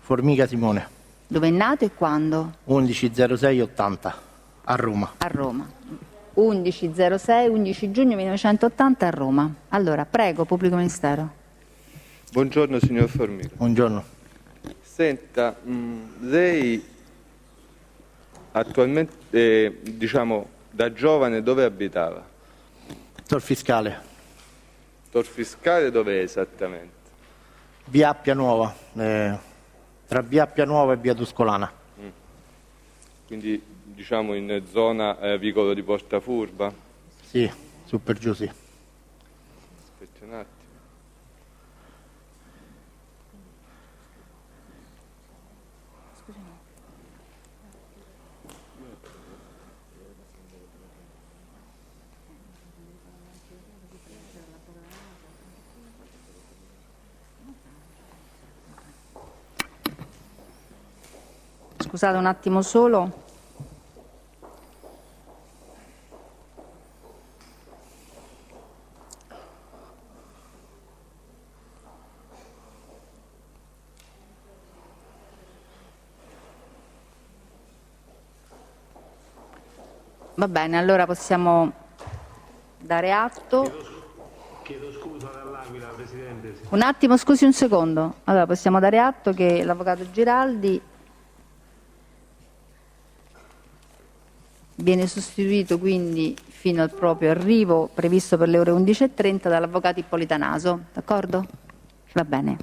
Formica Simone. Dove è nato e quando? 11/06/80 a Roma. A Roma. 11/06, 11 giugno 1980 a Roma. Allora, prego, pubblico ministero. Buongiorno signor Formica. Buongiorno. Senta, lei attualmente, diciamo, da giovane dove abitava? Tor Fiscale. Tor Fiscale dove è esattamente? Via Appia Nuova. Tra via Appia Nuova e via Tuscolana. Quindi, diciamo, in zona vicolo di Portafurba? Sì, su per giù sì. Aspetti un attimo. Scusate un attimo solo. Va bene, allora possiamo dare atto. Chiedo scusa dall'Aquila, Presidente. Un attimo, scusi un secondo. Allora, possiamo dare atto che l'avvocato Giraldi viene sostituito quindi fino al proprio arrivo, previsto per le ore 11:30, dall'avvocato Ippolita Naso. D'accordo? Va bene.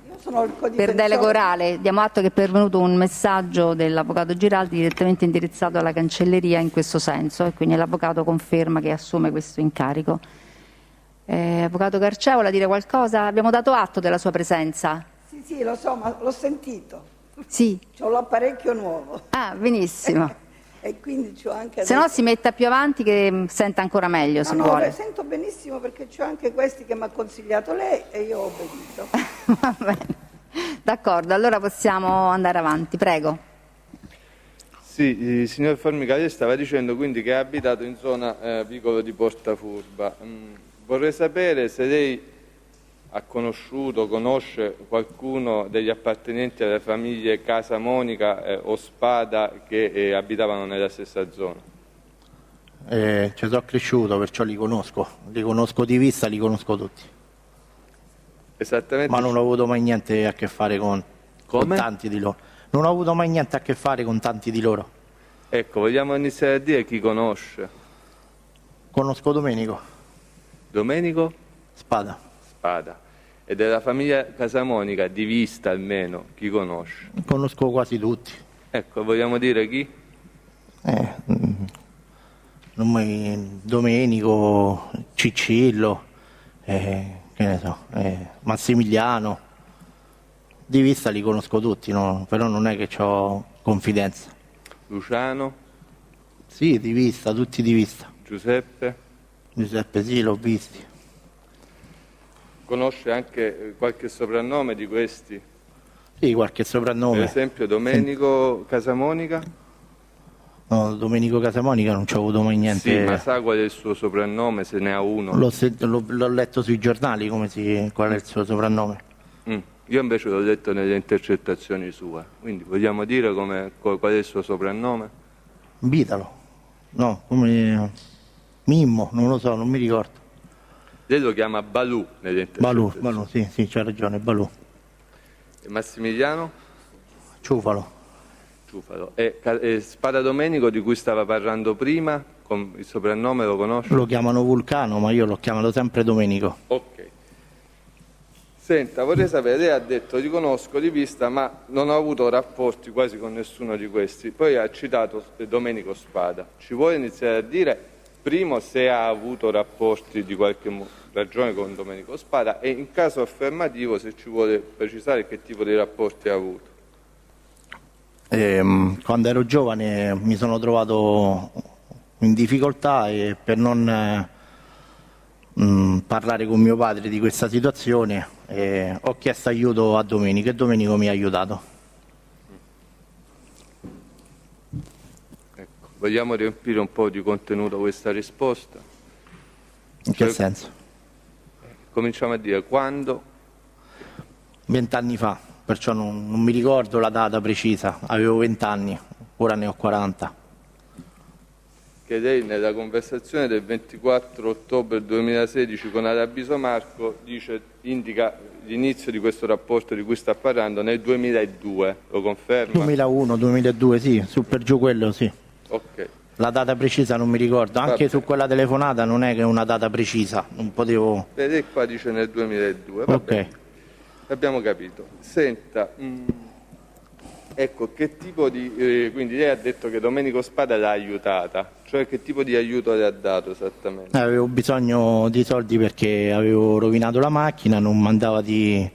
Per delega orale diamo atto che è pervenuto un messaggio dell'avvocato Giraldi direttamente indirizzato alla cancelleria in questo senso e quindi l'avvocato conferma che assume questo incarico. Avvocato Garcea, vuole dire qualcosa? Abbiamo dato atto della sua presenza. Sì, lo so, ma l'ho sentito. Sì. C'ho l'apparecchio nuovo. Ah, benissimo. E quindi c'ho anche... Se no si metta più avanti che senta ancora meglio, se vuole. No, sento benissimo perché c'ho anche questi che mi ha consigliato lei e io ho obbedito. Va bene. D'accordo, allora possiamo andare avanti, prego. Sì, signor Formica, lei stava dicendo quindi che è abitato in zona vicolo di Portafurba. Vorrei sapere se lei ha conosciuto, conosce qualcuno degli appartenenti alle famiglie Casa Monica o Spada che abitavano nella stessa zona. Ci sono cresciuto, perciò li conosco di vista, li conosco tutti. Esattamente. Ma non ho avuto mai niente a che fare con tanti di loro. Non ho avuto mai niente a che fare con tanti di loro. Ecco, vogliamo iniziare a dire chi conosce. Conosco Domenico. Domenico? Spada. Spada. E della famiglia Casamonica, di vista almeno, chi conosce? Conosco quasi tutti. Ecco, vogliamo dire chi? Domenico, Ciccillo, che ne so, Massimiliano. Di vista li conosco tutti, no? Però non è che ho confidenza. Luciano? Sì, di vista, tutti di vista. Giuseppe? Giuseppe sì, l'ho visti. Conosce anche qualche soprannome di questi? Sì, qualche soprannome. Per esempio Domenico Casamonica? No, Domenico Casamonica non ci ho avuto mai niente. Sì, ma sa qual è il suo soprannome, se ne ha uno? L'ho letto sui giornali qual è il suo soprannome. Io invece l'ho letto nelle intercettazioni sue. Quindi vogliamo dire qual è il suo soprannome? Vitalo. No, come Mimmo, non lo so, non mi ricordo. Lei lo chiama Balù nelle intercettazioni. Balù, sì, c'ha ragione, Balù. E Massimiliano? Ciufalo. E Spada Domenico, di cui stava parlando prima, con il soprannome lo conosce? Lo chiamano Vulcano, ma io l'ho chiamato sempre Domenico. Ok. Senta, vorrei sapere, lei ha detto li conosco di vista, ma non ho avuto rapporti quasi con nessuno di questi. Poi ha citato Domenico Spada. Ci vuole iniziare a dire, primo, se ha avuto rapporti di qualche ragione con Domenico Spada e in caso affermativo se ci vuole precisare che tipo di rapporti ha avuto. Quando ero giovane mi sono trovato in difficoltà e per non parlare con mio padre di questa situazione ho chiesto aiuto a Domenico e Domenico mi ha aiutato. Ecco, vogliamo riempire un po' di contenuto questa risposta? In che senso? Cominciamo a dire quando? 20 anni fa. perciò non mi ricordo la data precisa, avevo 20 anni, ora ne ho 40. Che lei nella conversazione del 24 ottobre 2016 con Arabiso Marco indica l'inizio di questo rapporto di cui sta parlando nel 2002, lo conferma? 2001, 2002, sì, su per giù quello sì. Ok. La data precisa non mi ricordo, anche Vabbè. su quella telefonata non è che è una data precisa, non potevo... Lei qua dice nel 2002, va bene, Ok. abbiamo capito. Senta, ecco, che tipo di... quindi lei ha detto che Domenico Spada l'ha aiutata, cioè che tipo di aiuto le ha dato esattamente? Avevo bisogno di soldi perché avevo rovinato la macchina, non mandava di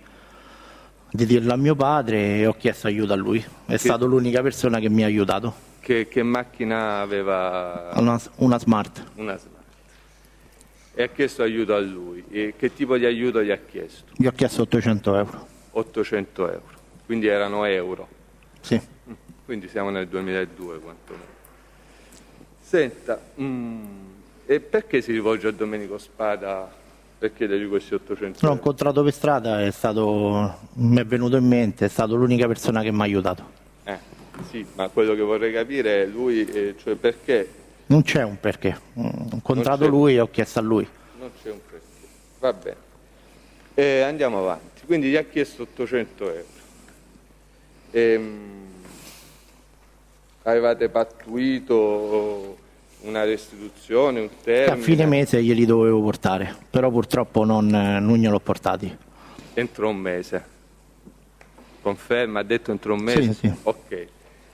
dirlo a mio padre e ho chiesto aiuto a lui. È stato l'unica persona che mi ha aiutato. Che macchina aveva? Una Smart. Una Smart. E ha chiesto aiuto a lui. E che tipo di aiuto gli ha chiesto? Gli ho chiesto 800 euro. 800 euro. Quindi erano euro. Sì. Quindi siamo nel 2002 quantomeno. Senta, e perché si rivolge a Domenico Spada per chiedergli questi 800 L'ho euro? incontrato per strada, mi è venuto in mente, è stato l'unica persona che mi ha aiutato. Sì, ma quello che vorrei capire è lui, cioè perché Non c'è un perché. Ho incontrato Non c'è. lui e ho chiesto a lui. non c'è un perché. Va bene. Andiamo avanti. Quindi gli ha chiesto 800 euro. Avevate pattuito una restituzione, un E termine? a fine mese glieli dovevo portare, però purtroppo non gliel'ho portati. Entro un mese. Conferma, ha detto entro un mese? Sì, sì. Ok.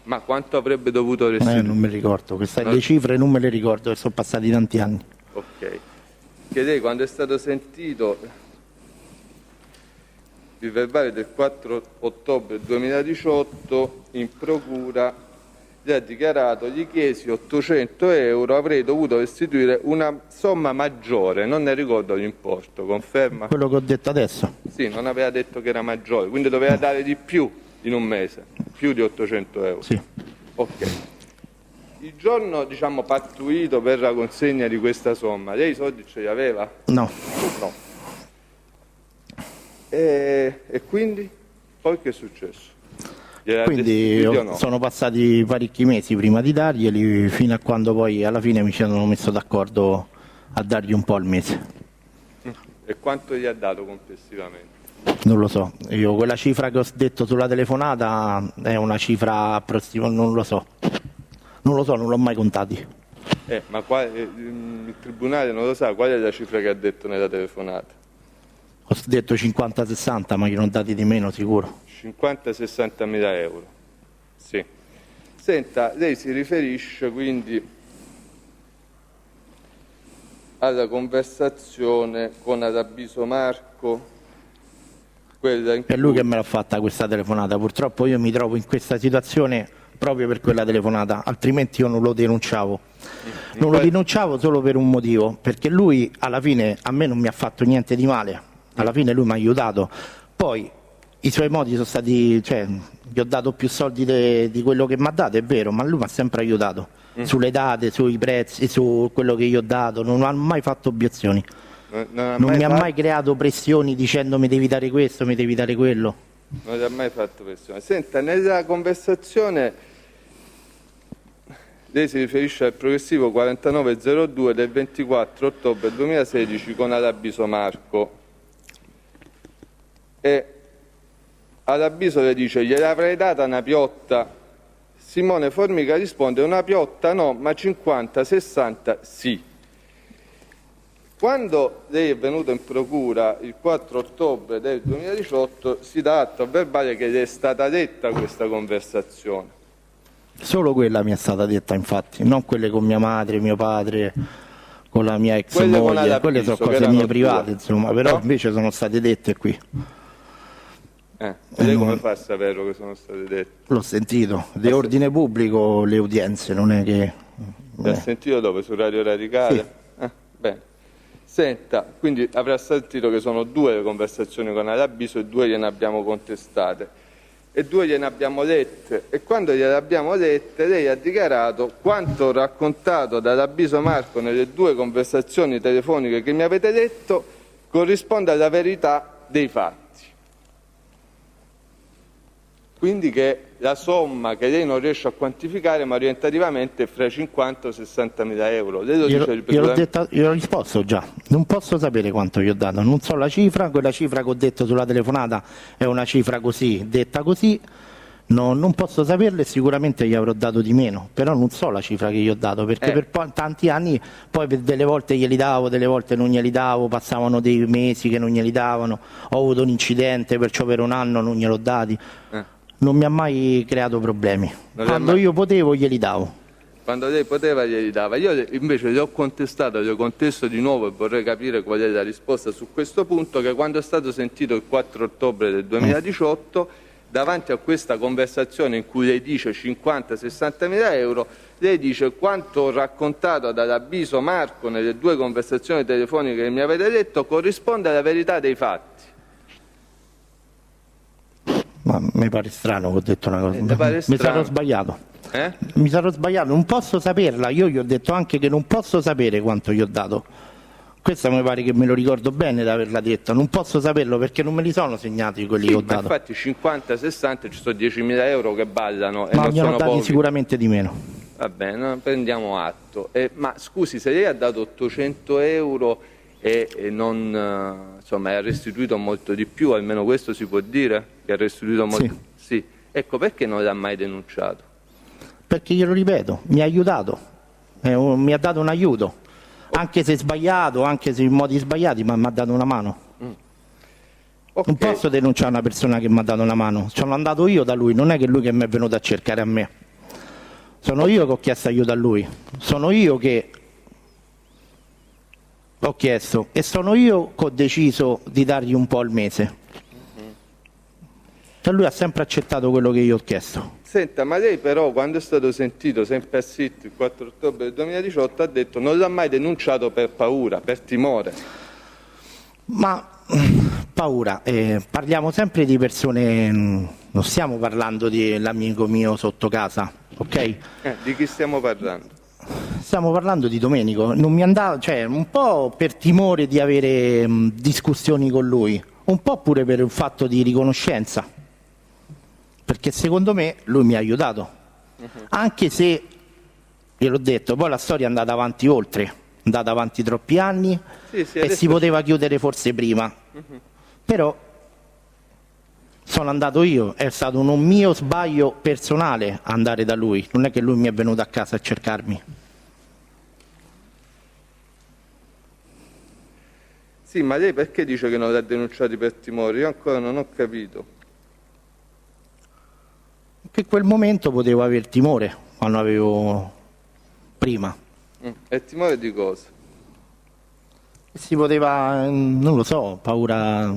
Ma quanto avrebbe dovuto restituire? Non mi ricordo, le cifre non me le ricordo, che sono passati tanti anni. Ok. Che lei quando è stato sentito, il verbale del 4 ottobre 2018 in procura gli ha dichiarato: gli chiesi 800 euro, avrei dovuto restituire una somma maggiore, non ne ricordo l'importo, conferma? Quello che ho detto adesso. Sì, non aveva detto che era maggiore, quindi doveva dare di più in un mese, più di 800 euro. Sì. Ok. Il giorno, diciamo, pattuito per la consegna di questa somma, lei i soldi ce li aveva? No, No. E quindi? Poi che è successo? Gliel'ha quindi restituiti o no? sono passati parecchi mesi prima di darglieli, fino a quando poi alla fine mi ci hanno messo d'accordo a dargli un po' al mese. E quanto gli ha dato complessivamente? Non lo so, io quella cifra che ho detto sulla telefonata è una cifra approssimativa, non lo so, non l'ho mai contati. Ma il tribunale non lo sa, qual è la cifra che ha detto nella telefonata? Ho detto 50-60, ma io non dati di meno sicuro. 50-60 mila euro. Sì. Senta, lei si riferisce quindi alla conversazione con Arabiso Marco, quella in È lui cui- che me l'ha fatta questa telefonata, purtroppo io mi trovo in questa situazione proprio per quella telefonata, altrimenti io non lo denunciavo. Non lo denunciavo solo per un motivo, perché lui alla fine a me non mi ha fatto niente di male, alla fine lui mi ha aiutato. Poi i suoi modi sono stati, cioè gli ho dato più soldi di quello che mi ha dato, è vero, ma lui mi ha sempre aiutato sulle date, sui prezzi, su quello che gli ho dato, non ha mai fatto obiezioni. Non mi ha mai creato pressioni dicendomi devi dare questo, mi devi dare quello. Non gli ha mai fatto pressione. Senta, nella conversazione lei si riferisce al progressivo 4902 del 24 ottobre 2016 con Arabiso Marco. E Arabiso le dice: gliel'avrei data una piotta. Simone Formica risponde: una piotta no, ma 50-60 sì. Quando lei è venuto in procura il 4 ottobre del 2018 si dà atto a verbale che le è stata detta questa conversazione. Solo quella mi è stata detta, infatti, non quelle con mia madre, mio padre, con la mia ex Quelle con moglie, Arabiso, quelle sono che cose erano mie private, due. insomma, però No? invece sono state dette qui. E lei come fa a sapere che sono state dette? L'ho sentito, di ordine pubblico le udienze, non è che... L'ha sentito dove? Su Radio Radicale? Sì. Bene. Senta, quindi avrà sentito che sono due le conversazioni con Arabiso e due gliene abbiamo contestate e due gliene abbiamo lette, e quando gliene abbiamo lette lei ha dichiarato: quanto raccontato da Arabiso Marco nelle due conversazioni telefoniche che mi avete letto corrisponde alla verità dei fatti. Quindi che la somma che lei non riesce a quantificare, ma orientativamente è fra i 50 e i 60 mila euro. Lei lo dice ripetutamente. Io l'ho risposto già, non posso sapere quanto gli ho dato, non so la cifra, quella cifra che ho detto sulla telefonata è una cifra così, detta così, non posso saperla e sicuramente gli avrò dato di meno, però non so la cifra che gli ho dato, perché per tanti anni poi delle volte glieli davo, delle volte non glieli davo, passavano dei mesi che non glieli davano, ho avuto un incidente, perciò per un anno non gliel'ho dati. Non mi ha mai creato problemi. Quando io potevo glieli davo. Quando lei poteva glieli dava. Io invece le ho contestato, le ho contesto di nuovo e vorrei capire qual è la risposta su questo punto, che quando è stato sentito il 4 ottobre del 2018, davanti a questa conversazione in cui lei dice 50-60 mila euro, lei dice: quanto raccontato dall'avviso Marco nelle 2 conversazioni telefoniche che mi avete detto corrisponde alla verità dei fatti. Ma mi pare strano che ho detto una cosa. Mi sarò sbagliato. Mi sarò sbagliato, non posso saperla. Io gli ho detto anche che non posso sapere quanto gli ho dato. Questo mi pare che me lo ricordo bene di averla detto. Non posso saperlo perché non me li sono segnati quelli che ho dato. Infatti 50-60 ci sono 10.000 euro che ballano. Ma non mi hanno sono dati pochi. sicuramente di meno. Va bene, prendiamo atto. Ma scusi, se lei ha dato 800 euro e non, insomma, ha restituito molto di più, almeno questo si può dire? Che ha restituito molto? Sì. Ecco, perché non l'ha mai denunciato? Perché glielo ripeto, mi ha aiutato, mi ha dato un aiuto, anche se sbagliato, anche se in modi sbagliati, ma mi ha dato una mano. Okay. Non posso denunciare una persona che mi ha dato una mano, sono andato io da lui, non è che lui che mi è venuto a cercare a me. Sono io che ho chiesto aiuto a lui, sono io che ho chiesto e sono io che ho deciso di dargli un po' al mese. E lui ha sempre accettato quello che io ho chiesto. Senta, ma lei però quando è stato sentito sempre a SIT il 4 ottobre del 2018 ha detto non l'ha mai denunciato per paura, per timore. Ma paura, parliamo sempre di persone, non stiamo parlando dell'amico mio sotto casa, ok? Di chi stiamo parlando? Stiamo parlando di Domenico, non mi andava, cioè un po' per timore di avere discussioni con lui, un po' pure per un fatto di riconoscenza. Perché secondo me lui mi ha aiutato, anche se, gliel'ho detto, poi la storia è andata avanti oltre, è andata avanti troppi anni e si poteva chiudere forse prima, però sono andato io, è stato un mio sbaglio personale andare da lui, non è che lui mi è venuto a casa a cercarmi. Sì, ma lei perché dice che non l'ha denunciato per timore? Io ancora non ho capito. Che in quel momento potevo aver timore quando avevo prima. E timore di cosa? Si poteva, non lo so, paura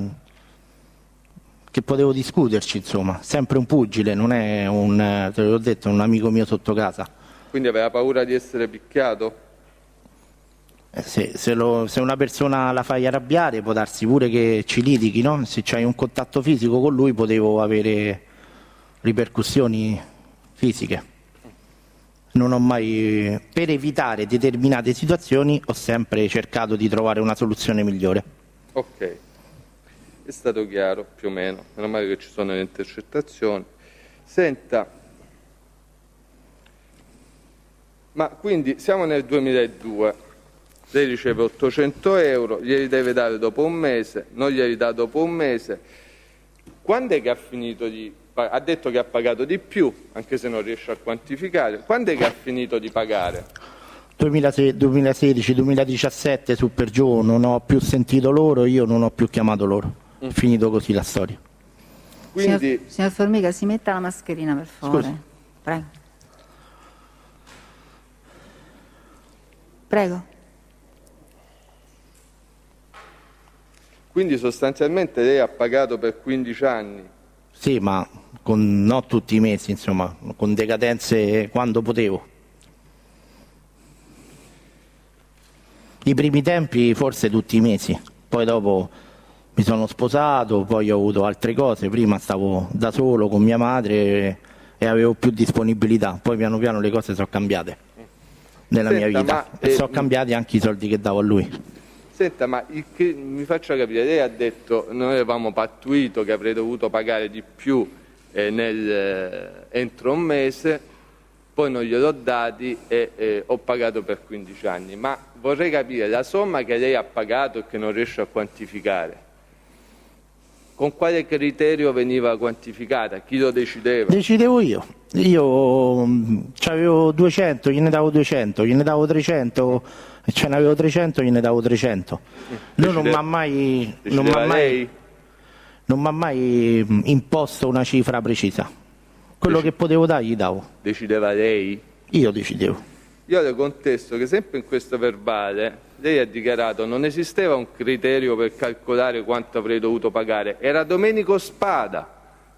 che potevo discuterci, insomma, sempre un pugile, non è un, te l'ho detto, un amico mio sotto casa. Quindi aveva paura di essere picchiato? Se una persona la fai arrabbiare può darsi pure che ci litighi, no? Se c'hai un contatto fisico con lui potevo avere ripercussioni fisiche. Non ho mai, per evitare determinate situazioni, ho sempre cercato di trovare una soluzione migliore. Ok, è stato chiaro più o meno, meno male che ci sono le intercettazioni. Senta, ma quindi siamo nel 2002, lei riceve 800 euro, glieli deve dare dopo un mese, non glieli dà dopo un mese. Quando è che ha finito di... Ha detto che ha pagato di più, anche se non riesce a quantificare. Quando è che ha finito di pagare? 2016-2017 su per giù, non ho più sentito loro, io non ho più chiamato loro. È finito così la storia. Quindi... Signor Formica, si metta la mascherina per favore. Scusi. Prego. Prego. Quindi sostanzialmente lei ha pagato per 15 anni? Sì, ma non tutti i mesi, insomma, con decadenze quando potevo. I primi tempi forse tutti i mesi, poi dopo mi sono sposato, poi ho avuto altre cose, prima stavo da solo con mia madre e avevo più disponibilità, poi piano piano le cose sono cambiate nella mia vita e sono cambiati anche i soldi che davo a lui. Senta, ma mi faccia capire, lei ha detto noi avevamo pattuito che avrei dovuto pagare di più entro un mese, poi non gliel'ho dati e ho pagato per 15 anni. Ma vorrei capire la somma che lei ha pagato e che non riesce a quantificare. Con quale criterio veniva quantificata? Chi lo decideva? Decidevo io. Io avevo 200, gliene davo 200, gliene davo 300, ce n'avevo 300, gliene davo 300. Lui non mi ha mai, lei? non m'ha mai imposto una cifra precisa. Quello che potevo dare gli davo. Decideva lei? Io decidevo. Io le contesto che sempre in questo verbale lei ha dichiarato non esisteva un criterio per calcolare quanto avrei dovuto pagare, era Domenico Spada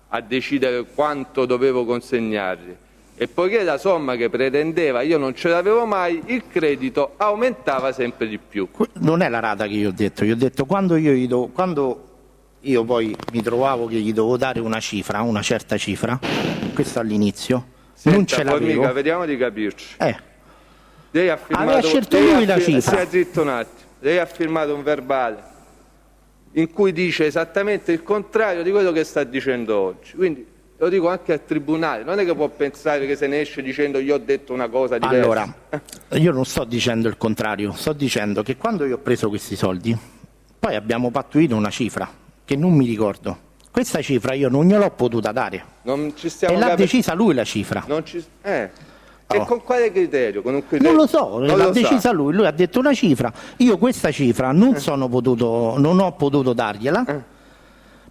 a decidere quanto dovevo consegnargli, e poiché la somma che pretendeva io non ce l'avevo mai, il credito aumentava sempre di più. Non è la rata che io ho detto quando io poi mi trovavo che gli dovevo dare una cifra, una certa cifra, questo all'inizio, non ce l'avevo. Formica, vediamo di capirci. Lei ha firmato, aveva scelto lui la cifra. Stia zitto un attimo. Lei ha firmato un verbale in cui dice esattamente il contrario di quello che sta dicendo oggi. Quindi lo dico anche al tribunale, non è che può pensare che se ne esce dicendo io ho detto una cosa diversa. Allora, io non sto dicendo il contrario, sto dicendo che quando io ho preso questi soldi, poi abbiamo pattuito una cifra che non mi ricordo. Questa cifra io non gliel'ho potuta dare. Non ci stiamo e l'ha decisa lui la cifra. E con quale criterio? Con un criterio? Non lo so, l'ha decisa lui ha detto una cifra, io questa cifra non ho potuto dargliela,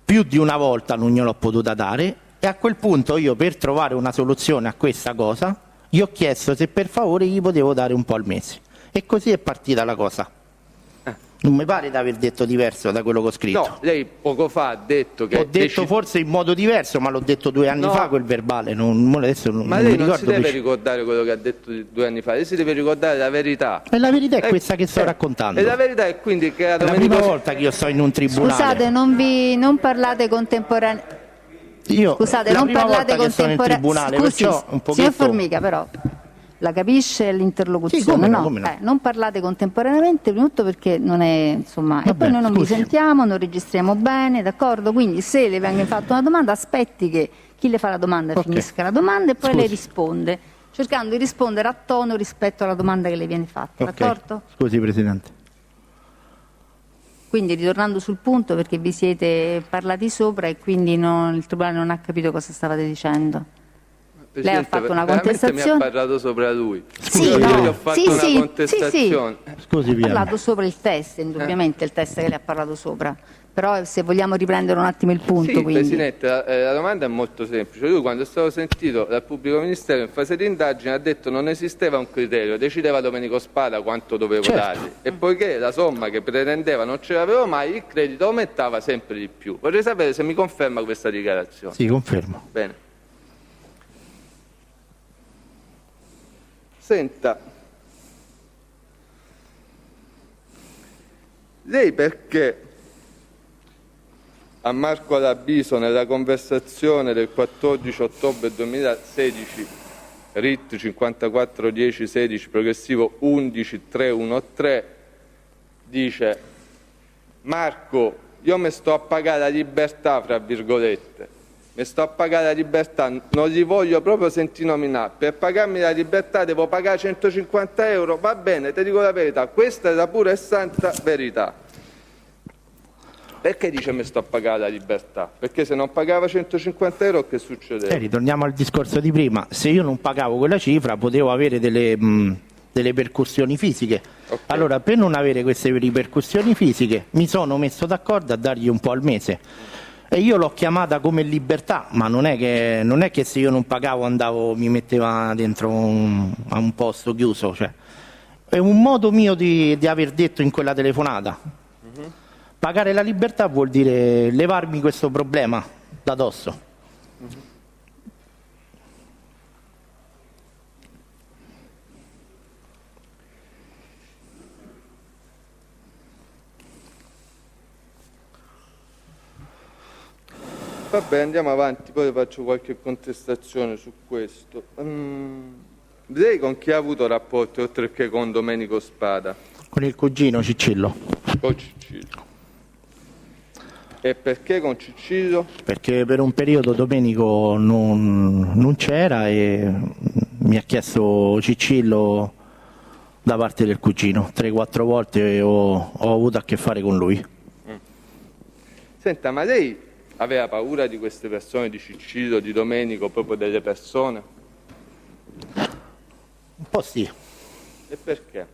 più di una volta non gliel'ho potuta dare, e a quel punto io, per trovare una soluzione a questa cosa, gli ho chiesto se per favore gli potevo dare un po' al mese, e così è partita la cosa. Non mi pare di aver detto diverso da quello che ho scritto. No, lei poco fa ha detto che... Ho detto forse in modo diverso, ma l'ho detto 2 anni fa quel verbale. Adesso ma lei non si deve ricordare quello che ha detto 2 anni fa, lei si deve ricordare la verità. E la verità è questa che sto raccontando. E la verità è quindi che... È la prima volta che io sto in un tribunale. Scusate, non parlate contemporaneamente. Scusate, non parlate contemporaneamente. Signor Formica, però... La capisce l'interlocuzione? Sì, come no. Non parlate contemporaneamente, prima di tutto perché non è, insomma, e poi noi non vi sentiamo, non registriamo bene, d'accordo? Quindi se le viene fatta una domanda, aspetti che chi le fa la domanda finisca la domanda e poi lei risponde, cercando di rispondere a tono rispetto alla domanda che le viene fatta, d'accordo? Scusi Presidente. Quindi ritornando sul punto, perché vi siete parlati sopra e quindi il Tribunale non ha capito cosa stavate dicendo. Lei ha fatto una contestazione. Mi ha parlato sopra lui. Sì, io ho fatto una contestazione. Scusi, ha parlato sopra il test, indubbiamente il test che le ha parlato sopra. Però se vogliamo riprendere un attimo il punto. Sì, quindi. Presidente, la domanda è molto semplice. Lui, quando è stato sentito dal pubblico ministero in fase di indagine, ha detto non esisteva un criterio, decideva Domenico Spada quanto dovevo dargli. E poiché la somma che pretendeva non ce l'avevo mai, il credito aumentava sempre di più. Vorrei sapere se mi conferma questa dichiarazione. Sì, confermo. Bene. Senta, lei perché a Marco Alabiso nella conversazione del 14 ottobre 2016, RIT 541016 progressivo 11313, dice Marco, io mi sto a pagare la libertà, fra virgolette, mi sto a pagare la libertà, non li voglio proprio sentire nominare, per pagarmi la libertà devo pagare 150 euro, va bene, ti dico la verità, questa è la pura e santa verità. Perché dice mi sto a pagare la libertà? Perché se non pagava 150 euro che succedeva? Ritorniamo al discorso di prima, se io non pagavo quella cifra potevo avere delle ripercussioni fisiche. Allora, per non avere queste ripercussioni fisiche mi sono messo d'accordo a dargli un po' al mese. E io l'ho chiamata come libertà, ma non è che se io non pagavo mi metteva dentro a un posto chiuso. Cioè, è un modo mio di aver detto in quella telefonata. Pagare la libertà vuol dire levarmi questo problema da dosso. Vabbè, andiamo avanti, poi faccio qualche contestazione su questo. Lei con chi ha avuto rapporti oltre che con Domenico Spada? Con il cugino Ciccillo. Con Ciccillo. E perché con Cicillo? Perché per un periodo Domenico non c'era e mi ha chiesto Cicillo da parte del cugino. 3-4 volte ho avuto a che fare con lui. Senta, ma lei aveva paura di queste persone, di Cicillo, di Domenico, proprio delle persone? Un po' sì. E perché?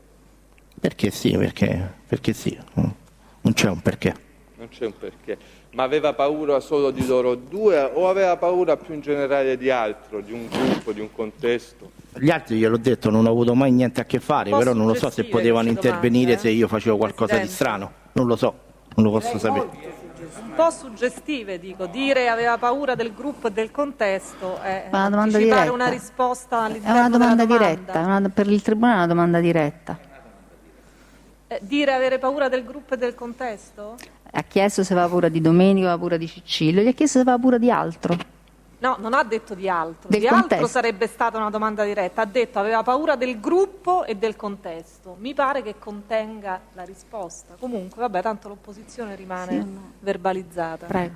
Perché sì, perché sì. Non c'è un perché. Non c'è un perché. Ma aveva paura solo di loro due o aveva paura più in generale di altro, di un gruppo, di un contesto? Gli altri gliel'ho detto, non ho avuto mai niente a che fare, però non lo so se potevano intervenire se io facevo qualcosa di strano. Non lo so, non lo posso sapere. Un po' suggestive, dico, dire aveva paura del gruppo e del contesto, una domanda anticipare diretta. una risposta È all'interno una domanda della diretta, per il Tribunale è una domanda diretta. Dire avere paura del gruppo e del contesto? Ha chiesto se aveva paura di Domenico, aveva paura di Cicillo, gli ha chiesto se aveva paura di altro. No, non ha detto di altro. Del Di contesto. altro sarebbe stata una domanda diretta. Ha detto aveva paura del gruppo e del contesto. Mi pare che contenga la risposta. Comunque, vabbè, tanto l'opposizione rimane verbalizzata. Prego.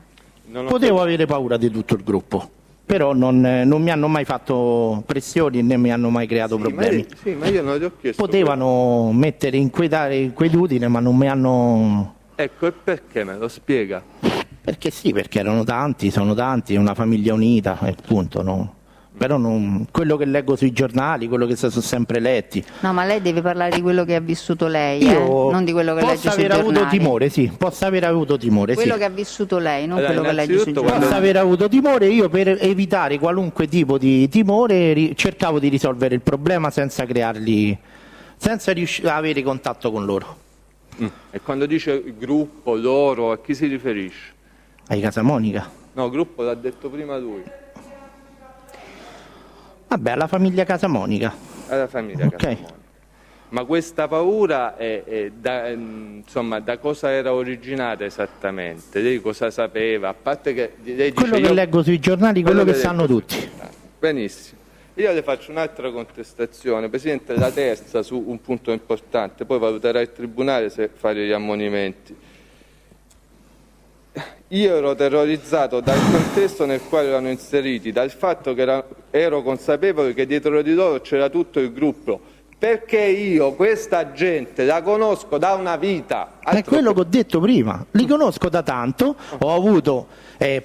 Potevo avere paura di tutto il gruppo, però non mi hanno mai fatto pressioni né mi hanno mai creato problemi. Ma io non gli ho chiesto. Potevano mettere inquietudine, ma non mi hanno... Ecco, e perché me lo spiega? Perché sì, perché erano tanti, sono tanti, è una famiglia unita, appunto, no? Però quello che leggo sui giornali, quello che sono sempre letti. No, ma lei deve parlare di quello che ha vissuto lei, non di quello che legge sui giornali. Avuto timore, sì, posso aver avuto timore, quello sì. che ha vissuto lei, non Allora, quello che legge sui giornali. Posso aver avuto timore, io per evitare qualunque tipo di timore cercavo di risolvere il problema senza crearli, senza avere contatto con loro. E quando dice gruppo, loro, a chi si riferisce? Ai Casamonica. No, gruppo l'ha detto prima lui. Vabbè, alla famiglia Casamonica. Alla famiglia Casamonica. Ma questa paura insomma, da cosa era originata esattamente? Lei cosa sapeva? A parte che lei dice, quello che leggo sui giornali, quello che sanno tutti. Benissimo. Io le faccio un'altra contestazione, Presidente, la terza su un punto importante, poi valuterà il Tribunale se fare gli ammonimenti. Io ero terrorizzato dal contesto nel quale erano inseriti, dal fatto che ero consapevole che dietro di loro c'era tutto il gruppo, perché io questa gente la conosco da una vita. È quello che ho detto prima, li conosco da tanto, ho avuto,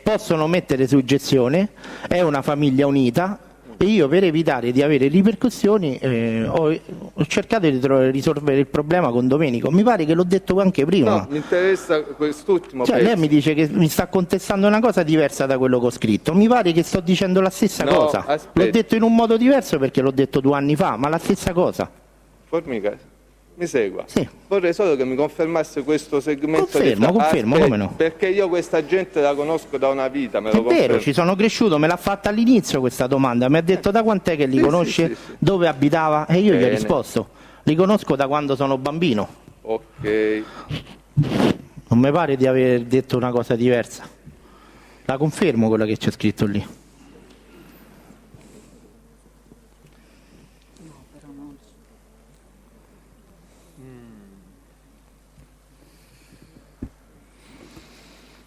possono mettere suggezione, è una famiglia unita e io per evitare di avere ripercussioni ho cercato di risolvere il problema con Domenico. Mi pare che l'ho detto anche prima. No, mi interessa quest'ultimo pezzo. Lei mi dice che mi sta contestando una cosa diversa da quello che ho scritto. Mi pare che sto dicendo la stessa cosa. Aspetta. L'ho detto in un modo diverso perché l'ho detto 2 anni fa, ma la stessa cosa. Formica, mi segua? Sì. Vorrei solo che mi confermasse questo segmento. Confermo, come no? Perché io questa gente la conosco da una vita, me lo È confermo. vero, ci sono cresciuto, me l'ha fatta all'inizio questa domanda, mi ha detto da quant'è che li conosce, sì. dove abitava e io gli ho Bene. risposto, li conosco da quando sono bambino. Ok. Non mi pare di aver detto una cosa diversa. La confermo quella che c'è scritto lì.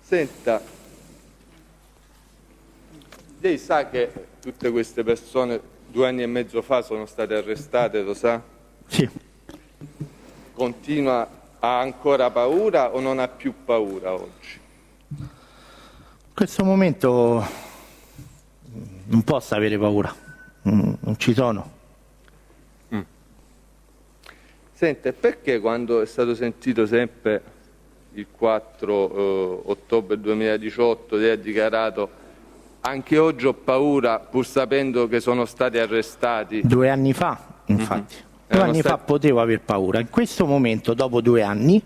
Senta, lei sa che tutte queste persone 2 anni e mezzo fa sono state arrestate, lo sa? Sì. Ha ancora paura o non ha più paura oggi? In questo momento non posso avere paura, non ci sono. Senta, e perché quando è stato sentito sempre il 4 ottobre 2018 lei ha dichiarato anche oggi ho paura pur sapendo che sono stati arrestati? 2 anni fa, infatti. 2 anni fa potevo aver paura. In questo momento, dopo 2 anni,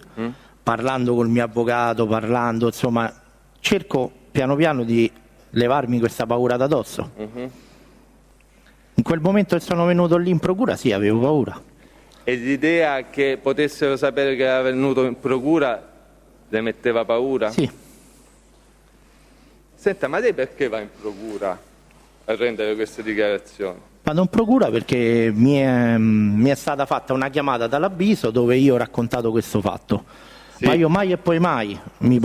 parlando col mio avvocato, insomma, cerco piano piano di levarmi questa paura da dosso. In quel momento che sono venuto lì in procura, sì, avevo paura. E l'idea che potessero sapere che era venuto in procura le metteva paura? Sì. Senta, ma lei perché va in procura a rendere queste dichiarazioni? Vado in procura perché mi è stata fatta una chiamata dall'avviso dove io ho raccontato questo fatto. Sì. Ma io mai e poi mai mi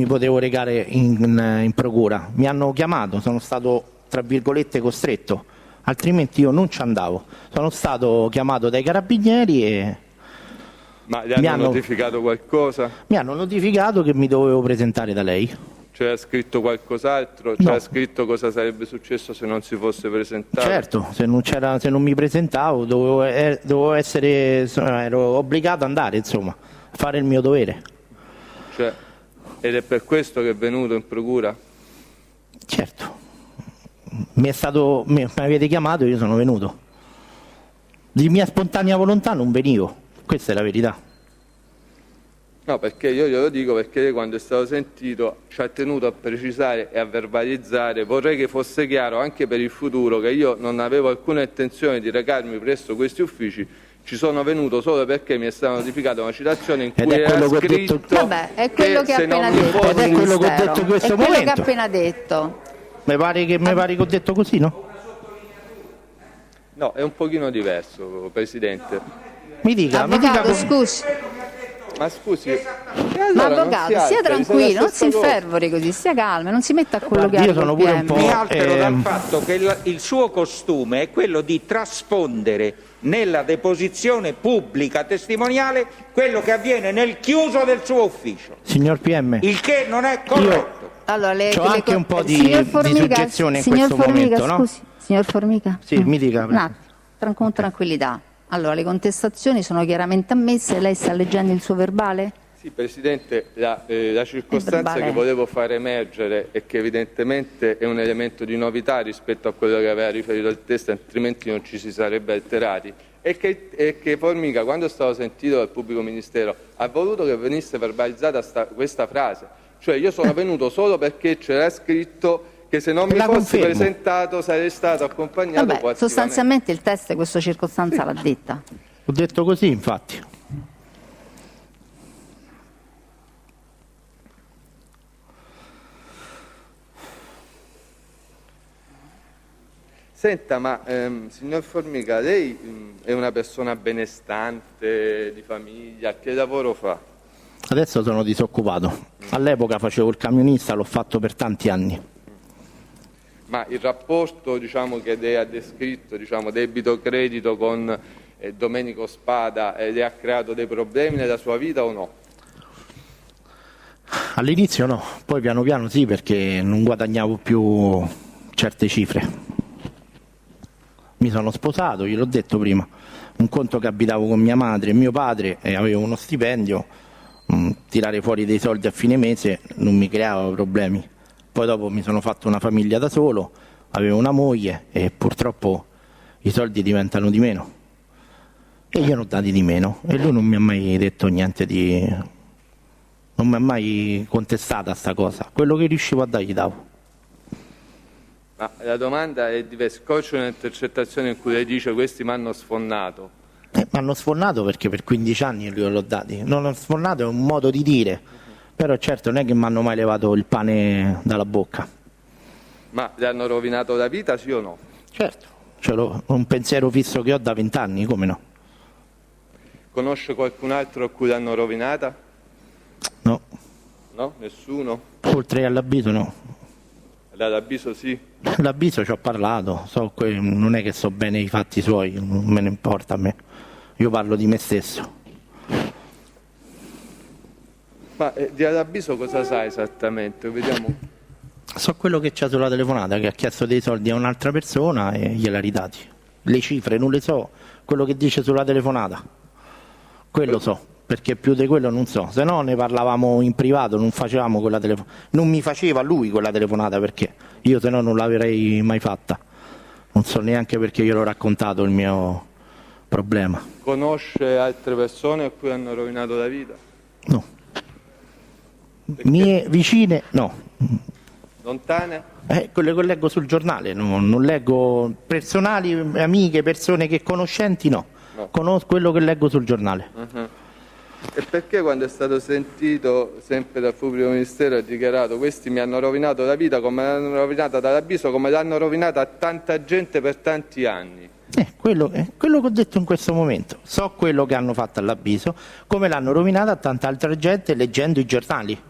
potevo recare in procura. Mi hanno chiamato, sono stato tra virgolette costretto, altrimenti io non ci andavo. Sono stato chiamato dai carabinieri e Ma gli hanno notificato qualcosa? mi hanno notificato che mi dovevo presentare da lei. C'era scritto qualcos'altro? No. C'era scritto cosa sarebbe successo se non si fosse presentato? Certo, se non mi presentavo ero obbligato ad andare, insomma, a fare il mio dovere. Cioè, ed è per questo che è venuto in procura? Certo, mi avete chiamato e io sono venuto. Di mia spontanea volontà non venivo, questa è la verità. No, perché io glielo dico perché lei quando è stato sentito ci ha tenuto a precisare e a verbalizzare. Vorrei che fosse chiaro anche per il futuro che io non avevo alcuna intenzione di recarmi presso questi uffici. Ci sono venuto solo perché mi è stata notificata una citazione in cui era scritto Vabbè, è quello che ha se non appena mi detto. fosse- Ed è quello che ho Ministero. detto in questo È quello che ha momento. appena detto. Mi pare che ho detto così, no? No, è un pochino diverso, Presidente. Mi dica Avvocato, scusi. Ma scusi, e Ma allora non avvocato, si sia alteri, tranquillo, la non si stessa cosa. infervori così, stia calmo, non si metta a Guardi, colloquiare io sono col pure un PM. po'. Mi altero dal fatto che il suo costume è quello di traspondere nella deposizione pubblica testimoniale quello che avviene nel chiuso del suo ufficio, Signor PM, il che non è corretto. Allora, C'ho anche un po' di signor Formica, suggezione in signor questo Formica, momento, no? scusi, signor Formica. Sì, mi dica. Un attimo, con tranquillità. Allora, le contestazioni sono chiaramente ammesse, lei sta leggendo il suo verbale? Sì, Presidente, la circostanza verbale. che volevo far emergere e che evidentemente è un elemento di novità rispetto a quello che aveva riferito il testo, altrimenti non ci si sarebbe alterati, è che Formica, quando è stato sentito dal pubblico ministero, ha voluto che venisse verbalizzata questa frase. Cioè io sono venuto solo perché c'era scritto che se non mi La fossi confermo. presentato sarei stato accompagnato Vabbè, coattivamente. sostanzialmente il test questa circostanza l'ha detta. Ho detto così, infatti. Senta, ma signor Formica, lei è una persona benestante, di famiglia, che lavoro fa? Adesso sono disoccupato. All'epoca facevo il camionista, l'ho fatto per tanti anni. Ma il rapporto che lei ha descritto, debito-credito con Domenico Spada, le ha creato dei problemi nella sua vita o no? All'inizio no, poi piano piano sì, perché non guadagnavo più certe cifre. Mi sono sposato, gliel'ho detto prima, un conto che abitavo con mia madre e mio padre e avevo uno stipendio, tirare fuori dei soldi a fine mese non mi creava problemi. Poi dopo mi sono fatto una famiglia da solo, avevo una moglie e purtroppo i soldi diventano di meno. E io ne ho dati di meno e lui non mi ha mai detto niente non mi ha mai contestata sta cosa. Quello che riuscivo a dare gli davo. Ma la domanda è diversa. Poi c'è un'intercettazione in cui lei dice questi mi hanno sfonnato. Mi hanno sfonnato perché per 15 anni gliel'ho dati. Non ho sfonnato, è un modo di dire. Però certo non è che mi hanno mai levato il pane dalla bocca. Ma le hanno rovinato la vita, sì o no? Certo, un pensiero fisso che ho da 20 anni, come no? Conosce qualcun altro a cui l'hanno rovinata? No, No? Nessuno? oltre all'avviso no. Dall'avviso sì? L'avviso ci ho parlato, non è che so bene i fatti suoi, non me ne importa a me. Io parlo di me stesso. Ma di Alabbiso cosa sa esattamente? Vediamo. So quello che c'è sulla telefonata, che ha chiesto dei soldi a un'altra persona e gliela ridati. Le cifre non le so, quello che dice sulla telefonata. Quello so, perché più di quello non so. Se no ne parlavamo in privato, non facevamo quella telefonata. Non mi faceva lui quella telefonata perché io se no non l'avrei mai fatta. Non so neanche perché io l'ho raccontato il mio problema. Conosce altre persone a cui hanno rovinato la vita? No. Mie vicine, no. Lontane? Quelle che leggo sul giornale, non leggo personali, amiche, persone che conoscenti, no. Conosco quello che leggo sul giornale. E perché quando è stato sentito sempre dal pubblico ministero ha dichiarato questi mi hanno rovinato la vita come l'hanno rovinata dall'avviso, come l'hanno rovinata a tanta gente per tanti anni? Quello che ho detto in questo momento. So quello che hanno fatto all'Avviso, come l'hanno rovinata a tanta altra gente leggendo i giornali.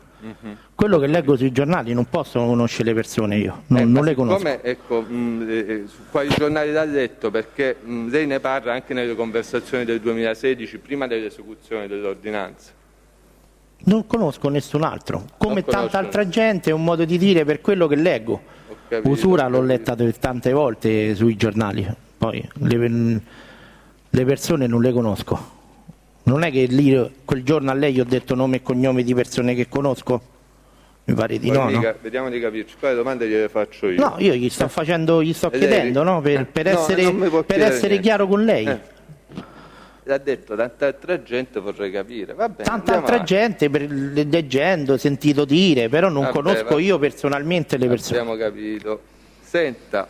Quello che leggo sui giornali, non posso conoscere le persone io, non le conosco. Ecco, su quali giornali l'ha letto? Perché lei ne parla anche nelle conversazioni del 2016, prima dell'esecuzione dell'ordinanza. Non conosco nessun altro, come tanta altra gente, è un modo di dire per quello che leggo. Usura l'ho letta tante volte sui giornali, poi le persone non le conosco. Non è che lì quel giorno a lei ho detto nome e cognome di persone che conosco? Mi pare di no, no? Vediamo di capirci, poi le domande gliele faccio io. No, io gli sto chiedendo, no? Per essere chiaro con lei. L'ha detto tanta altra gente, vorrei capire. Va bene, Tanta altra gente, leggendo, sentito dire, però non conosco io personalmente le persone. Abbiamo capito. Senta,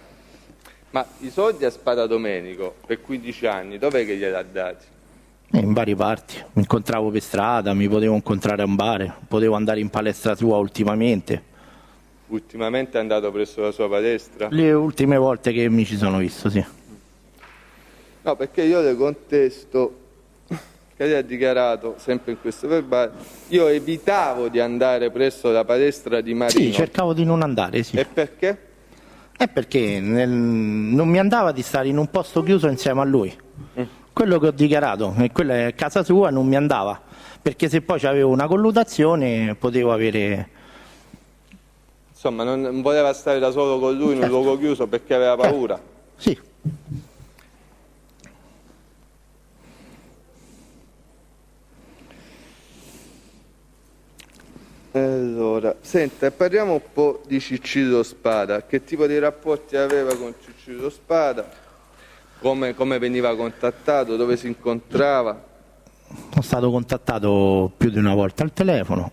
ma i soldi a Spada Domenico per 15 anni, dov'è che glieli ha dati? In varie parti, mi incontravo per strada, mi potevo incontrare a un bar, potevo andare in palestra sua ultimamente. Ultimamente è andato presso la sua palestra? Le ultime volte che mi ci sono visto, sì. No, perché io le contesto che lei ha dichiarato, sempre in questo verbale, io evitavo di andare presso la palestra di Marino. Sì, cercavo di non andare, sì. E perché? È perché non mi andava di stare in un posto chiuso insieme a lui. Quello che ho dichiarato, e quella è casa sua, non mi andava, perché se poi c'avevo una colluttazione potevo avere... Insomma, non voleva stare da solo con lui in un luogo chiuso perché aveva paura? Sì. Allora, senta, parliamo un po' di Cicillo Spada. Che tipo di rapporti aveva con Cicillo Spada? Come veniva contattato? Dove si incontrava? Sono stato contattato più di una volta al telefono,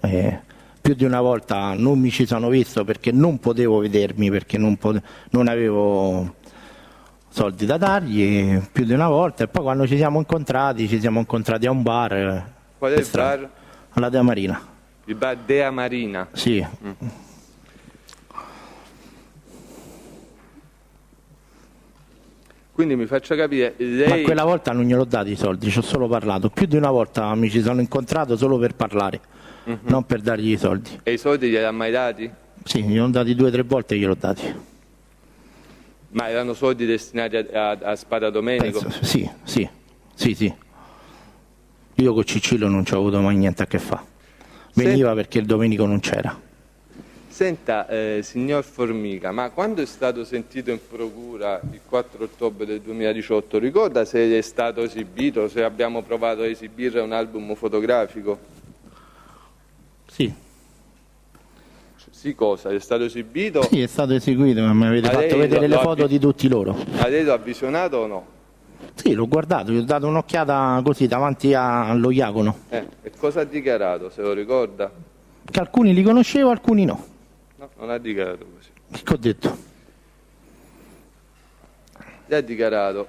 più di una volta non mi ci sono visto perché non potevo vedermi, perché non avevo soldi da dargli, più di una volta, e poi quando ci siamo incontrati a un bar. Qual è il bar? Alla Dea Marina. Il bar Dea Marina? Sì. Quindi mi faccia capire, lei... Ma quella volta non gliel'ho dati i soldi, ci ho solo parlato. Più di una volta mi ci sono incontrato solo per parlare, non per dargli i soldi. E i soldi glieli ha mai dati? Sì, gliel'ho dati 2 o 3 volte e gliel'ho dati. Ma erano soldi destinati a Spada Domenico? Sì. Io con Cicillo non ci ho avuto mai niente a che fare. Veniva perché il Domenico non c'era. Senta, signor Formica, ma quando è stato sentito in procura il 4 ottobre del 2018, ricorda se è stato esibito, se abbiamo provato a esibire un album fotografico? Sì. Sì, cosa? È stato esibito? Sì, è stato eseguito, ma mi avete fatto vedere le foto di tutti loro. Ma lei lo ha visionato o no? Sì, l'ho guardato, gli ho dato un'occhiata così davanti allo Iacono. E cosa ha dichiarato, se lo ricorda? Che alcuni li conoscevo, alcuni no. No, non ha dichiarato così. Che ho detto? Gli ha dichiarato: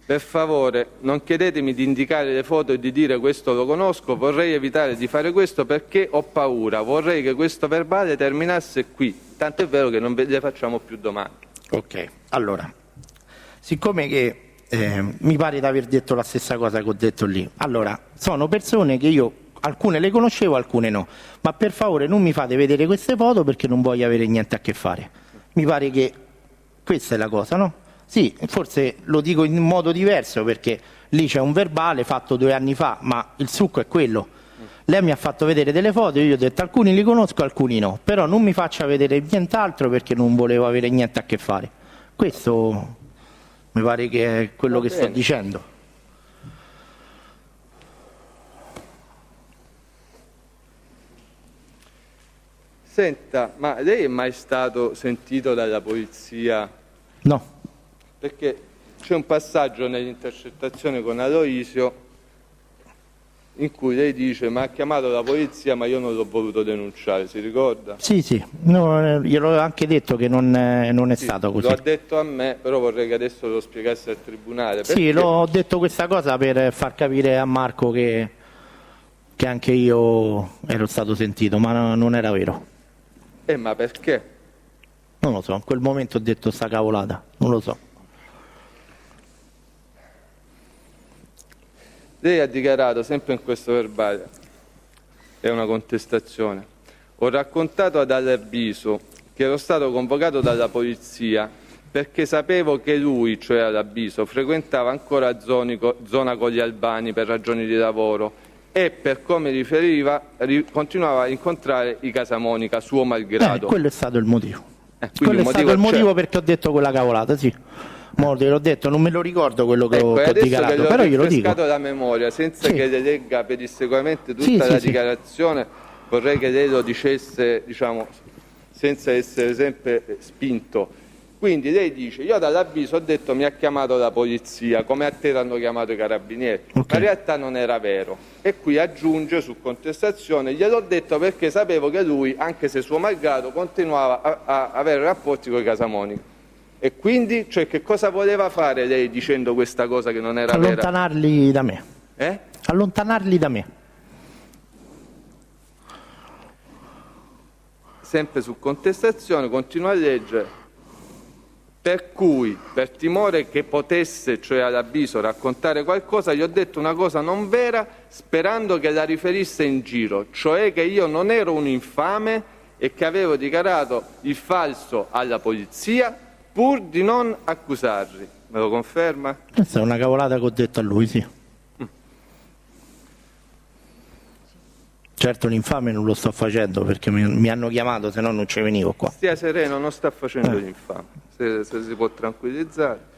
per favore, non chiedetemi di indicare le foto e di dire questo lo conosco, vorrei evitare di fare questo perché ho paura, vorrei che questo verbale terminasse qui, tanto è vero che non le facciamo più domande. Ok, allora, siccome che mi pare di aver detto la stessa cosa che ho detto lì, allora, sono persone che io, alcune le conoscevo, alcune no, ma per favore non mi fate vedere queste foto perché non voglio avere niente a che fare. Mi pare che questa è la cosa, no? Sì, forse lo dico in modo diverso perché lì c'è un verbale fatto 2 anni fa, ma il succo è quello. Lei mi ha fatto vedere delle foto e io ho detto alcuni li conosco, alcuni no, però non mi faccia vedere nient'altro perché non volevo avere niente a che fare. Questo mi pare che è quello che sto dicendo. Senta, ma lei è mai stato sentito dalla polizia? No. Perché c'è un passaggio nell'intercettazione con Aloisio in cui lei dice: ma ha chiamato la polizia ma io non l'ho voluto denunciare, si ricorda? Sì, no, glielo ho anche detto che non è Sì, stato così. Lo ha detto a me, però vorrei che adesso lo spiegasse al tribunale. Perché... Sì, l'ho detto questa cosa per far capire a Marco che anche io ero stato sentito, ma non era vero. Ma perché? Non lo so, in quel momento ho detto sta cavolata, non lo so. Lei ha dichiarato, sempre in questo verbale, è una contestazione, ho raccontato ad Albiso che ero stato convocato dalla polizia perché sapevo che lui, cioè Albiso, frequentava ancora zona con gli albani per ragioni di lavoro e per come riferiva continuava a incontrare i Casamonica, suo malgrado. Quello è stato il motivo. Quello è stato il motivo perché ho detto quella cavolata, sì. Mo te l'ho detto, non me lo ricordo quello che ho dichiarato, che però glielo dico. Rinfrescato la memoria, senza che le legga pedissequamente tutta Sì, la sì, dichiarazione, vorrei che lei lo dicesse, diciamo, senza essere sempre spinto. Quindi lei dice, io dall'avviso ho detto mi ha chiamato la polizia, come a te l'hanno chiamato i carabinieri, ma in realtà non era vero. E qui aggiunge su contestazione, gliel'ho detto perché sapevo che lui, anche se suo malgrado, continuava a avere rapporti con i Casamonica. E quindi, cioè, che cosa voleva fare lei dicendo questa cosa che non era vera? Allontanarli da me. Allontanarli da me. Sempre su contestazione, continua a leggere. Per cui, per timore che potesse, cioè all'avviso, raccontare qualcosa, gli ho detto una cosa non vera sperando che la riferisse in giro, cioè che io non ero un infame e che avevo dichiarato il falso alla polizia pur di non accusarli. Me lo conferma? Questa è una cavolata che ho detto a lui, sì. Certo l'infame non lo sto facendo perché mi hanno chiamato, se no non ci venivo qua. Stia sereno, non sta facendo l'infame, se si può tranquillizzare.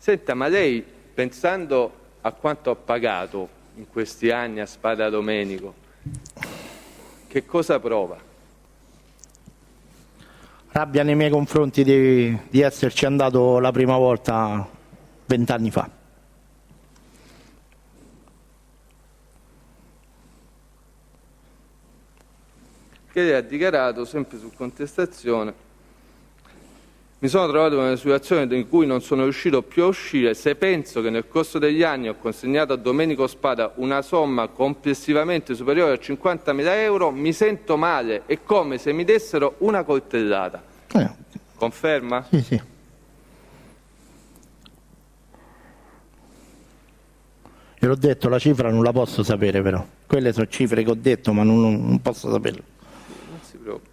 Senta, ma lei, pensando a quanto ha pagato in questi anni a Spada Domenico, che cosa prova? Rabbia nei miei confronti di esserci andato la prima volta 20 anni fa. Che lei ha dichiarato, sempre su contestazione, mi sono trovato in una situazione in cui non sono riuscito più a uscire. Se penso che nel corso degli anni ho consegnato a Domenico Spada una somma complessivamente superiore a 50.000 euro, mi sento male, è come se mi dessero una coltellata. Conferma? Sì, sì. Io l'ho detto, la cifra non la posso sapere però. Quelle sono cifre che ho detto, ma non posso saperlo. Non si preoccupi.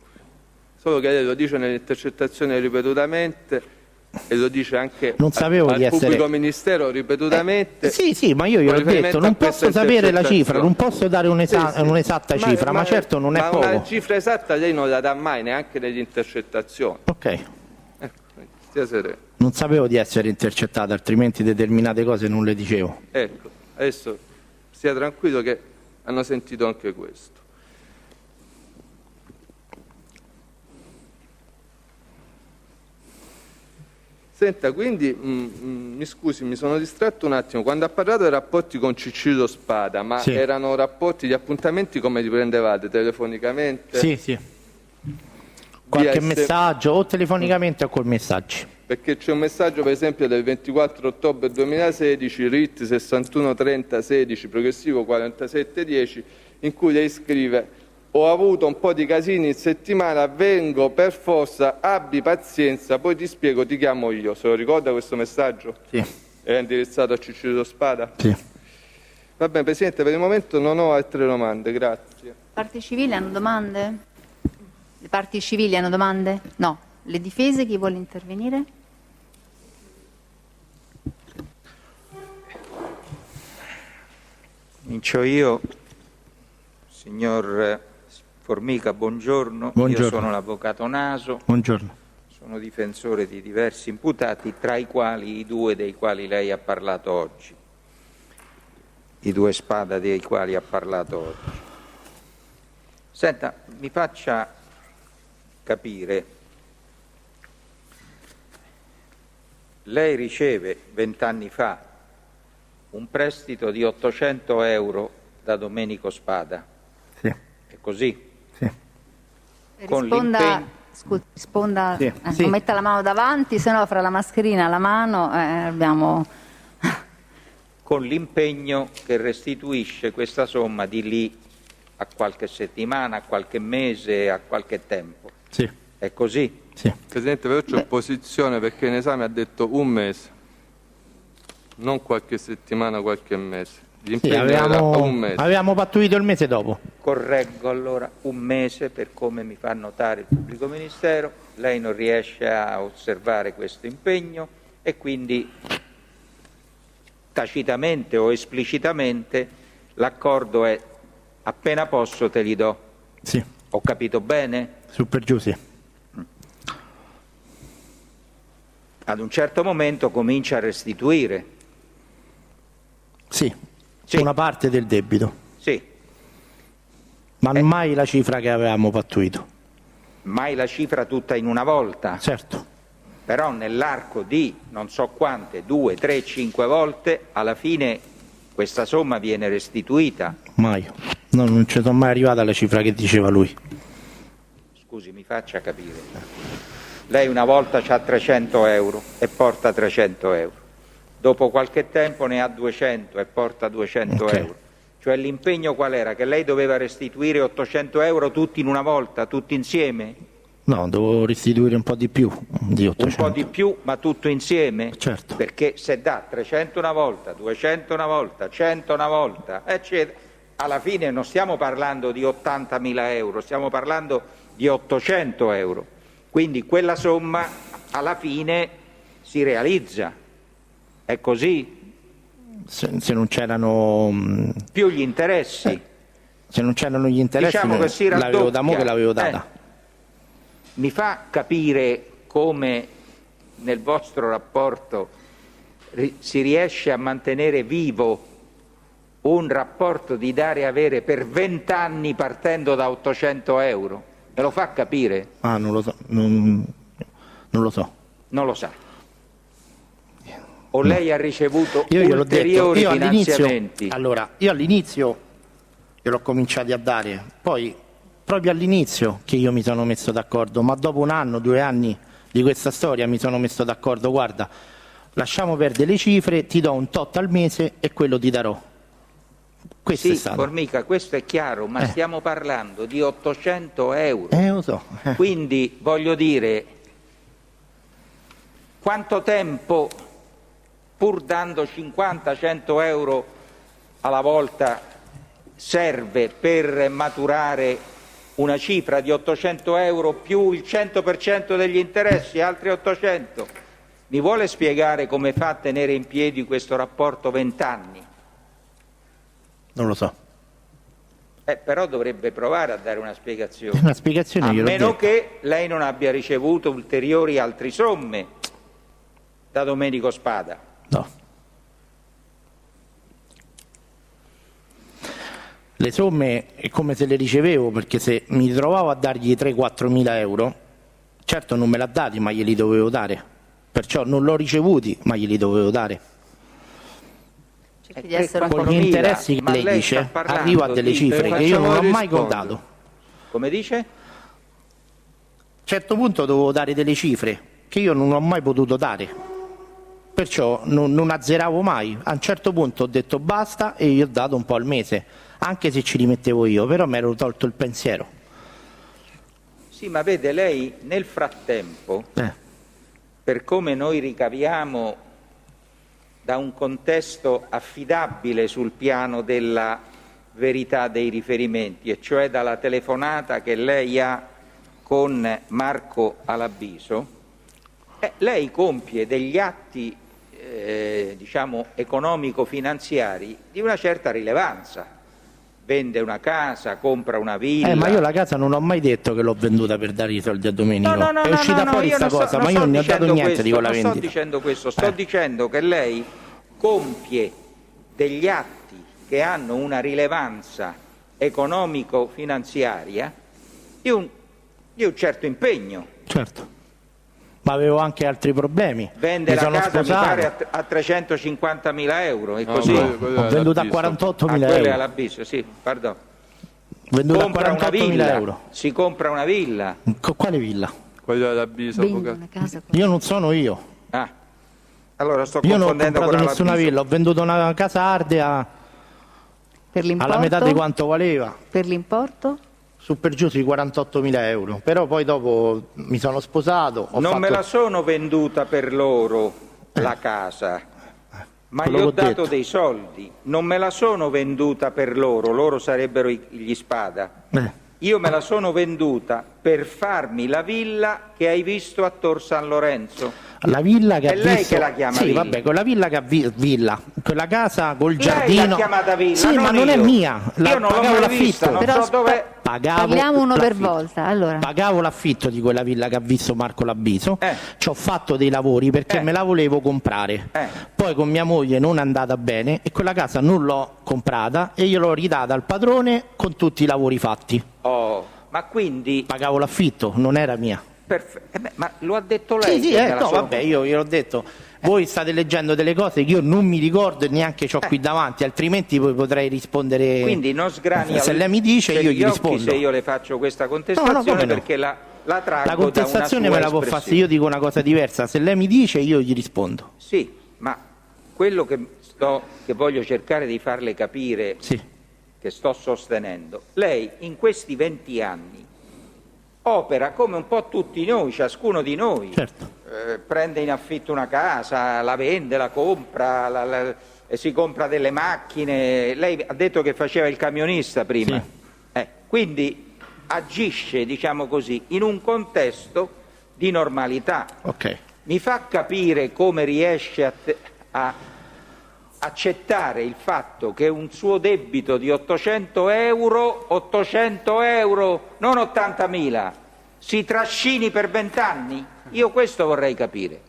Solo che lei lo dice nelle intercettazioni ripetutamente e lo dice anche non sapevo al di essere... pubblico ministero ripetutamente. Sì, ma io gliel'ho detto, non posso sapere la cifra, non posso dare un'esatta cifra, ma certo non è poco. Ma una cifra esatta lei non la dà mai, neanche nelle intercettazioni. Ok. Ecco, stia sereno. Non sapevo di essere intercettato, altrimenti determinate cose non le dicevo. Ecco, adesso stia tranquillo che hanno sentito anche questo. Senta, quindi, mi scusi, mi sono distratto un attimo. Quando ha parlato dei rapporti con Cicillo Spada, ma sì, erano rapporti, gli appuntamenti come li prendevate? Telefonicamente? Sì, sì. Qualche messaggio, o telefonicamente o col messaggi. Perché c'è un messaggio, per esempio, del 24 ottobre 2016, RIT 613016, progressivo 4710, in cui lei scrive: ho avuto un po' di casini in settimana, vengo per forza, abbi pazienza, poi ti spiego, ti chiamo io. Se lo ricorda questo messaggio? Sì. Era indirizzato a Cicillo Spada? Sì. Va bene, Presidente, per il momento non ho altre domande, grazie. Parti civili hanno domande? Le parti civili hanno domande? No. Le difese, chi vuole intervenire? Comincio io. Signor Formica, buongiorno. Buongiorno. Io sono l'avvocato Naso. Buongiorno. Sono difensore di diversi imputati, tra i quali i due dei quali lei ha parlato oggi. I due Spada dei quali ha parlato oggi. Senta, mi faccia capire. lei riceve 20 anni fa un prestito di 800 euro da Domenico Spada, Sì, è così? sì. Con Risponda, scusi, risponda, Sì, sì. non metta la mano davanti, se no fra la mascherina e la mano abbiamo... Con l'impegno che restituisce questa somma di lì a qualche settimana, a qualche mese, a qualche tempo. Sì, È così? sì. Presidente, però c'è opposizione perché in esame ha detto un mese, non qualche settimana, qualche mese. Sì, L'impegno era un mese. avevamo pattuito il mese dopo. Correggo allora, un mese per come mi fa notare il pubblico ministero, lei non riesce a osservare questo impegno e quindi tacitamente o esplicitamente l'accordo è appena posso te li do. Sì, Ho capito bene? su per giù sì. Ad un certo momento comincia a restituire. Sì, Sì. una parte del debito, Sì, ma mai la cifra che avevamo pattuito. mai la cifra tutta in una volta. Certo, Però nell'arco di non so quante, 2, 3, 5 volte, alla fine questa somma viene restituita. mai. No, non ci sono mai arrivato alla cifra che diceva lui. Scusi, mi faccia capire. Lei una volta ha 300 euro e porta 300 euro. Dopo qualche tempo ne ha 200 e porta 200 Ok. euro. Cioè l'impegno qual era? Che lei doveva restituire 800 euro tutti in una volta, tutti insieme? No, devo restituire un po' di più di 800. Un po' di più, ma tutto insieme? Certo. Perché se dà 300 una volta, 200 una volta, 100 una volta, eccetera, alla fine non stiamo parlando di 80.000 euro, stiamo parlando di 800 euro. Quindi quella somma alla fine si realizza. È così? Se non c'erano Più gli interessi. se non c'erano gli interessi, Diciamo che si l'avevo da mo' che raddoppia. l'avevo data. Mi fa capire come nel vostro rapporto si riesce a mantenere vivo un rapporto di dare e avere per 20 anni partendo da 800 euro? Me lo fa capire? Ah, non lo so, non lo so. Non lo sa. O lei ha ricevuto Io gliel'ho detto, ulteriori io all'inizio, finanziamenti? allora, io all'inizio gliel'ho cominciati a dare, poi proprio all'inizio che io mi sono messo d'accordo, ma dopo 1 anno, 2 anni di questa storia mi sono messo d'accordo, guarda, lasciamo perdere le cifre, ti do un tot al mese e quello ti darò. Questo Sì, è stato. Formica, questo è chiaro, ma stiamo parlando di 800 euro. Lo so. Quindi, voglio dire, quanto tempo, pur dando 50-100 euro alla volta, serve per maturare una cifra di 800 euro più il 100% degli interessi, altri 800? Mi vuole spiegare come fa a tenere in piedi questo rapporto 20 anni? Non lo so. Però dovrebbe provare a dare una spiegazione. Una spiegazione A gliel'ho meno detto. che lei non abbia ricevuto ulteriori altre somme da Domenico Spada. No. Le somme è come se le ricevevo, perché se mi trovavo a dargli 3-4 mila euro, certo non me l'ha dati, ma glieli dovevo dare. Perciò non l'ho ricevuti, ma glieli dovevo dare. Cerchi di essere un po' Con gli 4.000, interessi che ma lei sta dice, parlando arrivo a delle di- cifre che io non ho Facciamo mai rispondere. contato. A Come dice? un certo punto dovevo dare delle cifre che io non ho mai potuto dare. Perciò non azzeravo mai. A un certo punto ho detto basta e gli ho dato un po' al mese, anche se ci rimettevo io, però mi ero tolto il pensiero. Sì, ma vede, lei nel frattempo, per come noi ricaviamo da un contesto affidabile sul piano della verità dei riferimenti, e cioè dalla telefonata che lei ha con Marco Alabiso, lei compie degli atti diciamo economico-finanziari di una certa rilevanza. Vende una casa, compra una villa. Ma io la casa non ho mai detto che l'ho venduta per dare i soldi a Domenico. È uscita fuori io sta non sto- cosa, non ma sto io non ne ho dato dicendo niente questo, di quella non vendita. sto dicendo questo, sto dicendo che lei compie degli atti che hanno una rilevanza economico-finanziaria di un certo impegno. Certo. ma avevo anche altri problemi. Vende Mi la sono casa, sposato. mi pare, a 350.000 euro, è No, così? Ho venduto a 48.000 Quello è euro. all'abisso, sì, pardon. Venduto a Compra una 48.000 villa, euro. si compra una villa. Quale villa? Quello dell'avviso, Vendi avvocato. una casa con- Io non sono io. Ah, allora sto Io non ho confondendo comprato con nessuna l'avviso. villa, ho venduto una casa Ardea per l'importo? alla metà di quanto valeva, Per l'importo? su per giù sui 48.000 euro. Però poi dopo mi sono sposato. Non me la sono venduta per loro la casa, ma quello gli ho che ho dato detto. dei soldi. Non me la sono venduta per loro sarebbero gli Spada. Io me la sono venduta per farmi la villa che hai visto a Tor San Lorenzo. La villa che È ha lei visto... che la chiama sì, villa. vabbè, quella villa che ha villa, quella casa col Lei giardino. l'ha chiamata villa, sì, ma non è io. mia. Io non l'ho pagavo mai vista, l'affitto. non so dove. Parliamo uno per l'affitto. volta. Allora, Pagavo l'affitto di quella villa che ha visto Marco Labiso, Eh. ci ho fatto dei lavori perché me la volevo comprare. Poi con mia moglie non è andata bene e quella casa non l'ho comprata e gliel'ho ridata al padrone con tutti i lavori fatti. Oh, ma quindi Pagavo l'affitto, non era mia. ma lo ha detto lei? Sì, sì, che me la no, sono- vabbè, io gliel'ho detto. Voi state leggendo delle cose che io non mi ricordo e neanche ho qui davanti, altrimenti poi potrei rispondere. Quindi non sgrani Se lei mi dice, io gli occhi rispondo. se io le faccio questa No, contestazione come no. perché la traggo La contestazione da una me sua la può fare se espressione. io dico una cosa diversa. Se lei mi dice, io gli rispondo. Sì, ma quello che voglio cercare di farle capire, Sì. che sto sostenendo, lei in questi 20 anni opera come un po' tutti noi, ciascuno di noi. Certo. Prende in affitto una casa, la vende, la compra, e si compra delle macchine. Lei ha detto che faceva il camionista prima. Sì. Quindi agisce, diciamo così, in un contesto di normalità. Ok. Mi fa capire come riesce a accettare il fatto che un suo debito di 800 euro, non 80.000, si trascini per 20 anni? Io questo vorrei capire.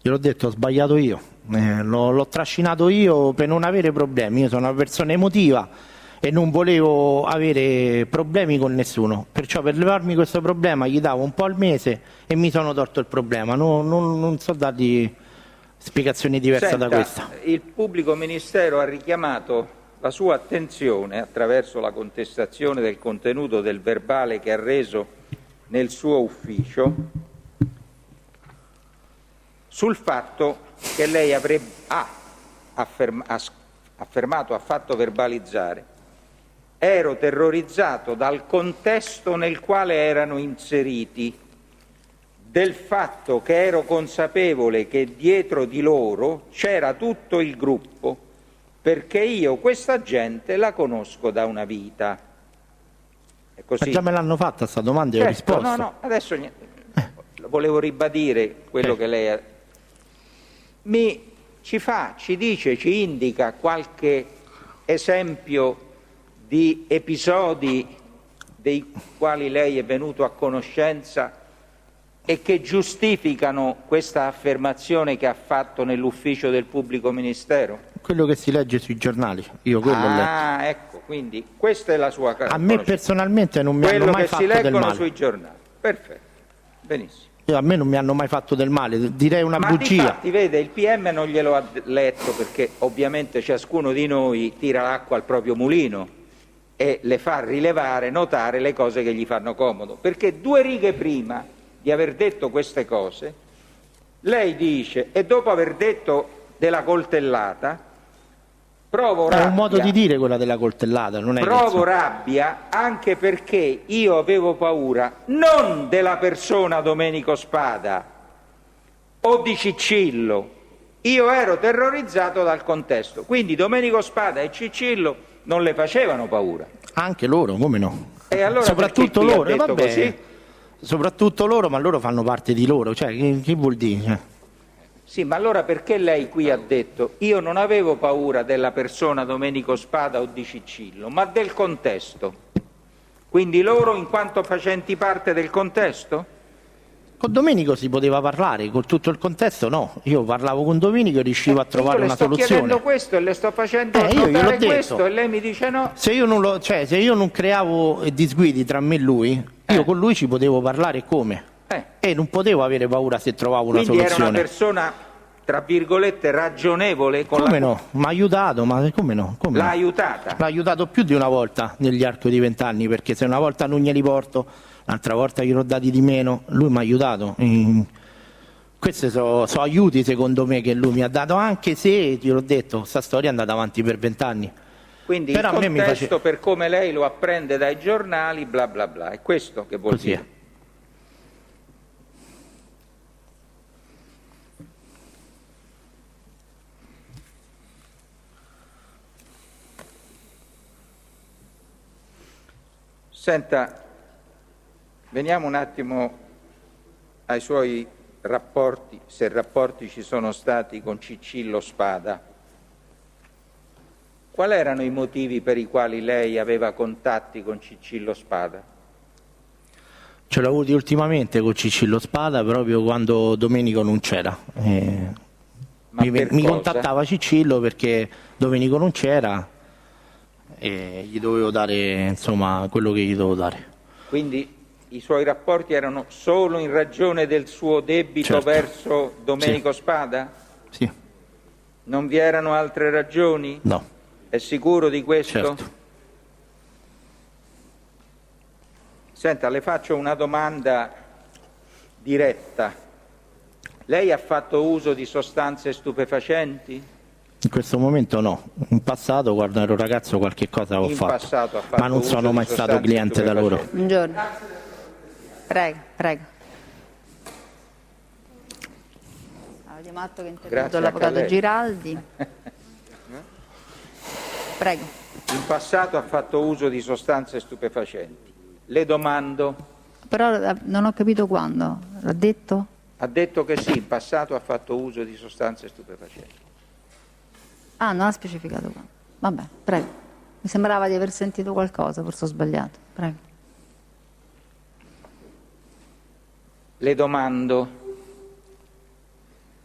Gliel'ho detto, ho sbagliato io. L'ho trascinato io per non avere problemi. Io sono una persona emotiva e non volevo avere problemi con nessuno. Perciò per levarmi questo problema gli davo un po' al mese e mi sono tolto il problema. Non so dargli spiegazioni diverse Senta, da questa. il pubblico ministero ha richiamato la sua attenzione attraverso la contestazione del contenuto del verbale che ha reso nel suo ufficio sul fatto che lei ha fatto verbalizzare: ero terrorizzato dal contesto nel quale erano inseriti, del fatto che ero consapevole che dietro di loro c'era tutto il gruppo, perché io questa gente la conosco da una vita. È così. Ma già me l'hanno fatta sta domanda e ho Certo, risposto. no, adesso volevo ribadire quello che lei ha. Ci dice, ci indica qualche esempio di episodi dei quali lei è venuto a conoscenza e che giustificano questa affermazione che ha fatto nell'ufficio del pubblico ministero? Quello che si legge sui giornali, io quello ho letto. Ah, ecco, quindi questa è la sua A me conoscenza. personalmente non mi Quello hanno mai che si fatto del leggono male. sui giornali. Perfetto, benissimo. A me non mi hanno mai fatto del male, direi una Ma bugia. difatti, vede, il PM non glielo ha letto perché ovviamente ciascuno di noi tira l'acqua al proprio mulino e le fa rilevare, notare le cose che gli fanno comodo. Perché 2 righe prima di aver detto queste cose, lei dice, e dopo aver detto della coltellata, provo È rabbia. un modo di dire quella della coltellata, non è che Provo rabbia anche perché io avevo paura non della persona Domenico Spada o di Ciccillo, io ero terrorizzato dal contesto. Quindi Domenico Spada e Ciccillo non le facevano paura. anche loro, come no? E allora Soprattutto perché qui ha loro, detto vabbè, così? soprattutto loro, ma loro fanno parte di loro, cioè che vuol dire? Sì, ma allora perché lei qui ha detto io non avevo paura della persona Domenico Spada o di Ciccillo, ma del contesto? Quindi loro in quanto facenti parte del contesto? Con Domenico si poteva parlare, con tutto il contesto no. Io parlavo con Domenico e riuscivo a trovare una Io le sto soluzione. chiedendo questo e le sto facendo Io gliel'ho notare detto. questo e lei mi dice no. Se io non creavo disguidi tra me e lui, io con lui ci potevo parlare come? e non potevo avere paura se trovavo una Quindi era soluzione. una persona, tra virgolette, ragionevole con Come la... no? Mi ha aiutato, ma come no? Come L'ha no? aiutata? L'ha aiutato più di una volta negli arco di 20 anni, perché se una volta non glieli porto, l'altra volta gliene ho dati di meno, lui mi ha aiutato. Questi sono aiuti secondo me che lui mi ha dato, anche se, ti l'ho detto, questa storia è andata avanti per 20 anni. Quindi Però il a me mi contesto per come lei lo apprende dai giornali, bla bla bla, è questo che vuol Così dire. è. Senta, veniamo un attimo ai suoi rapporti, se rapporti ci sono stati con Cicillo Spada. Quali erano i motivi per i quali lei aveva contatti con Cicillo Spada? Ce l'ho avuti ultimamente con Cicillo Spada, proprio quando Domenico non c'era. Ma per Mi cosa? contattava Cicillo perché Domenico non c'era e gli dovevo dare, insomma, quello che gli dovevo dare. Quindi i suoi rapporti erano solo in ragione del suo debito Certo. verso Domenico Sì. Spada? Sì, Non vi erano altre ragioni? no, È sicuro di questo? certo. Senta, le faccio una domanda diretta. Lei ha fatto uso di sostanze stupefacenti? In questo momento no. In passato, quando ero ragazzo, qualche cosa ho In fatto, passato ha fatto ma non uso sono di mai stato sostanze cliente da loro. stupefacenti. Buongiorno. Prego, prego. Vediamo atto che è Grazie intervenuto anche a l'avvocato lei. Giraldi. Prego. In passato ha fatto uso di sostanze stupefacenti. Le domando, Però non ho capito quando. L'ha detto? ha detto che sì, in passato ha fatto uso di sostanze stupefacenti. Ah, non ha specificato quando. Vabbè, prego. Mi sembrava di aver sentito qualcosa, forse ho sbagliato. Prego. Le domando,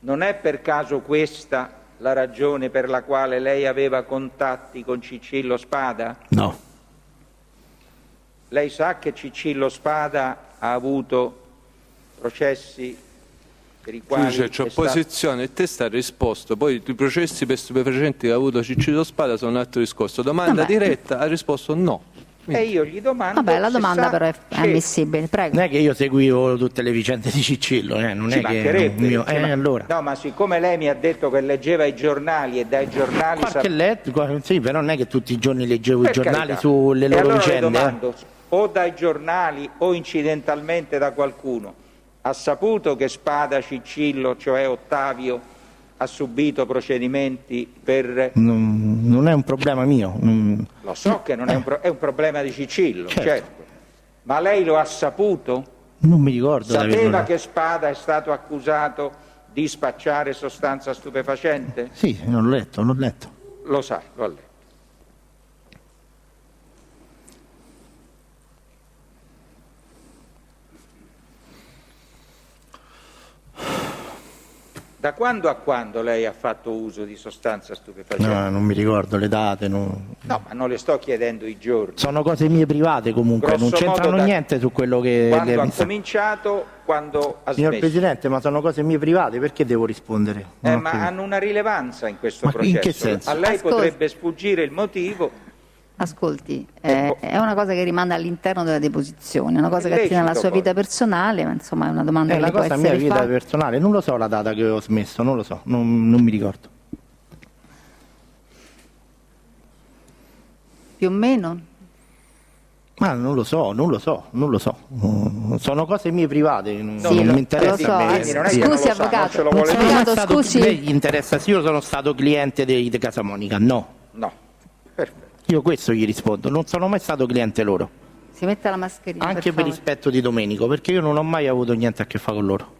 non è per caso questa la ragione per la quale lei aveva contatti con Cicillo Spada? No, Lei sa che Cicillo Spada ha avuto processi per i quali Giudice, c'è è stato- opposizione e te sta risposto. Poi i processi per stupefacenti che ha avuto Cicillo Spada sono un altro discorso. Domanda Vabbè. diretta, ha risposto no. E io gli domando Vabbè, la se domanda sa però è che- ammissibile. Prego. non è che io seguivo tutte le vicende di Cicillo, non Ci è che mancherebbe, mio... ci man- allora. No, ma siccome lei mi ha detto che leggeva i giornali e dai giornali Qualche letto, sì, però non è che tutti i giorni leggevo i Per giornali carità. sulle E loro allora le vicende. domando, o dai giornali o incidentalmente da qualcuno, ha saputo che Spada Cicillo, cioè Ottavio, ha subito procedimenti per... Non è un problema mio. Lo so che non è è un problema di Cicillo, Certo. certo. Ma lei lo ha saputo? Non mi ricordo. di Sapeva averlo- che Spada è stato accusato di spacciare sostanza stupefacente? Sì, l'ho letto, l'ho letto. Lo sa, lo ha letto. Da quando a quando lei ha fatto uso di sostanza stupefacente? No, non mi ricordo le date. No. No, ma non le sto chiedendo i giorni. Sono cose mie private comunque, non Grosso c'entrano modo, niente su quello che Quando ha mi sta- cominciato, quando ha Signor smesso. Presidente, ma sono cose mie private, perché devo rispondere? Non ho Ma capito. hanno una rilevanza in questo Ma processo. in che senso? A lei Ascolti. potrebbe sfuggire il motivo. Ascolti, è una cosa che rimane all'interno della deposizione, è una cosa È che attiene alla lecito sua vita poi. personale, ma insomma è una domanda È che una le può cosa mia essere vita fatta. personale, non lo so la data che ho smesso, non lo so, non mi ricordo. Più o meno? Ma non lo so. Sono cose mie private, non Sì, mi interessa. lo so. a me. Quindi non è che Scusi, non lo sa, avvocato, non ce lo Non vuole sono dire. mai Avvocato, stato, scusi. lei gli interessa se io sono stato cliente di Casa Monica? No. No, perfetto. Io questo gli rispondo, non sono mai stato cliente loro, Si metta la mascherina. anche per favore. rispetto di Domenico, perché io non ho mai avuto niente a che fare con loro.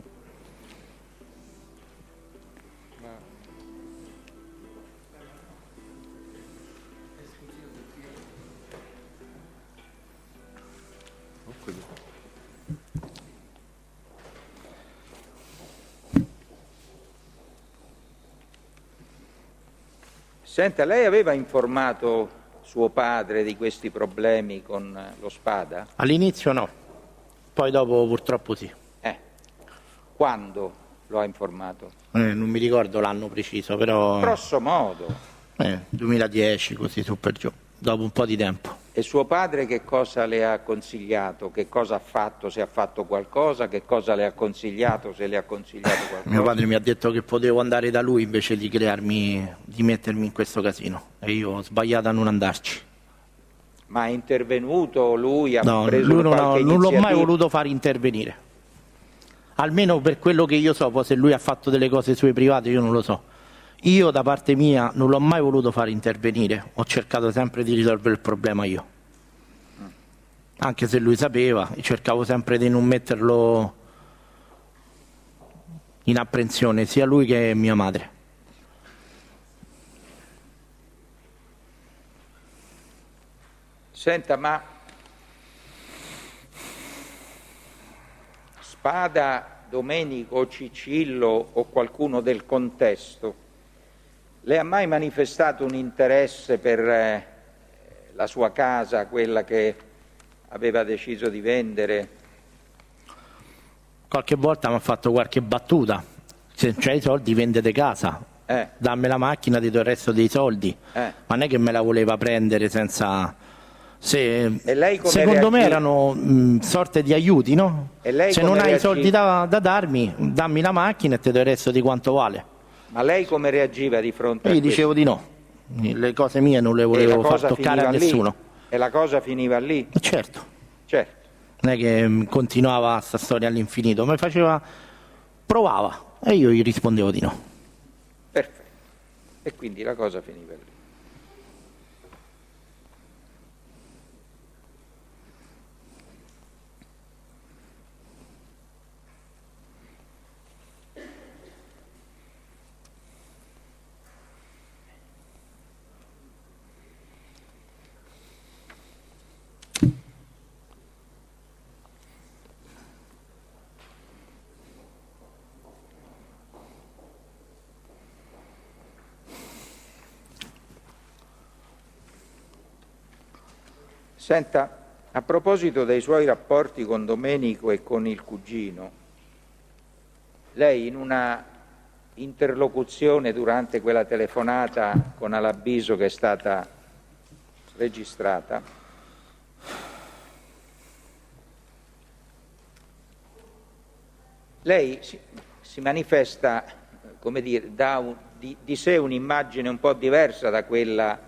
Senta, lei aveva informato suo padre di questi problemi con lo Spada? All'inizio no, poi dopo purtroppo sì. Quando lo ha informato? Non mi ricordo l'anno preciso, però Grosso modo. 2010, così su per giù, dopo un po' di tempo. E suo padre che cosa le ha consigliato? Che cosa ha fatto? Se ha fatto qualcosa? Che cosa le ha consigliato? Se le ha consigliato qualcosa? Mio padre mi ha detto che potevo andare da lui invece di di mettermi in questo casino, e io ho sbagliato a non andarci. Ma è intervenuto lui? Ha No, preso lui qualche non l'ho mai iniziativa? voluto far intervenire. Almeno per quello che io so, poi se lui ha fatto delle cose sue private io non lo so. Io da parte mia non l'ho mai voluto far intervenire, ho cercato sempre di risolvere il problema io. Anche se lui sapeva, cercavo sempre di non metterlo in apprensione, sia lui che mia madre. Senta, ma Spada, Domenico, Cicillo o qualcuno del contesto le ha mai manifestato un interesse per la sua casa, quella che aveva deciso di vendere? Qualche volta mi ha fatto qualche battuta: se c'hai i soldi vendete casa, dammi la macchina, ti do il resto dei soldi. Ma non è che me la voleva prendere senza... E lei come secondo me reagì? erano sorte di aiuti, no? E lei se come non hai i reagì? soldi da darmi, dammi la macchina e ti do il resto di quanto vale. Ma lei come reagiva di fronte E a gli questo? dicevo di no, le cose mie non le E la volevo far cosa toccare a finiva lì? nessuno. E la cosa finiva lì? Certo, Certo. non è che continuava sta storia all'infinito, mi faceva, provava e io gli rispondevo di no. Perfetto. E quindi la cosa finiva lì. Senta, a proposito dei suoi rapporti con Domenico e con il cugino, lei in una interlocuzione durante quella telefonata con Alabiso che è stata registrata, lei si manifesta, come dire, dà di sé un'immagine un po' diversa da quella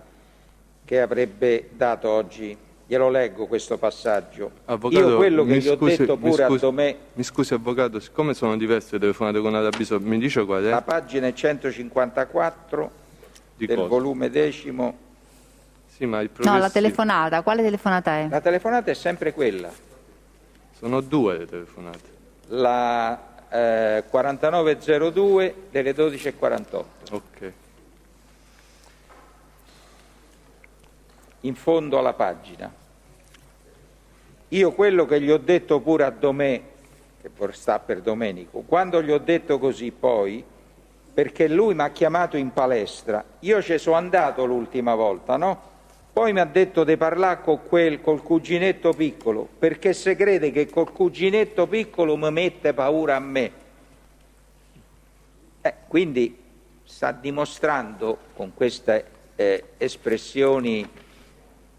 che avrebbe dato oggi. Glielo leggo questo passaggio. Avvocato, Io quello che mi gli ho scusi- detto mi pure scusi- a Domè, Mi scusi avvocato, siccome sono diverse le telefonate con Alabiso, mi dice qual è? la pagina è 154 Di del cosa? volume 10. Sì, ma il No, la progressivo. telefonata, quale telefonata è? La telefonata è sempre quella, Sono due le telefonate. la 4902 delle 12:48. Ok. In fondo alla pagina. Io quello che gli ho detto pure a Domè, che sta per Domenico, quando gli ho detto così poi, perché lui mi ha chiamato in palestra, io ci sono andato l'ultima volta, no? Poi mi ha detto di parlare col cuginetto piccolo, perché se crede che col cuginetto piccolo mi mette paura a me. Quindi sta dimostrando con queste espressioni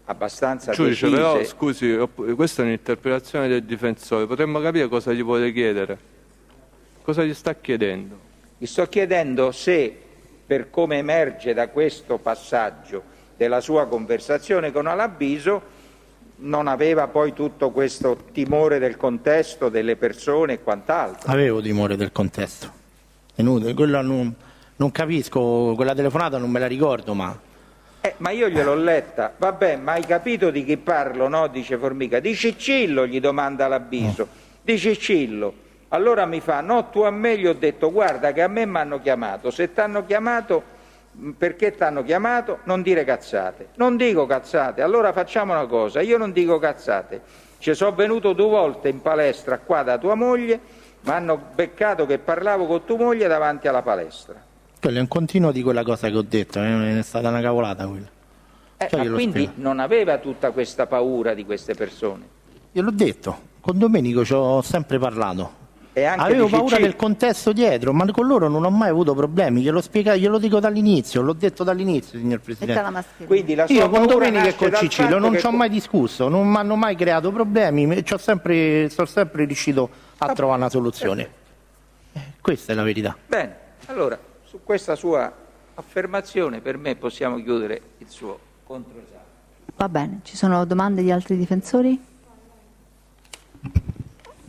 abbastanza Giudice, decise. però scusi, questa è un'interpretazione del difensore, potremmo capire cosa gli vuole chiedere. Cosa gli sta chiedendo? Gli sto chiedendo se, per come emerge da questo passaggio della sua conversazione con Alabiso, non aveva poi tutto questo timore del contesto, delle persone e quant'altro. Avevo timore del contesto. È inutile, quello non capisco, quella telefonata non me la ricordo, Ma io gliel'ho letta. Vabbè, ma hai capito di chi parlo, no? Dice Formica. Di Cicillo, gli domanda Alabiso. Di Cicillo. Allora mi fa, no, tu a me gli ho detto, guarda che a me mi hanno chiamato. Se t'hanno chiamato, perché t'hanno chiamato? Non dire cazzate. Non dico cazzate. Allora facciamo una cosa, io non dico cazzate. Ci sono venuto 2 volte in palestra qua da tua moglie, mi hanno beccato che parlavo con tua moglie davanti alla palestra. quello è un continuo di quella cosa che ho detto, è stata una cavolata quella. Cioè, Ma glielo quindi spiego. non aveva tutta questa paura di queste persone? Gliel'ho detto, con Domenico ci ho sempre parlato. E anche Avevo di paura CC. del contesto dietro, ma con loro non ho mai avuto problemi, glielo dico dall'inizio, l'ho detto dall'inizio, signor Metta la Presidente. mascherina. Quindi la sua Io con paura Domenica e nasce con dal Cicillo fatto non che ci ho mai discusso, non mi hanno mai creato problemi, sono sempre riuscito a trovare una soluzione. Questa è la verità. Bene, allora su questa sua affermazione per me possiamo chiudere il suo controesame. Va bene, ci sono domande di altri difensori?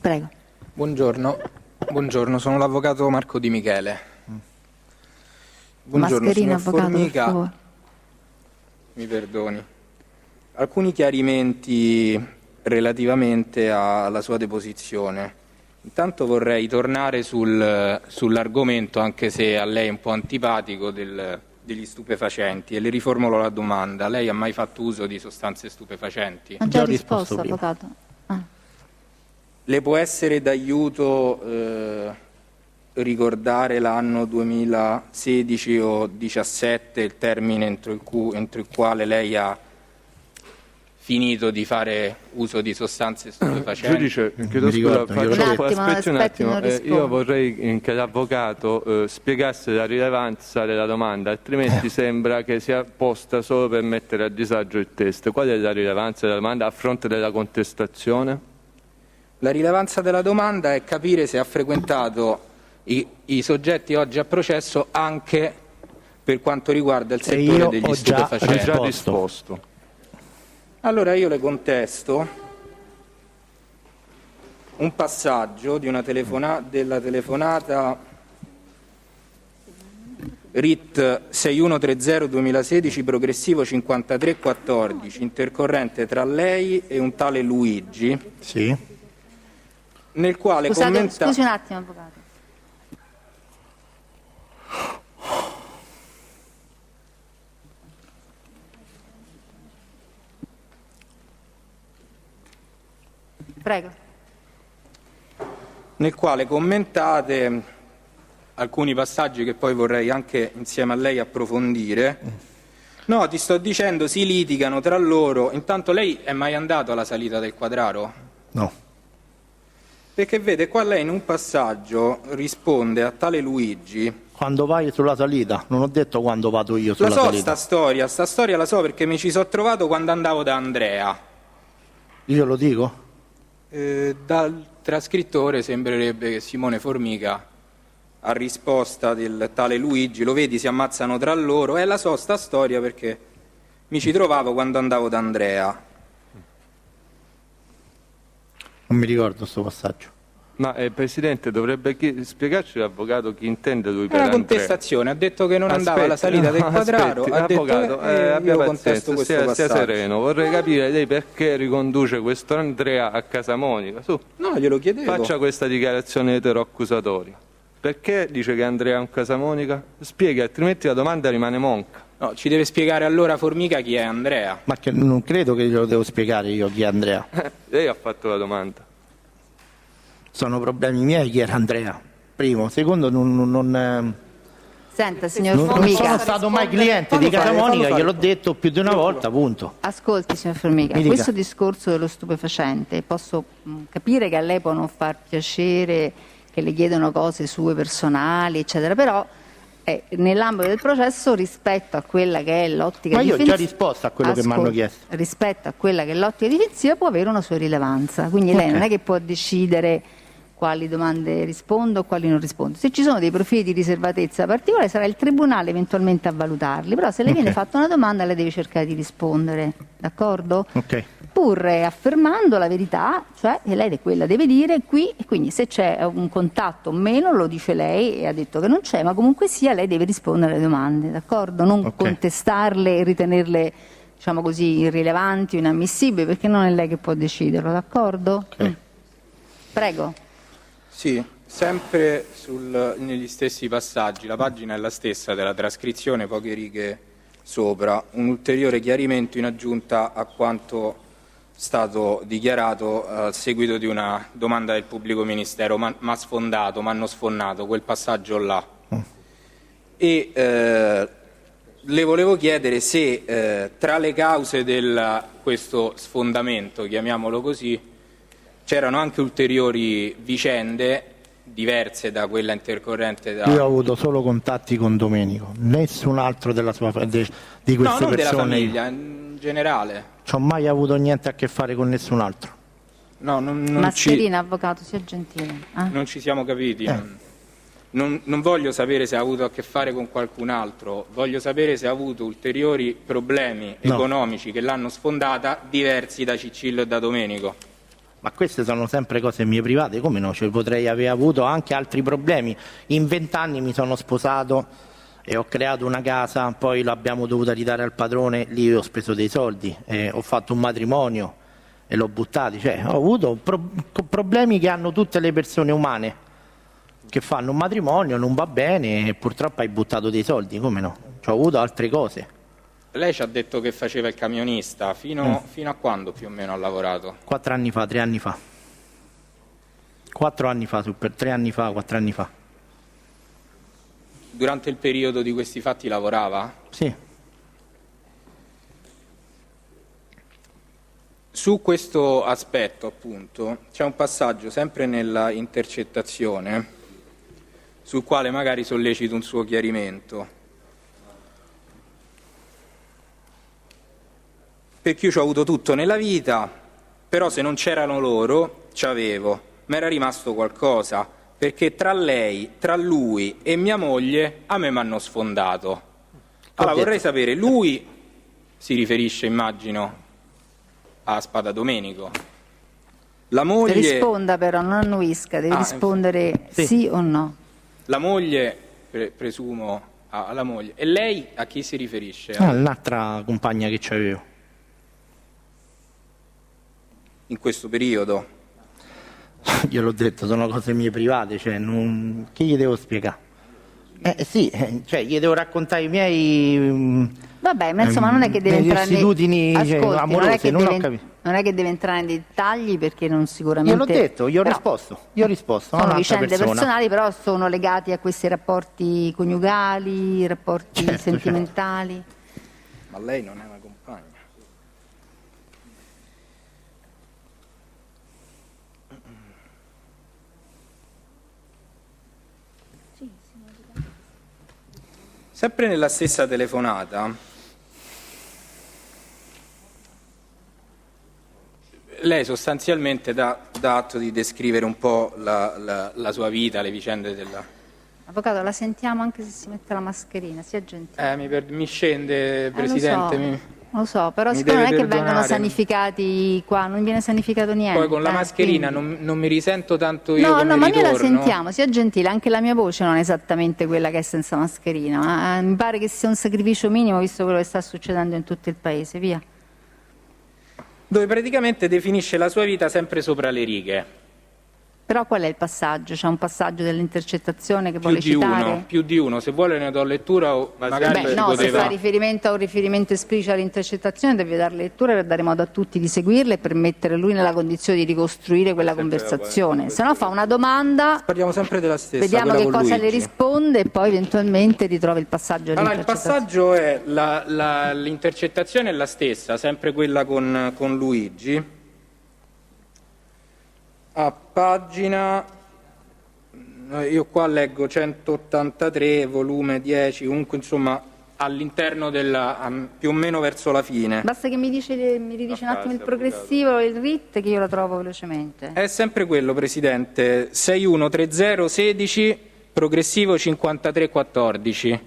Prego. Buongiorno, sono l'avvocato Marco Di Michele. Buongiorno, Mascherina, signor avvocato, per Formica, favore. mi perdoni. Alcuni chiarimenti relativamente alla sua deposizione. Intanto vorrei tornare sull'argomento, anche se a lei è un po' antipatico, degli stupefacenti, e le riformulo la domanda. Lei ha mai fatto uso di sostanze stupefacenti? Ha già Già risposto, risposto prima. avvocato. Ah. Le può essere d'aiuto ricordare l'anno 2016 o 2017, il termine entro il quale lei ha finito di fare uso di sostanze stupefacenti? Giudice, chiedo Mi scusa, ricordo, glielo faccio- Un attimo, aspetti un aspetti, attimo. non rispondo. Io vorrei che l'avvocato spiegasse la rilevanza della domanda, altrimenti sembra che sia posta solo per mettere a disagio il test. Qual è la rilevanza della domanda a fronte della contestazione? La rilevanza della domanda è capire se ha frequentato i soggetti oggi a processo anche per quanto riguarda il io settore degli ho già Ha stupefacenti. già risposto. Allora io le contesto un passaggio di della telefonata RIT 6130-2016 progressivo 5314, intercorrente tra lei e un tale Luigi, Sì. nel quale Scusate, commenta... scusi un attimo, avvocato. Prego. nel quale commentate alcuni passaggi che poi vorrei anche insieme a lei approfondire. No, ti sto dicendo, si litigano tra loro. Intanto lei è mai andato alla salita del Quadraro? No. Perché vede, qua lei in un passaggio risponde a tale Luigi. Quando vai sulla salita, non ho detto quando vado io La sulla so salita. sta storia la so perché mi ci sono trovato quando andavo da Andrea. Io lo dico? Dal trascrittore sembrerebbe che Simone Formica a risposta del tale Luigi, lo vedi, si ammazzano tra loro, la so sta storia perché mi ci trovavo quando andavo da Andrea. Non mi ricordo sto passaggio. Ma Presidente, dovrebbe spiegarci l'avvocato chi intende lui È per una Andrea. contestazione, ha detto che non andava alla salita del Quadraro, aspetti, ha detto avvocato, io abbia contesto pazienza, questo stia passaggio. sereno. Vorrei capire lei perché riconduce questo Andrea a casa Monica. Su, No, glielo chiedevo. faccia questa dichiarazione eteroaccusatoria. Perché dice che Andrea è un casamonica? Spieghi, altrimenti la domanda rimane monca. No, ci deve spiegare allora Formica chi è Andrea. Ma che non credo che glielo devo spiegare io chi è Andrea. Lei ha fatto la domanda. Sono problemi miei chi era Andrea. Primo. Secondo, Senta, signor non Formica. sono stato mai cliente di Casa Monica, gliel'ho detto più di una volta, punto. Ascolti, signor Formica, Mi dica. questo discorso dello stupefacente, posso capire che a lei può non far piacere che le chiedono cose sue personali, eccetera, però nell'ambito del processo rispetto a quella che è l'ottica Ma io ho difensiva... già risposto a quello che mi hanno chiesto. Rispetto a quella che è l'ottica difensiva può avere una sua rilevanza, quindi lei Ok. non è che può decidere quali domande rispondo o quali non rispondo. Se ci sono dei profili di riservatezza particolari sarà il tribunale eventualmente a valutarli, però se le viene fatta una domanda lei deve cercare di rispondere, d'accordo? Ok. Pur affermando la verità, cioè che lei quella deve dire qui, e quindi se c'è un contatto o meno lo dice lei e ha detto che non c'è, ma comunque sia lei deve rispondere alle domande, d'accordo? Non Ok. contestarle e ritenerle, diciamo così, irrilevanti o inammissibili, perché non è lei che può deciderlo, d'accordo? Ok. Prego. Sì, sempre negli stessi passaggi, la pagina è la stessa della trascrizione, poche righe sopra, un ulteriore chiarimento in aggiunta a quanto stato dichiarato a seguito di una domanda del pubblico ministero, ma hanno sfondato quel passaggio là. E le volevo chiedere se tra le cause di questo sfondamento, chiamiamolo così, c'erano anche ulteriori vicende diverse da quella intercorrente da... Io ho avuto solo contatti con Domenico, nessun altro della sua di No, queste non della persone. famiglia, in generale. Non ho mai avuto niente a che fare con nessun altro. No, non Mascherina, avvocato, sia gentile. non ci siamo capiti. Non voglio sapere se ha avuto a che fare con qualcun altro, voglio sapere se ha avuto ulteriori problemi No. economici che l'hanno sfondata diversi da Ciccillo e da Domenico. Ma queste sono sempre cose mie private, come no? Cioè, potrei aver avuto anche altri problemi. In 20 anni mi sono sposato e ho creato una casa, poi l'abbiamo dovuta ridare al padrone, lì ho speso dei soldi, ho fatto un matrimonio e l'ho buttato. Cioè, ho avuto problemi che hanno tutte le persone umane, che fanno un matrimonio, non va bene e purtroppo hai buttato dei soldi, come no? Cioè, ho avuto altre cose. Lei ci ha detto che faceva il camionista, fino a quando più o meno ha lavorato? 4 anni fa, 3 anni fa. 4 anni fa, 3 anni fa, 4 anni fa. Durante il periodo di questi fatti lavorava? Sì. Su questo aspetto, appunto, c'è un passaggio sempre nella intercettazione sul quale magari sollecito un suo chiarimento. Perché io ci ho avuto tutto nella vita, però se non c'erano loro, c'avevo. Mi era rimasto qualcosa, perché tra lei, tra lui e mia moglie, a me mi hanno sfondato. Allora vorrei sapere, lui si riferisce, immagino, a Spada Domenico. La moglie... Risponda però, non annuisca, deve rispondere sì o no. La moglie, presumo, alla moglie. E lei a chi si riferisce? L'altra compagna che c'avevo. In questo periodo? Io l'ho detto, sono cose mie private, cioè che gli devo spiegare? Sì, cioè gli devo raccontare i miei... Vabbè, ma insomma non è che deve entrare amorose, non è che deve entrare nei dettagli perché non sicuramente... Gliel'ho detto, gli ho risposto. Sono vicende personali, però sono legati a questi rapporti coniugali, rapporti sentimentali. Certo. Ma lei non è una compagna. Sempre nella stessa telefonata, lei sostanzialmente dà atto di descrivere un po' la sua vita, le vicende della... Avvocato, la sentiamo anche se si mette la mascherina, sia gentile. Mi scende, Presidente. Lo so, però siccome non è che vengono sanificati qua, non viene sanificato niente. Poi con la mascherina quindi... non mi risento tanto io come No, ma noi la ritorno. sentiamo, sia gentile, anche la mia voce non è esattamente quella che è senza mascherina, ma mi pare che sia un sacrificio minimo visto quello che sta succedendo in tutto il paese, via. Dove praticamente definisce la sua vita sempre sopra le righe. Però qual è il passaggio? C'è un passaggio dell'intercettazione che vuole citare? Più di uno, se vuole ne do lettura o magari se fa riferimento a un riferimento esplicito all'intercettazione deve dare lettura per dare modo a tutti di seguirla e per mettere lui nella condizione di ricostruire quella conversazione. Se no fa una domanda, parliamo sempre della stessa, vediamo che cosa le risponde e poi eventualmente ritrova il passaggio dell'intercettazione. Allora, il passaggio è l'intercettazione è la stessa, sempre quella con Luigi. A pagina, io qua leggo 183, volume 10, comunque insomma all'interno più o meno verso la fine. Basta che mi ridice un attimo il progressivo e il RIT che io la trovo velocemente. È sempre quello, Presidente, 613016, progressivo 5314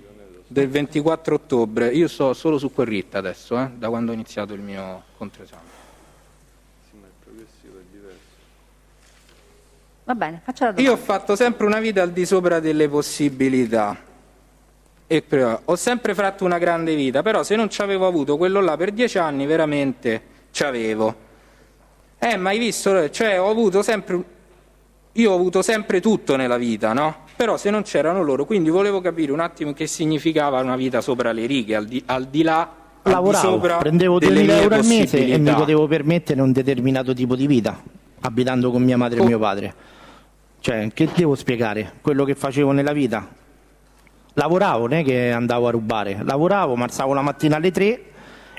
del 24 ottobre. Io sto solo su quel RIT adesso, da quando ho iniziato il mio controesame. Va bene, faccia la domanda. Io ho fatto sempre una vita al di sopra delle possibilità e ho sempre fatto una grande vita, però se non ci avevo avuto quello là per 10 anni veramente ci avevo. Ma hai visto? Cioè io ho avuto sempre tutto nella vita, no? Però se non c'erano loro, quindi volevo capire un attimo che significava una vita sopra le righe, al di là, lavoravo, prendevo 2.000 euro al mese e mi potevo permettere un determinato tipo di vita, abitando con mia madre e mio padre. Cioè, che devo spiegare? Quello che facevo nella vita. Lavoravo, non è che andavo a rubare. Lavoravo, mi alzavo la mattina alle 3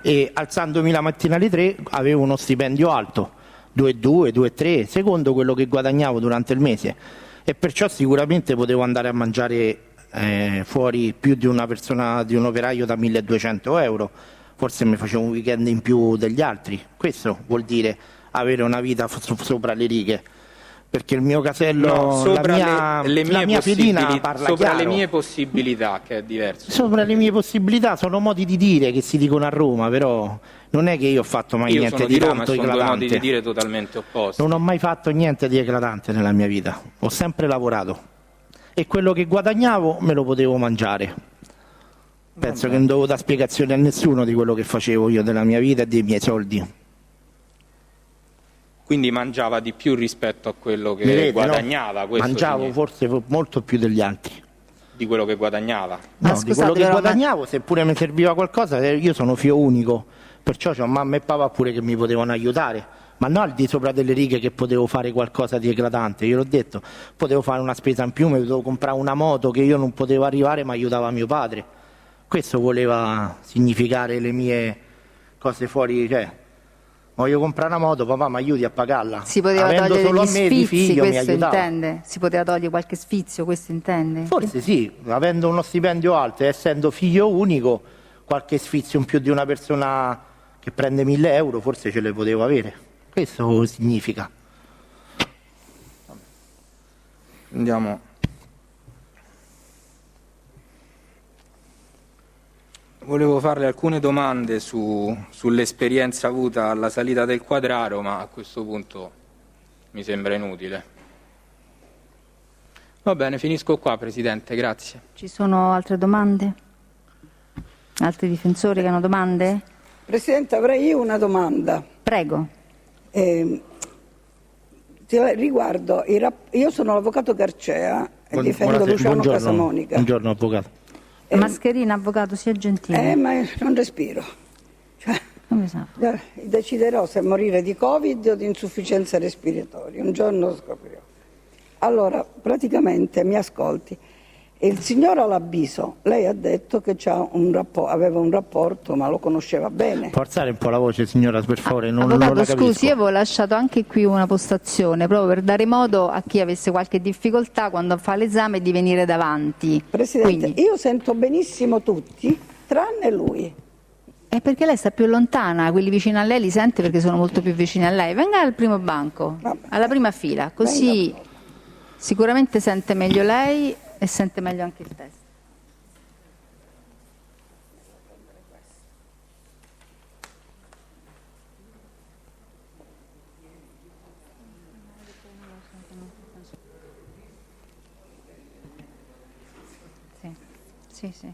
e alzandomi la mattina alle 3 avevo uno stipendio alto, 2,2, 2,3, secondo quello che guadagnavo durante il mese. e perciò sicuramente potevo andare a mangiare fuori più di una persona, di un operaio da 1200 euro, forse mi facevo un weekend in più degli altri. Questo vuol dire avere una vita sopra le righe, perché il mio casello, No, sopra la mia pedina parla sopra chiaro. le mie possibilità, che è diverso. Sopra le mie possibilità sono modi di dire che si dicono a Roma, però non è che io ho fatto mai Io niente sono di di Roma e tanto sono due modi eclatante. di dire totalmente opposti. Non ho mai fatto niente di eclatante nella mia vita, ho sempre lavorato e quello che guadagnavo me lo potevo mangiare. Penso che non dovevo dare spiegazioni a nessuno di quello che facevo io della mia vita e dei miei soldi. Quindi mangiava di più rispetto a quello che Vedete, no? guadagnava. Questo Mangiavo significa. forse molto più degli altri. Di quello che guadagnava. Ma No, di scusate, quello che però, guadagnavo, seppure mi serviva qualcosa, io sono figlio unico, perciò c'ho mamma e papà pure che mi potevano aiutare, ma non al di sopra delle righe che potevo fare qualcosa di eclatante, io l'ho detto, potevo fare una spesa in più, mi potevo comprare una moto che io non potevo arrivare ma aiutava mio padre. Questo voleva significare le mie cose fuori, cioè voglio comprare una moto, papà mi aiuti a pagarla. Si poteva Avendo togliere solo gli a me di sfizi, figlio mi questo aiutava. intende? Si poteva togliere qualche sfizio, questo intende? Forse sì, avendo uno stipendio alto e essendo figlio unico, qualche sfizio in più di una persona che prende 1000 euro forse ce le potevo avere. Questo significa. Andiamo. Volevo farle alcune domande sull'esperienza avuta alla salita del Quadraro, ma a questo punto mi sembra inutile. Va bene, finisco qua, Presidente, grazie. Ci sono altre domande? Altri difensori che hanno domande? Presidente, avrei io una domanda. Prego. Riguardo, io sono l'avvocato Garcea e difendo Luciano Casamonica. Buongiorno avvocato. Mascherina, avvocato, sia gentile. Ma non respiro. Cioè, Come sa? deciderò se morire di Covid o di insufficienza respiratoria. Un giorno lo scoprirò. Allora, praticamente, mi ascolti. Il signor Alabiso, lei ha detto che aveva un rapporto, ma lo conosceva bene. Può alzare un po' la voce, signora, per favore, non Avvocato, la capisco. scusi, io avevo lasciato anche qui una postazione proprio per dare modo a chi avesse qualche difficoltà quando fa l'esame di venire davanti. Presidente, Quindi, io sento benissimo tutti, tranne lui. è perché lei sta più lontana, quelli vicini a lei li sente perché sono molto più vicini a lei. Venga al primo banco, Vabbè. alla prima fila, così sicuramente sente meglio lei e sente meglio anche il testo. Sì, sì, sì.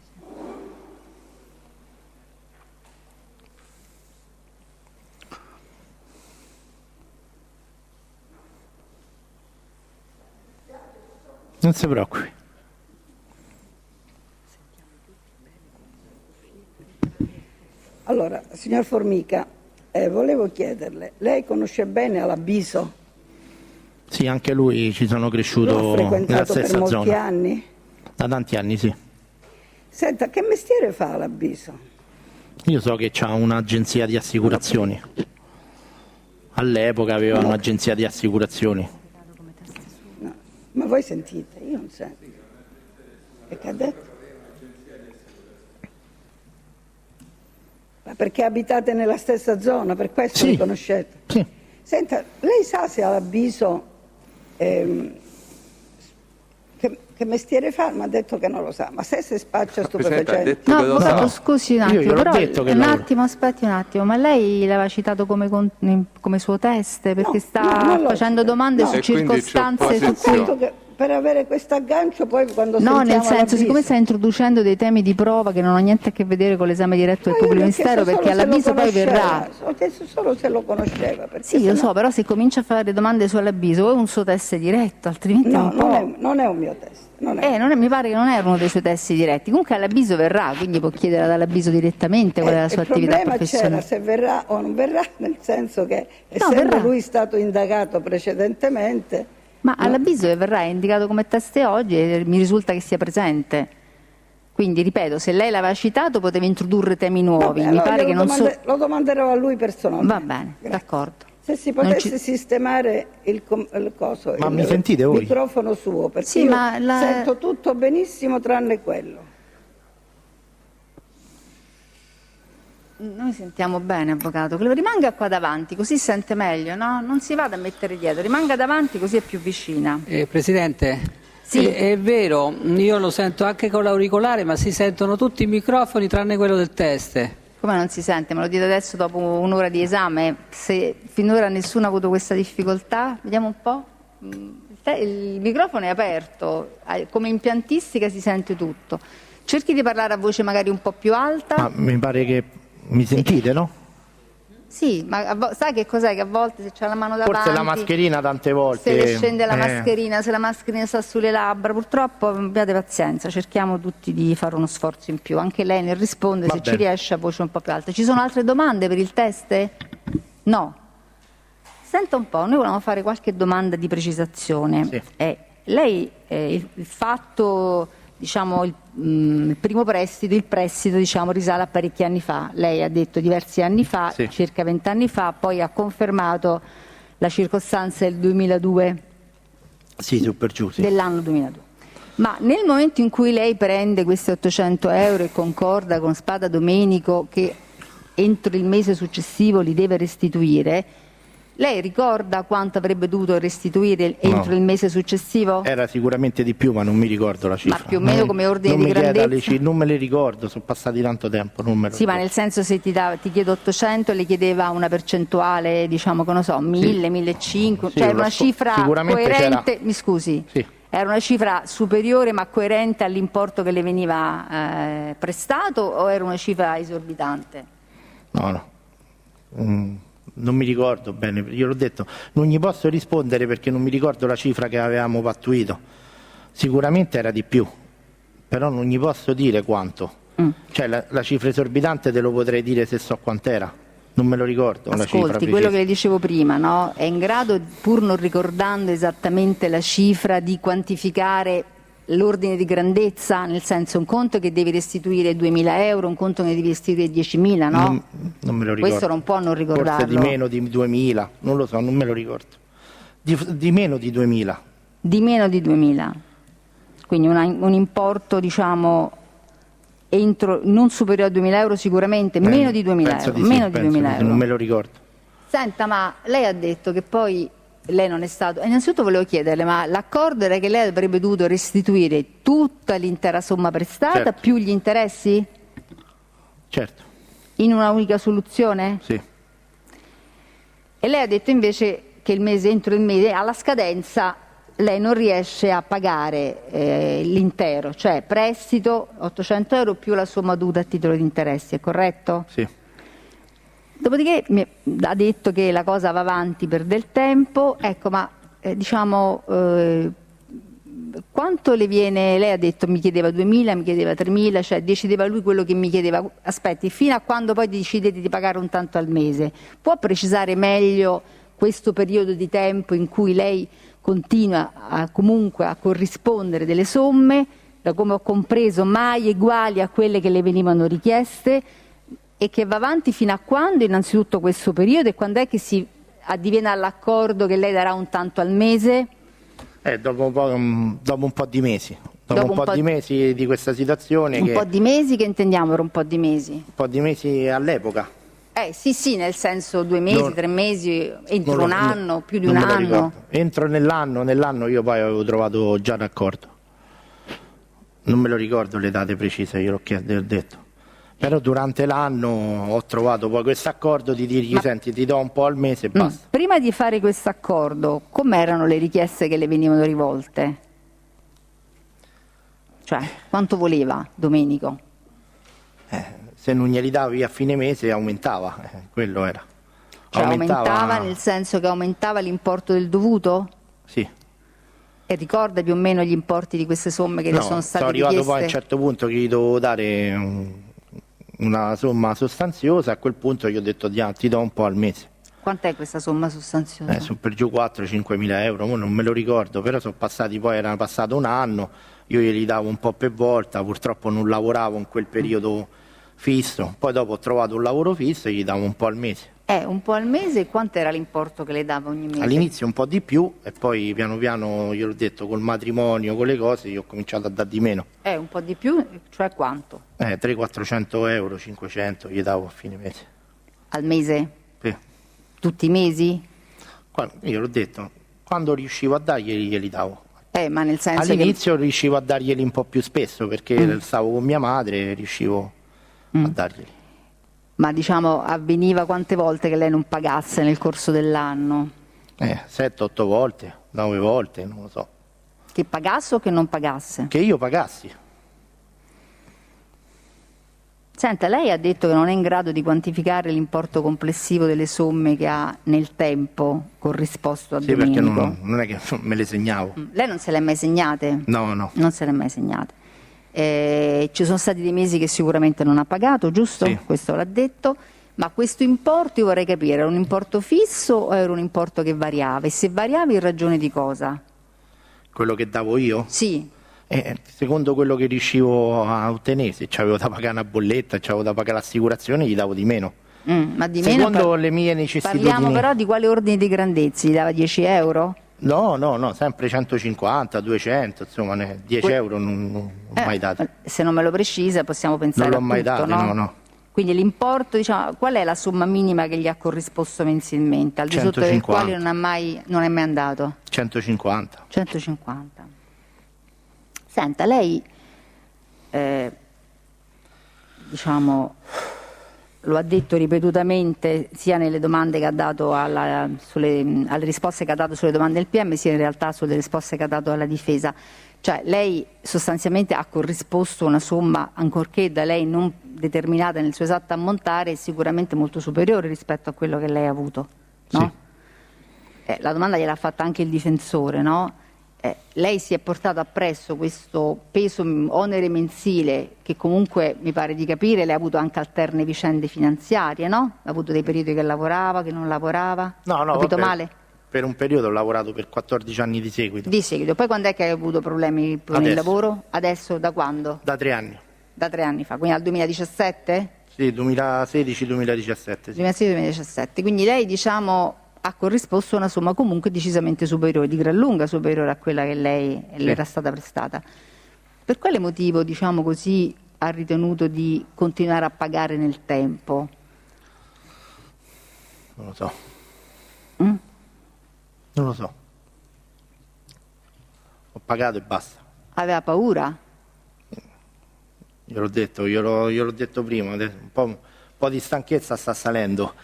Non si preoccupi. Allora, signor Formica, volevo chiederle, lei conosce bene Alabiso? Sì, anche lui ci sono L'ho cresciuto nella frequentato per stessa molti zona. anni? Da tanti anni, sì. Senta, che mestiere fa Alabiso? Io so che c'ha un'agenzia di assicurazioni. All'epoca aveva un'agenzia di assicurazioni. No. Ma voi sentite? Io non sento. E che ha detto? Ma perché abitate nella stessa zona, per questo Sì. li conoscete? Sì. Senta, lei sa se Alabiso che mestiere fa? Mi ha detto che non lo sa, ma se spaccia Presidente, ha stupefacenti. detto No, che lo avvocato, sa. scusi un Io attimo, gliel'ho però detto che un lavora. attimo, aspetti un attimo, ma lei l'aveva citato come suo test perché No, sta non l'ho facendo citato. domande No. su E quindi c'è circostanze su opposizione. cui... Detto che per avere questo aggancio poi quando No, sentiamo nel senso, Alabiso- siccome sta introducendo dei temi di prova che non hanno niente a che vedere con l'esame diretto del Ma io pubblico gli ho chiesto ministero, perché solo se lo all'avviso poi conosceva. verrà. Ho chiesto solo se lo conosceva. perché Sì, lo sennò- so, però se comincia a fare domande sull'avviso, è un suo test diretto, altrimenti No, non può. non è un mio test. Non è. Mi pare che non era uno dei suoi test diretti. Comunque all'avviso verrà, quindi può chiedere all'avviso direttamente qual è la sua il attività problema professionale. c'era se verrà o non verrà, nel senso che essendo verrà. lui stato indagato precedentemente, Ma all'avviso che verrà è indicato come test oggi e mi risulta che sia presente. Quindi, ripeto, se lei l'aveva citato poteva introdurre temi nuovi. vabbè, Mi allora pare che non so... lo domanderò a lui personalmente. Va bene, Grazie. d'accordo. Se si potesse sistemare il coso, Ma mi sentite voi? microfono suo, perché Sì, io ma sento tutto benissimo tranne quello. Noi sentiamo bene, avvocato. Che rimanga qua davanti, così sente meglio, no? Non si vada a mettere dietro, rimanga davanti così è più vicina. Presidente, Sì. è vero, io lo sento anche con l'auricolare, ma si sentono tutti i microfoni tranne quello del teste. Come non si sente? Me lo dite adesso dopo un'ora di esame? Se finora nessuno ha avuto questa difficoltà, vediamo un po'. Il microfono è aperto, come impiantistica si sente tutto. Cerchi di parlare a voce magari un po' più alta. Ma mi pare che mi sentite, no? Sì, ma sai che cos'è? Che a volte se c'è la mano davanti... Forse la mascherina tante volte... Se le scende la mascherina, se la mascherina sta sulle labbra, purtroppo abbiate pazienza, cerchiamo tutti di fare uno sforzo in più. Anche lei nel rispondere, se ci riesce, a voce un po' più alta. Ci sono altre domande per il test? No. Senta un po', noi volevamo fare qualche domanda di precisazione. Sì. Lei, il fatto... diciamo il primo prestito, il prestito diciamo risale a parecchi anni fa, lei ha detto diversi anni fa, sì, circa 20 anni fa, poi ha confermato la circostanza del 2002, sì, su per giù, sì, dell'anno 2002. Ma nel momento in cui lei prende questi 800 euro e concorda con Spada Domenico che entro il mese successivo li deve restituire, lei ricorda quanto avrebbe dovuto restituire entro il mese successivo? Era sicuramente di più, ma non mi ricordo la cifra. Ma più o meno come ordine di grandezza? Non me le ricordo, sono passati tanto tempo. Non me lo sì, ma ricordo. nel senso se ti chiedo 800 e le chiedeva una percentuale, diciamo che non so, 1000, 1500, Sì, cioè una cifra coerente, c'era. mi scusi, Sì. era una cifra superiore ma coerente all'importo che le veniva prestato o era una cifra esorbitante? No. Non mi ricordo bene, io l'ho detto, non gli posso rispondere perché non mi ricordo la cifra che avevamo pattuito. Sicuramente era di più, però non gli posso dire quanto. Cioè la cifra esorbitante te lo potrei dire se so quant'era, non me lo ricordo. La cifra Ascolti, precisa. quello che le dicevo prima, no? È in grado, pur non ricordando esattamente la cifra, di quantificare l'ordine di grandezza, nel senso un conto che devi restituire 2.000 euro, un conto che devi restituire 10.000, no? Non me lo ricordo. Questo non può non ricordarlo. Forse di meno di 2.000, non lo so, non me lo ricordo. Di meno di 2.000. Di meno di 2.000. Quindi un importo, diciamo, entro, non superiore a 2.000 euro sicuramente, meno di 2.000 euro. Meno di 2.000 euro. Non me lo ricordo. Senta, ma lei ha detto che poi lei non è stato... Innanzitutto volevo chiederle, ma l'accordo era che lei avrebbe dovuto restituire tutta l'intera somma prestata, certo, più gli interessi? Certo. In una unica soluzione? Sì. E lei ha detto invece che entro il mese, alla scadenza, lei non riesce a pagare l'intero, cioè prestito 800 euro più la somma dovuta a titolo di interessi, è corretto? Sì. Dopodiché mi ha detto che la cosa va avanti per del tempo, ecco, ma diciamo quanto le viene, lei ha detto mi chiedeva 2.000, mi chiedeva 3.000, cioè decideva lui quello che mi chiedeva, aspetti, fino a quando poi decidete di pagare un tanto al mese, può precisare meglio questo periodo di tempo in cui lei continua comunque a corrispondere delle somme, da come ho compreso mai uguali a quelle che le venivano richieste, e che va avanti fino a quando innanzitutto questo periodo e quando è che si addiviene all'accordo che lei darà un tanto al mese? Dopo un po' di mesi. Dopo un po' di mesi di questa situazione. Un po' di mesi, che intendiamo per un po' di mesi? Un po' di mesi all'epoca. Sì, nel senso 2 mesi, 3 mesi, entro un anno, più di un anno. Entro nell'anno io poi avevo trovato già l'accordo. Non me lo ricordo le date precise, io l'ho detto. Però durante l'anno ho trovato poi questo accordo di dirgli senti, ti do un po' al mese e basta. Prima di fare questo accordo, com'erano le richieste che le venivano rivolte? Cioè, quanto voleva Domenico? Se non glieli davi a fine mese aumentava, quello era. Cioè aumentava nel senso che aumentava l'importo del dovuto? Sì. E ricorda più o meno gli importi di queste somme che le sono state richieste? Sono arrivato poi a un certo punto che gli dovevo dare una somma sostanziosa, a quel punto gli ho detto ti do un po' al mese. Quant'è questa somma sostanziosa? Su per giù 4-5 mila euro, non me lo ricordo, però era passato un anno, io glieli davo un po' per volta, purtroppo non lavoravo in quel periodo fisso, poi dopo ho trovato un lavoro fisso e gli davo un po' al mese. Un po' al mese. Quanto era l'importo che le dava ogni mese? All'inizio un po' di più e poi piano piano, io l'ho detto, col matrimonio, con le cose, io ho cominciato a dar di meno. Un po' di più, cioè quanto? 300-400 euro, 500 gli davo a fine mese. Al mese? Sì. Tutti i mesi? Io l'ho detto, quando riuscivo a darglieli glieli davo. Ma nel senso all'inizio riuscivo a darglieli un po' più spesso perché stavo con mia madre e riuscivo a darglieli. Ma diciamo avveniva quante volte che lei non pagasse nel corso dell'anno? 7-8 volte, 9 volte, non lo so. Che pagasse o che non pagasse? Che io pagassi. Senta, lei ha detto che non è in grado di quantificare l'importo complessivo delle somme che ha nel tempo corrisposto a Domenico. Sì, perché non è che me le segnavo. Lei non se le è mai segnate? No. Non se le è mai segnate. Ci sono stati dei mesi che sicuramente non ha pagato, giusto? Sì. Questo l'ha detto. Ma questo importo, io vorrei capire, era un importo fisso o era un importo che variava? E se variava in ragione di cosa? Quello che davo io? Sì. Secondo quello che riuscivo a ottenere, se avevo da pagare una bolletta, c'avevo da pagare l'assicurazione, gli davo di meno. Ma di Secondo meno le mie necessitudini. Parliamo però di quale ordine di grandezza? Gli dava 10 euro? No, sempre 150, 200, insomma, 10 euro non ho mai dato. Se non me lo precisa possiamo pensare Non l'ho a mai tutto, dato, no? no. Quindi l'importo, diciamo, qual è la somma minima che gli ha corrisposto mensilmente, al di sotto del 150. quale non è mai andato? 150. 150. Senta, lei, diciamo, lo ha detto ripetutamente sia nelle domande che ha dato alle risposte che ha dato sulle domande del PM, sia in realtà sulle risposte che ha dato alla difesa. Cioè lei sostanzialmente ha corrisposto una somma, ancorché da lei non determinata nel suo esatto ammontare, sicuramente molto superiore rispetto a quello che lei ha avuto, no? Sì. La domanda gliel'ha fatta anche il difensore, no? Lei si è portato appresso questo peso onere mensile che comunque, mi pare di capire, lei ha avuto anche alterne vicende finanziarie, no? Ha avuto dei periodi che lavorava, che non lavorava? No, capito vabbè, male? Per un periodo ho lavorato per 14 anni di seguito. Di seguito. Poi quando è che hai avuto problemi con il lavoro? Adesso da quando? Da 3 anni. Da 3 anni fa, quindi al 2017? Sì, 2016-2017. Sì. 2016-2017. Quindi lei, diciamo, ha corrisposto una somma comunque decisamente superiore, di gran lunga superiore a quella che lei le era stata prestata. Per quale motivo, diciamo così, ha ritenuto di continuare a pagare nel tempo? Non lo so. Non lo so. Ho pagato e basta. Aveva paura? Io l'ho detto prima, un po' di stanchezza sta salendo.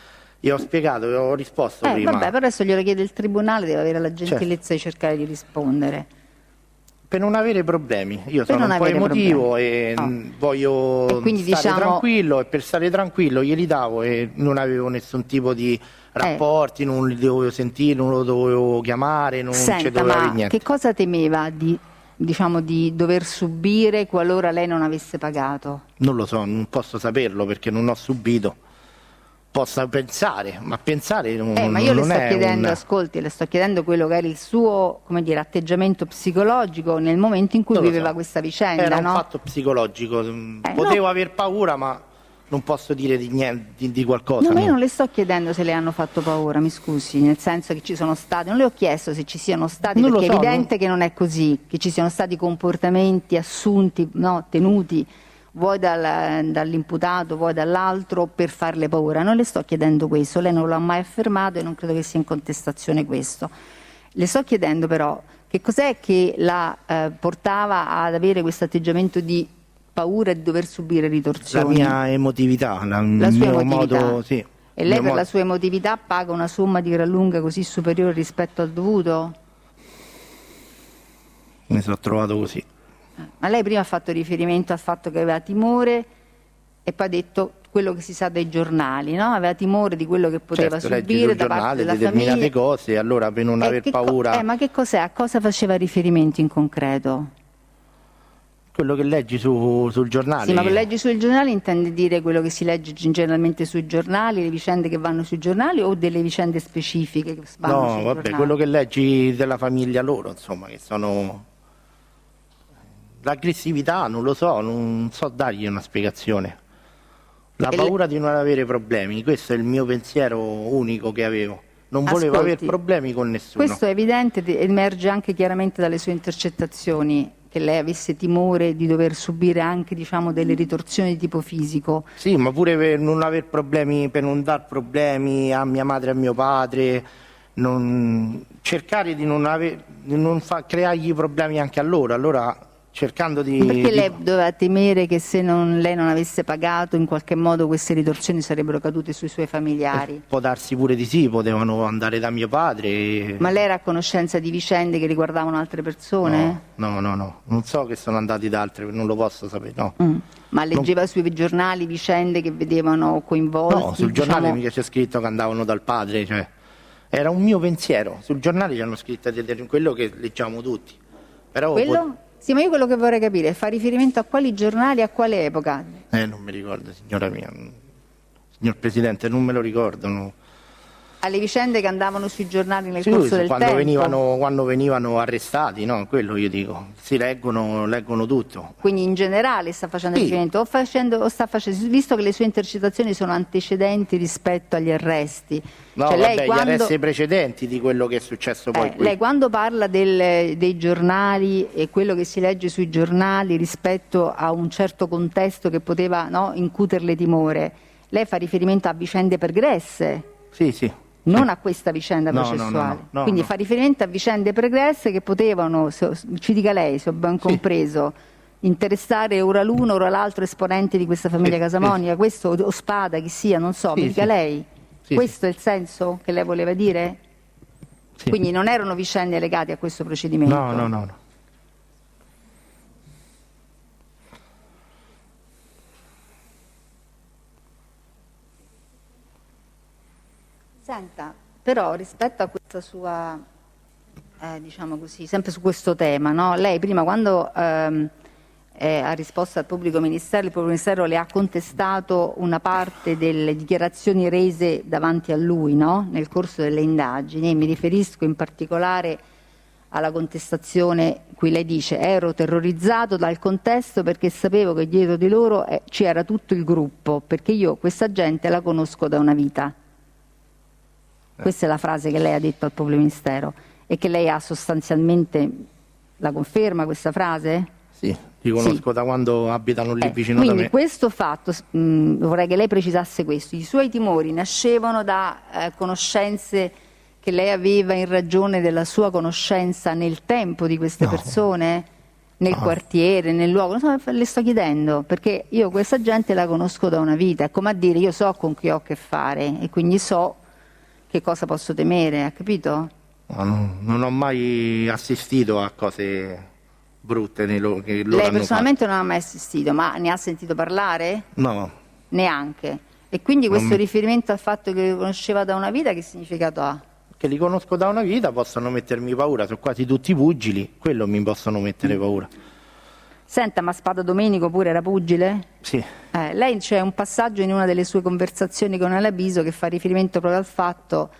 Io ho spiegato, ho risposto prima. Vabbè, però adesso glielo chiede il tribunale, deve avere la gentilezza di cercare di rispondere. Per non avere problemi. Io sono un po' emotivo e voglio stare tranquillo, e per stare tranquillo glieli davo e non avevo nessun tipo di rapporti, non li dovevo sentire, non lo dovevo chiamare, non ci doveva avere niente. Che cosa temeva di dover subire qualora lei non avesse pagato? Non lo so, non posso saperlo perché non ho subito. Possa pensare, ma pensare non è. Ma io le sto chiedendo, ascolti, le sto chiedendo quello che era il suo, come dire, atteggiamento psicologico nel momento in cui viveva questa vicenda. Era no? un fatto psicologico, potevo aver paura, ma non posso dire di niente, di qualcosa. No, ma io non le sto chiedendo se le hanno fatto paura, mi scusi, nel senso che ci sono stati, non le ho chiesto se ci siano stati, perché è evidente che non è così, che ci siano stati comportamenti assunti, no, tenuti, vuoi dall'imputato, vuoi dall'altro, per farle paura. Non le sto chiedendo questo, lei non l'ha mai affermato e non credo che sia in contestazione questo. Le sto chiedendo però che cos'è che la portava ad avere questo atteggiamento di paura di dover subire ritorsioni? La mia emotività, il sua mio emotività. modo, sì. E lei per la sua emotività paga una somma di gran lunga così superiore rispetto al dovuto? Mi sono trovato così. Ma lei prima ha fatto riferimento al fatto che aveva timore e poi ha detto quello che si sa dai giornali, no? Aveva timore di quello che poteva subire da parte della determinate famiglia. cose, allora per non aver paura. Ma che cos'è? A cosa faceva riferimento in concreto? Quello che leggi sul giornale. Sì, ma che leggi sul giornale intende dire quello che si legge generalmente sui giornali, le vicende che vanno sui giornali o delle vicende specifiche che vanno sui giornali? Quello che leggi della famiglia loro, insomma, che sono. L'aggressività, non lo so, non so dargli una spiegazione. La paura di non avere problemi, questo è il mio pensiero unico che avevo. Non volevo Ascolti, avere problemi con nessuno. Questo è evidente, emerge anche chiaramente dalle sue intercettazioni, che lei avesse timore di dover subire anche, diciamo, delle ritorsioni di tipo fisico. Sì, ma pure per non aver problemi, per non dar problemi a mia madre e a mio padre, cercare di non creargli problemi anche a loro. Allora, cercando di... Perché lei doveva temere che se lei non avesse pagato, in qualche modo queste ritorsioni sarebbero cadute sui suoi familiari? Può darsi pure di sì, potevano andare da mio padre. Ma lei era a conoscenza di vicende che riguardavano altre persone? No, non so che sono andati da altre, non lo posso sapere, no. Ma leggeva sui giornali vicende che vedevano coinvolti? No, sul giornale mica c'è scritto che andavano dal padre, cioè era un mio pensiero. Sul giornale ci hanno scritto quello che leggiamo tutti. Però quello? Sì, ma io quello che vorrei capire fa riferimento a quali giornali, a quale epoca? Non mi ricordo, signora mia. Signor Presidente, non me lo ricordo. No. Alle vicende che andavano sui giornali nel corso del quando tempo? quando venivano arrestati, no? Quello io dico. Si leggono tutto. Quindi in generale sta facendo riferimento o sta facendo, visto che le sue intercettazioni sono antecedenti rispetto agli arresti. No, cioè, vabbè, gli arresti precedenti di quello che è successo poi qui. Lei quando parla dei giornali e quello che si legge sui giornali rispetto a un certo contesto che poteva, no, incuterle timore, lei fa riferimento a vicende pregresse? Sì. Non a questa vicenda processuale. No, Quindi fa riferimento a vicende pregresse che potevano, ci dica lei se ho ben compreso, interessare ora l'uno, ora l'altro esponente di questa famiglia Casamonica, questo o Spada, chi sia, non so, mi dica lei. Questo è il senso che lei voleva dire? Sì. Quindi non erano vicende legate a questo procedimento? No. Senta, però rispetto a questa sua, diciamo così, sempre su questo tema, no? Lei prima quando ha risposto al pubblico ministero, il pubblico ministero le ha contestato una parte delle dichiarazioni rese davanti a lui, no? Nel corso delle indagini, e mi riferisco in particolare alla contestazione cui lei dice: ero terrorizzato dal contesto perché sapevo che dietro di loro c'era tutto il gruppo, perché io questa gente la conosco da una vita. Questa è la frase che lei ha detto al pubblico ministero e che lei ha sostanzialmente, la conferma questa frase? Sì, li conosco da quando abitano lì vicino da me. Quindi questo fatto, vorrei che lei precisasse questo, i suoi timori nascevano da conoscenze che lei aveva in ragione della sua conoscenza nel tempo di queste persone? Nel quartiere, nel luogo? No, le sto chiedendo, perché io questa gente la conosco da una vita, è come a dire io so con chi ho a che fare e quindi so che cosa posso temere, ha capito? Non ho mai assistito a cose brutte che loro Lei hanno personalmente non ha mai assistito, ma ne ha sentito parlare? fatto. No, Neanche. E quindi questo riferimento al fatto che li conosceva da una vita che significato ha? che li conosco da una vita possono mettermi paura, sono quasi tutti pugili, quello mi possono mettere paura. Senta, ma Spada Domenico pure era pugile? Sì. Lei c'è un passaggio in una delle sue conversazioni con Alabiso che fa riferimento proprio al fatto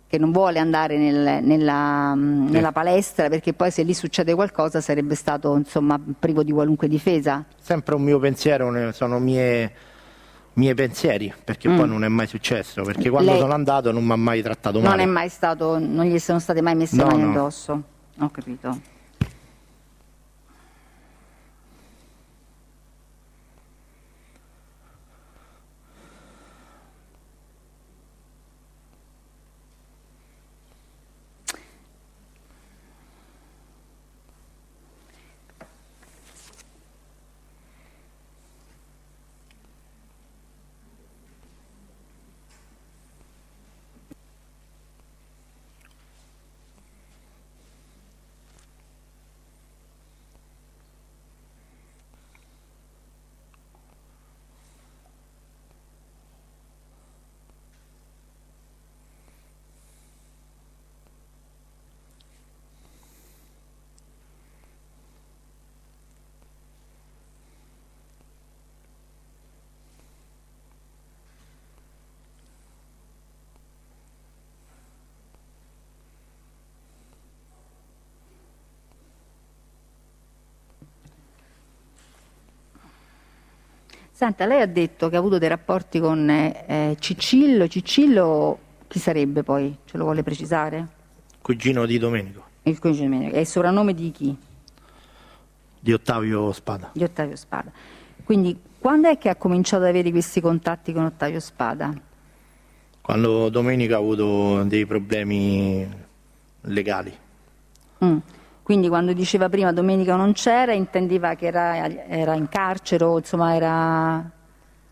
che non vuole andare nella palestra perché poi se lì succede qualcosa sarebbe stato, insomma, privo di qualunque difesa. Sempre un mio pensiero, sono miei pensieri, perché poi non è mai successo, perché quando sono andato non mi ha mai trattato male. Non è mai stato, non gli sono state mai messe mani addosso? Ho capito. Senta, lei ha detto che ha avuto dei rapporti con Cicillo. Cicillo chi sarebbe poi? Ce lo vuole precisare? Cugino di Domenico, Il cugino. È il soprannome di chi? di Ottavio Spada. Di Ottavio Spada. Quindi quando è che ha cominciato ad avere questi contatti con Ottavio Spada? Quando Domenico ha avuto dei problemi legali. Quindi quando diceva prima Domenico non c'era, intendeva che era in carcere o insomma era...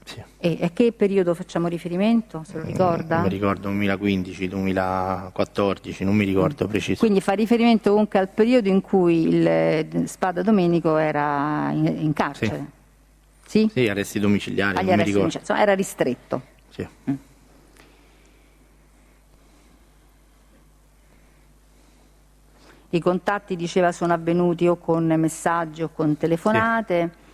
Sì. E a che periodo facciamo riferimento? Se lo ricorda? Non mi ricordo, 2015, 2014, non mi ricordo preciso. Quindi fa riferimento comunque al periodo in cui il Spada Domenico era in carcere? Sì? Sì, arresti domiciliari, Agli non mi arresti ricordo. domiciliari, insomma, era ristretto. Sì. I contatti, diceva, sono avvenuti o con messaggi o con telefonate.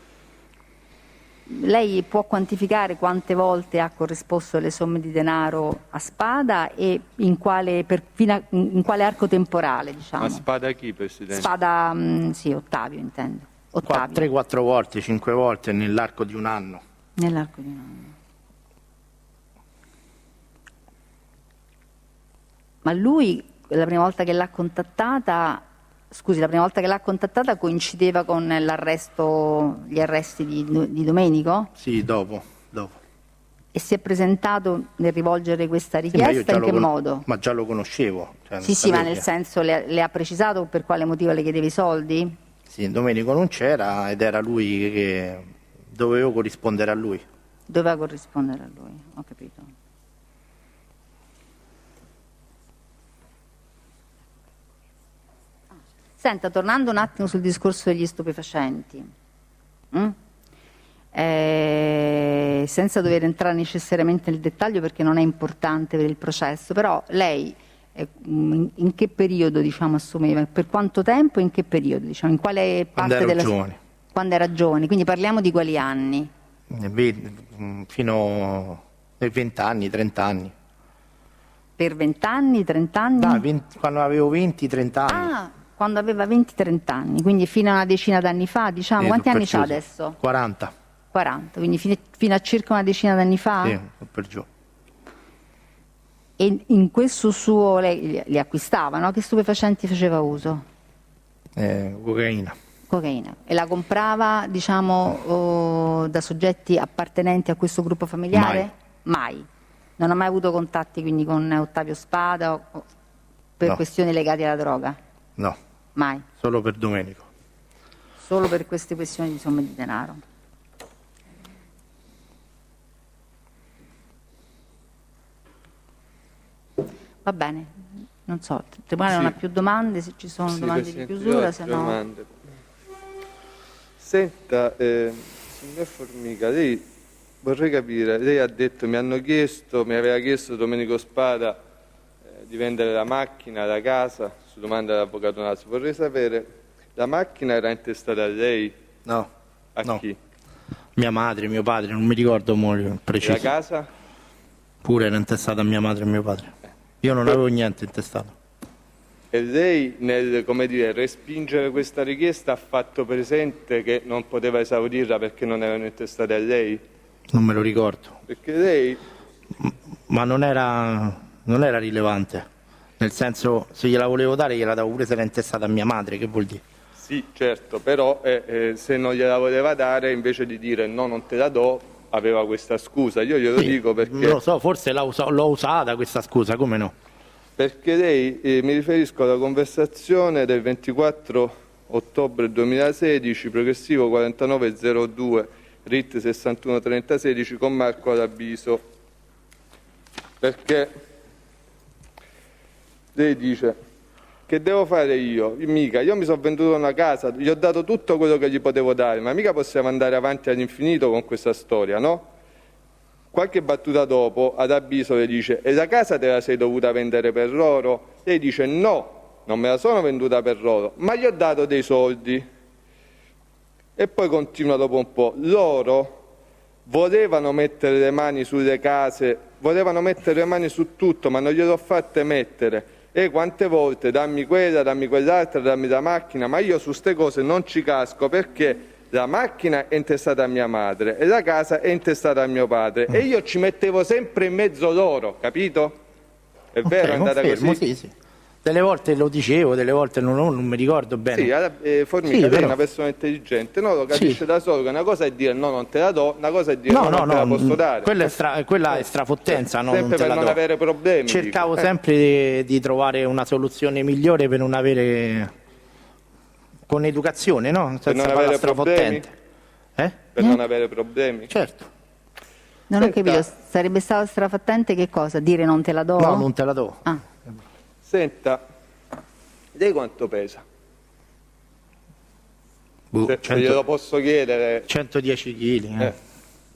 Lei può quantificare quante volte ha corrisposto le somme di denaro a Spada e in quale arco temporale, diciamo? Ma Spada chi, Presidente? Spada, sì, Ottavio intendo. Ottavio. 3-4 volte, 5 volte nell'arco di un anno. Nell'arco di un anno. Ma lui, la prima volta che l'ha contattata, coincideva con gli arresti di Domenico? Sì, dopo. E si è presentato nel rivolgere questa Sì, ma io richiesta? già In che modo? Ma già lo conoscevo. Cioè, non Sì, ma sapevo nel che- senso le ha precisato per quale motivo le chiedeva i soldi? Sì, Domenico non c'era ed era lui che dovevo corrispondere a lui. Doveva corrispondere a lui, ho capito. Senta, tornando un attimo sul discorso degli stupefacenti, senza dover entrare necessariamente nel dettaglio perché non è importante per il processo, però lei in che periodo, diciamo, assumeva? Per quanto tempo e in che periodo? Diciamo, in quale parte Quando ero giovane. Quando era giovane, quindi parliamo di quali anni? Fino ai 20 anni, 30 anni. Per 20 anni, 30 anni? No, quando avevo 20-30 anni. Ah, quando aveva 20-30 anni, quindi fino a una decina d'anni fa, diciamo. Sì, Quanti su per anni giù, c'ha sì. adesso? 40. 40, quindi fino a circa una decina d'anni fa? Sì, su per giù. E in questo suo, lei li acquistava, no? Che stupefacenti faceva uso? Cocaina. Cocaina. E la comprava, diciamo, da soggetti appartenenti a questo gruppo familiare? Mai. Non ha mai avuto contatti quindi con Ottavio Spada per No. questioni legate alla droga? No, Mai. solo per Domenico. Solo per queste questioni di somme di denaro. Va bene, non so, il Tribunale non ha più domande, se ci sono Sì, domande di Presidente, chiusura, io ho se tre no... domande. Senta, signor Formica, lei vorrei capire, lei ha detto, mi aveva chiesto Domenico Spada di vendere la macchina, la casa, su domanda dell'avvocato Nasi. Vorrei sapere, la macchina era intestata a lei? No. A No. chi? Mia madre, mio padre, non mi ricordo E preciso. la casa? Pure era intestata a mia madre e mio padre. Io non avevo niente intestato. E lei, nel, come dire, respingere questa richiesta, ha fatto presente che non poteva esaurirla perché non erano intestate a lei? Non me lo ricordo. Perché lei... Ma non era rilevante. Nel senso, se gliela volevo dare, gliela davo pure se era intestata a mia madre, che vuol dire? Sì, certo, però se non gliela voleva dare, invece di dire no, non te la do, aveva questa scusa. Io glielo Sì, dico perché... non lo so, forse l'ho usata questa scusa, come no? Perché lei, mi riferisco alla conversazione del 24 ottobre 2016, progressivo 4902, RIT 613016 con Marco Alabiso. Perché lei dice: che devo fare io? Mica, io mi sono venduto una casa, gli ho dato tutto quello che gli potevo dare, ma mica possiamo andare avanti all'infinito con questa storia, no? Qualche battuta dopo, ad Abiso le dice: e la casa te la sei dovuta vendere per loro? Lei dice: no, non me la sono venduta per loro, ma gli ho dato dei soldi. E poi continua dopo un po': loro volevano mettere le mani sulle case, volevano mettere le mani su tutto, ma non gliel'ho fatte mettere. E quante volte, dammi quella, dammi quell'altra, dammi la macchina, ma io su ste cose non ci casco perché la macchina è intestata a mia madre e la casa è intestata a mio padre e io ci mettevo sempre in mezzo loro, capito? È vero, è andata confermo, così? sì, sì. Delle volte lo dicevo, delle volte non mi ricordo bene. Sì, Formica, Sì, lei è però- una persona intelligente, no? Lo capisce Sì. da solo, che una cosa è dire no, non te la do, una cosa è dire No, no, non te la posso dare. quella è strafottenza, no, non Sempre te per la non do. avere problemi. Cercavo dico. sempre di trovare una soluzione migliore per non avere, con educazione, no? Per Senza non farla avere problemi? strafottente. Per non avere problemi. Certo. Non ho Senta. capito, sarebbe stato strafattente che cosa? Dire non te la do? No, non te la do. Ah. Senta, lei quanto pesa? Se glielo posso chiedere. 110 kg.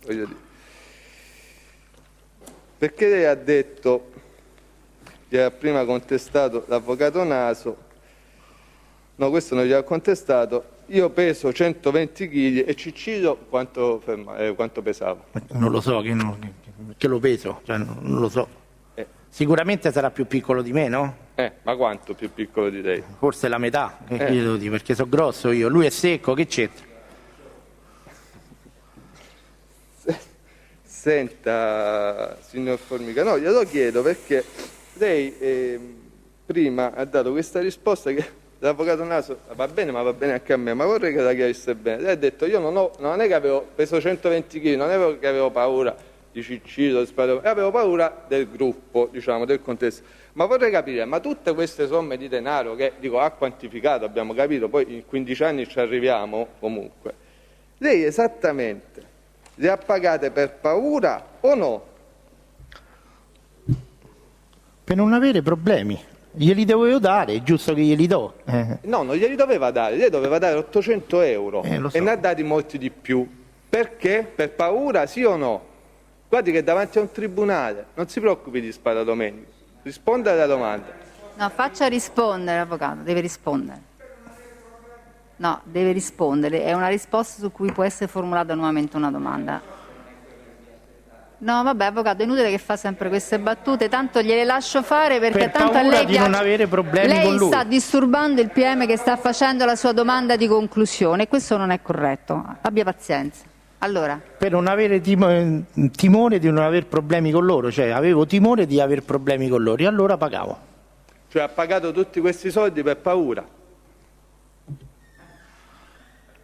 Voglio dire. Perché lei ha detto, gli ha prima contestato l'avvocato Naso, no, questo non gli ha contestato, io peso 120 kg e Ciccillo quanto pesava? Non lo so, che lo peso, cioè, non lo so. Sicuramente sarà più piccolo di me, no? Ma quanto più piccolo di lei? Forse la metà, che gli devo dire, perché sono grosso io. Lui è secco, che c'entra? Senta, signor Formica, no, glielo chiedo perché lei prima ha dato questa risposta che l'avvocato Naso va bene, ma va bene anche a me, ma vorrei che la chiarisse bene. Lei ha detto io non è che avevo peso 120 kg, non è che avevo paura di Ciccillo, avevo paura del gruppo, diciamo, del contesto. Ma vorrei capire, ma tutte queste somme di denaro che, dico, ha quantificato, abbiamo capito, poi in 15 anni ci arriviamo comunque, lei esattamente le ha pagate per paura o no? Per non avere problemi. Glieli dovevo dare, è giusto che glieli do. No, non glieli doveva dare, lei doveva dare 800 euro Lo so. e ne ha dati molti di più. Perché? Per paura, sì o no? Guardi che davanti a un tribunale, non si preoccupi di Sparadomenico, risponda alla domanda. No, faccia rispondere, avvocato, deve rispondere. No, deve rispondere, è una risposta su cui può essere formulata nuovamente una domanda. No, vabbè, avvocato, è inutile che fa sempre queste battute, tanto gliele lascio fare perché Per tanto a paura lei di piace. non avere problemi lei con lui. sta disturbando il PM che sta facendo la sua domanda di conclusione e questo non è corretto. Abbia pazienza. Allora, Per non avere timore di non avere problemi con loro, cioè avevo timore di avere problemi con loro e allora pagavo. Cioè ha pagato tutti questi soldi per paura.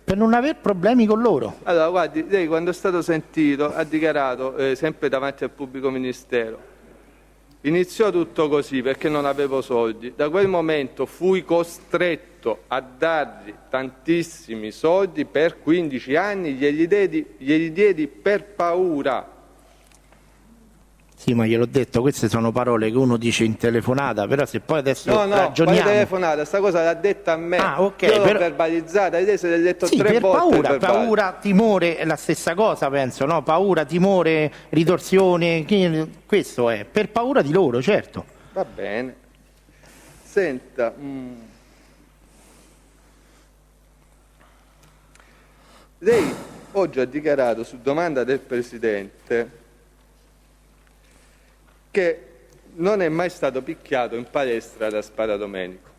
Per non avere problemi con loro. Allora, guardi, lei quando è stato sentito ha dichiarato, sempre davanti al pubblico ministero, iniziò tutto così perché non avevo soldi. Da quel momento fui costretto a dargli tantissimi soldi per 15 anni, glieli diedi per paura. Sì, ma gliel'ho detto, queste sono parole che uno dice in telefonata, però se poi adesso No, quale ragioniamo... telefonata? Sta cosa l'ha detta a me. Ah, ok, Io l'ho però- verbalizzata, lei se l'ha detto Sì, 3 per volte. paura, il verbale. paura, timore è la stessa cosa, penso, no? Paura, timore, ritorsione, questo è, per paura di loro, certo. Va bene. Senta, lei oggi ha dichiarato su domanda del Presidente che non è mai stato picchiato in palestra da Sparadomenico.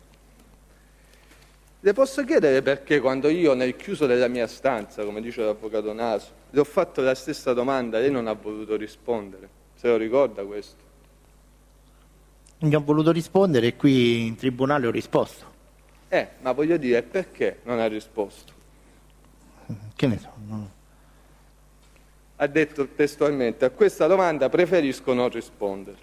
Le posso chiedere perché quando io nel chiuso della mia stanza, come dice l'avvocato Naso, le ho fatto la stessa domanda, lei non ha voluto rispondere? Se lo ricorda questo? Non gli ho voluto rispondere e qui in tribunale ho risposto. Ma voglio dire, perché non ha risposto? Che ne so? No. Ha detto testualmente, a questa domanda preferisco non rispondere.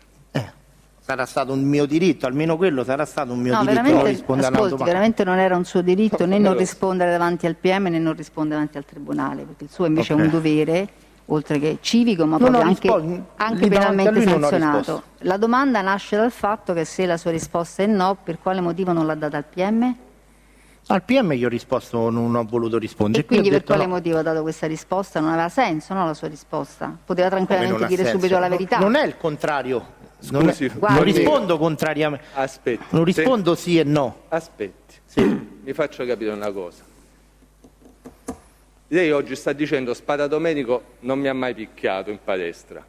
Sarà stato un mio diritto, almeno quello sarà stato un mio no, diritto non veramente, rispondere alla ascolti, domanda. veramente non era un suo diritto né non lo so. rispondere davanti al PM né non rispondere davanti al Tribunale, perché il suo invece Ok. è un dovere, oltre che civico, ma Non proprio ho anche, risposto, anche lì davanti a penalmente lui non ho sanzionato. risposto. La domanda nasce dal fatto che se la sua risposta è no, per quale motivo non l'ha data al PM? Al PM gli ho risposto, non ho voluto rispondere. E quindi Qui ho per detto quale no. motivo ha dato questa risposta? Non aveva senso, no, la sua risposta? Poteva Come tranquillamente non ha dire senso? subito la No, verità. Non è il contrario. Scusi, non guardi. rispondo contrariamente. Aspetti. Non rispondo sì e no. Aspetti. Mi faccio capire una cosa. Lei oggi sta dicendo Sparadomenico non mi ha mai picchiato in palestra.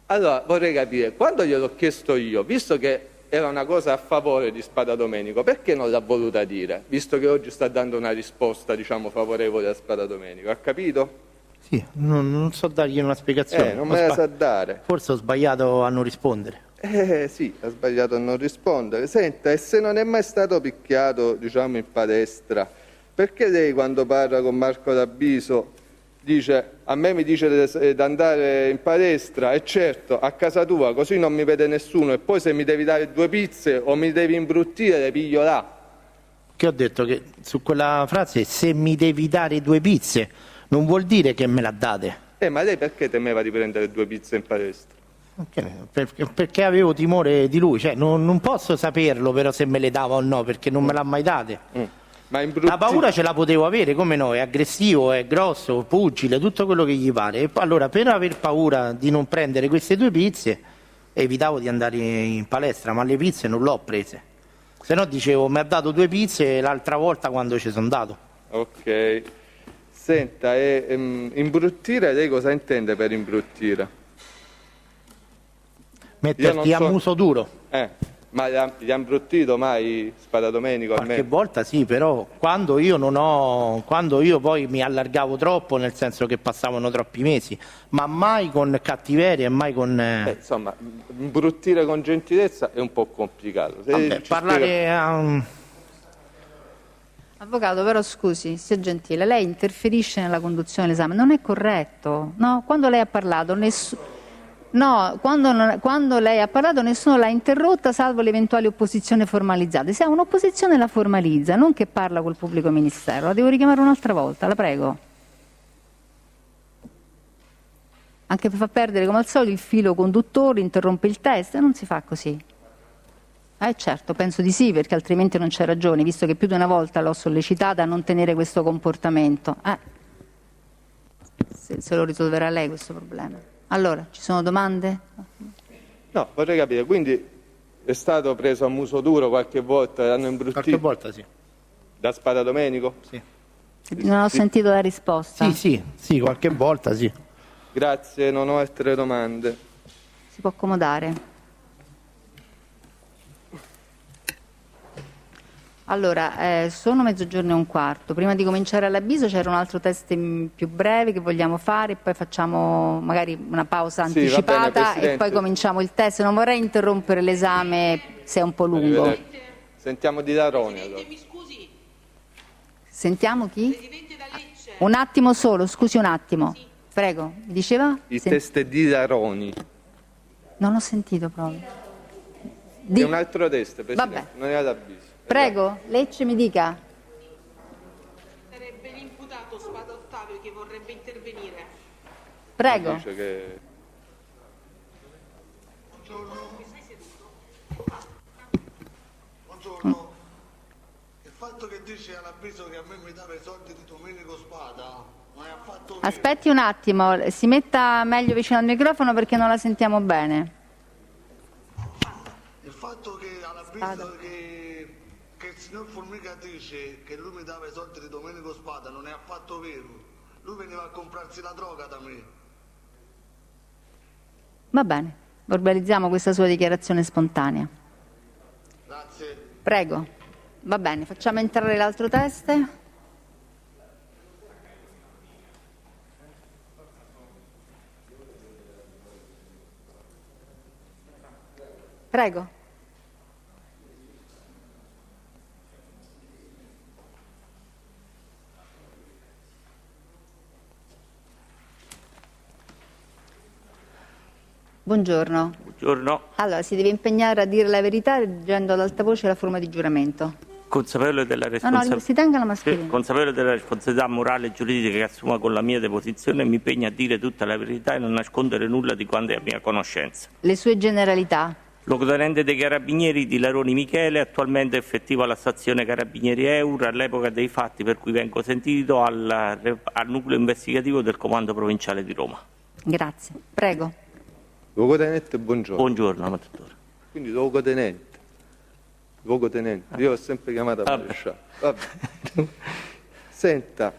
Allora vorrei capire, quando gliel'ho chiesto io, visto che era una cosa a favore di Spadadomenico, perché non l'ha voluta dire, visto che oggi sta dando una risposta, diciamo, favorevole a Spadadomenico? Ha capito? Sì, non so dargli una spiegazione. Non me la sa dare. Forse ho sbagliato a non rispondere. Sì, ha sbagliato a non rispondere. Senta, e se non è mai stato picchiato, diciamo, in palestra, perché lei quando parla con Marco Rabbiso dice: a me mi dice di andare in palestra, e certo, a casa tua, così non mi vede nessuno, e poi se mi devi dare 2 pizze o mi devi imbruttire, le piglio là. Che ho detto che su quella frase, se mi devi dare 2 pizze, non vuol dire che me la date. Ma lei perché temeva di prendere 2 pizze in palestra? Perché avevo timore di lui, cioè non posso saperlo però se me le dava o no, perché non me l'ha mai date. Ma La paura ce la potevo avere, come no, è aggressivo, è grosso, pugile, tutto quello che gli pare. E allora, per aver paura di non prendere queste 2 pizze, evitavo di andare in palestra, ma le pizze non l'ho prese. Se no dicevo, mi ha dato 2 pizze l'altra volta quando ci sono andato. Ok. Senta, imbruttire, lei cosa intende per imbruttire? Metterti a muso duro. Ma gli ha imbruttito mai Spadadomenico? Qualche volta sì, però quando io poi mi allargavo troppo, nel senso che passavano troppi mesi, ma mai con cattiveria e mai con... insomma, imbruttire con gentilezza è un po' complicato. Parlare Avvocato, però scusi, sia gentile, lei interferisce nella conduzione dell'esame, non è corretto. No, quando lei ha parlato quando lei ha parlato nessuno l'ha interrotta, salvo le eventuali opposizioni formalizzate. Se ha un'opposizione la formalizza, non che parla col pubblico ministero. La devo richiamare un'altra volta, la prego. Anche per far perdere come al solito il filo conduttore, interrompe il test, non si fa così. Certo, penso di sì, perché altrimenti non c'è ragione, visto che più di una volta l'ho sollecitata a non tenere questo comportamento. Se lo risolverà lei questo problema. Allora, ci sono domande? No, vorrei capire, quindi è stato preso a muso duro qualche volta, l'hanno imbruttito? Qualche volta sì. Da Spadadomenico? Sì. Non ho sentito la risposta. Sì, qualche volta sì. Grazie, non ho altre domande. Si può accomodare. Allora, sono 12:45. Prima di cominciare all'avviso c'era un altro test più breve che vogliamo fare, poi facciamo magari una pausa anticipata e poi cominciamo il test. Non vorrei interrompere l'esame se è un po' lungo. Sentiamo Di Laroni allora. Sentiamo chi? Un attimo solo, scusi un attimo. Prego, mi diceva? Il test Di Laroni. Non ho sentito proprio. È un altro test, Presidente, Vabbè. non era l'avviso. Prego, Lecce mi dica. Sarebbe l'imputato Spada Ottavio che vorrebbe intervenire. Prego. Dice che... Buongiorno. Il fatto che dice all'avviso che a me mi dava i soldi di Domenico Spada non è affatto vero. Aspetti un attimo, si metta meglio vicino al microfono perché non la sentiamo bene. Il fatto che all'avviso che il signor Formica dice che lui mi dava i soldi di Domenico Spada non è affatto vero. Lui veniva a comprarsi la droga da me. Va bene, verbalizziamo questa sua dichiarazione spontanea. Grazie. Prego. Va bene, facciamo entrare l'altro test. Prego. Buongiorno. Buongiorno. Allora, si deve impegnare a dire la verità leggendo ad alta voce la forma di giuramento. Consapevole della No, responsabilità. si tenga la mascherina. Consapevole della responsabilità morale e giuridica che assumo con la mia deposizione, mi impegno a dire tutta la verità e non nascondere nulla di quanto è a mia conoscenza. Le sue generalità. Luogotenente dei Carabinieri di Laroni Michele, attualmente effettivo alla stazione Carabinieri Eur, all'epoca dei fatti per cui vengo sentito al nucleo investigativo del Comando Provinciale di Roma. Grazie. Prego. Luogotenente, buongiorno. Buongiorno, dottore. Quindi luogotenente. Io l'ho sempre chiamata maresciallo. Senta,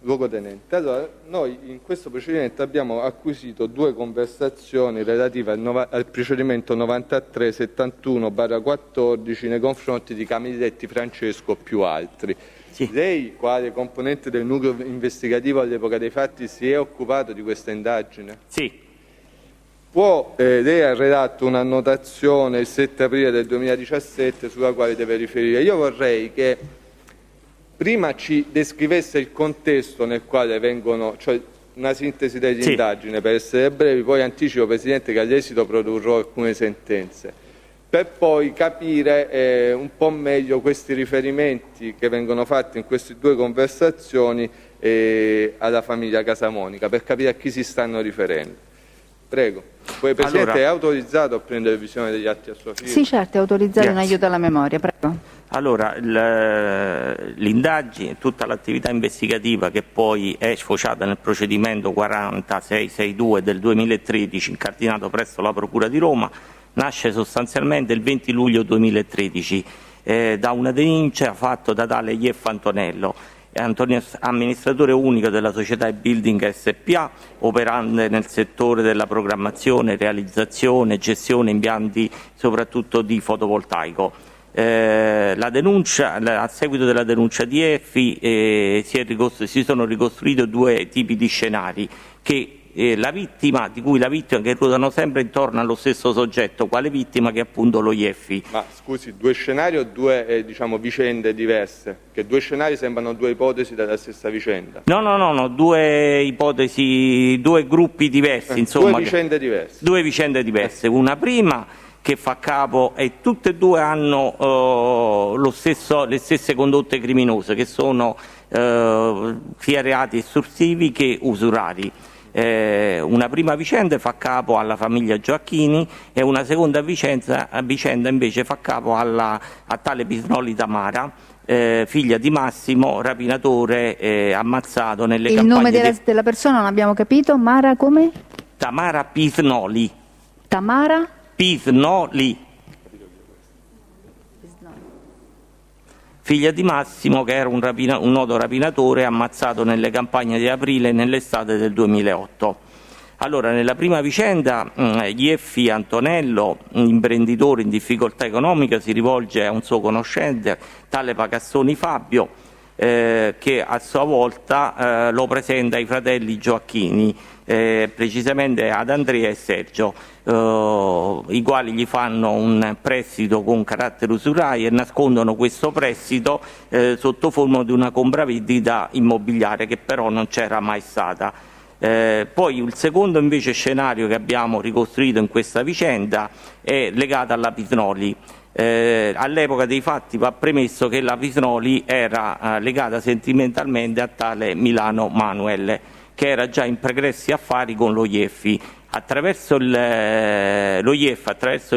luogotenente. Allora, noi in questo procedimento abbiamo acquisito 2 conversazioni relative al procedimento 9371/14 nei confronti di Camilletti Francesco più altri. Sì. Lei, quale componente del nucleo investigativo all'epoca dei fatti, si è occupato di questa indagine? Sì. Lei ha redatto un'annotazione il 7 aprile del 2017 sulla quale deve riferire. Io vorrei che prima ci descrivesse il contesto nel quale vengono, cioè una sintesi dell'indagine, per essere brevi, poi anticipo, Presidente, che all'esito produrrò alcune sentenze, per poi capire un po' meglio questi riferimenti che vengono fatti in queste 2 conversazioni alla famiglia Casamonica, per capire a chi si stanno riferendo. Prego. Poi, Presidente, allora, è autorizzato a prendere visione degli atti a sua firma? Sì, certo, è autorizzato in aiuto alla memoria, prego. Allora, l'indagine, tutta l'attività investigativa che poi è sfociata nel procedimento 4662 del 2013 incardinato presso la Procura di Roma, nasce sostanzialmente il 20 luglio 2013 da una denuncia fatta da tale Ief Antonello, amministratore unico della società e-Building SPA, operante nel settore della programmazione, realizzazione, gestione impianti soprattutto di fotovoltaico. La denuncia, a seguito della denuncia di Effi si sono ricostruiti 2 tipi di scenari che la vittima, di cui la vittima, che ruotano sempre intorno allo stesso soggetto, quale vittima, che è appunto lo Ieffi. Ma scusi, 2 scenari o 2 vicende diverse? Che 2 scenari sembrano 2 ipotesi della stessa vicenda. No, 2 ipotesi, 2 gruppi diversi, insomma. 2 vicende diverse. 2 vicende diverse. Una prima che fa capo, e tutte e 2 hanno le stesse condotte criminose, che sono sia reati estorsivi che usurari. Una prima vicenda fa capo alla famiglia Gioacchini e una seconda vicenda invece fa capo a tale Pisnoli Tamara, figlia di Massimo, rapinatore ammazzato nelle campagne. Il nome della persona non abbiamo capito. Mara come? Tamara Pisnoli. Tamara? Pisnoli. Figlia di Massimo, che era un noto rapinatore ammazzato nelle campagne di aprile e nell'estate del 2008. Allora, nella prima vicenda, Ieffi Antonello, imprenditore in difficoltà economica, si rivolge a un suo conoscente, tale Pacassoni Fabio, che a sua volta lo presenta ai fratelli Gioacchini, precisamente ad Andrea e Sergio, i quali gli fanno un prestito con carattere usurario e nascondono questo prestito sotto forma di una compravendita immobiliare che però non c'era mai stata. Poi il secondo invece scenario che abbiamo ricostruito in questa vicenda è legato alla Pisnoli. All'epoca dei fatti va premesso che la Pisnoli era legata sentimentalmente a tale Milano Manuel, che era già in pregressi affari con lo Ieffi. Attraverso il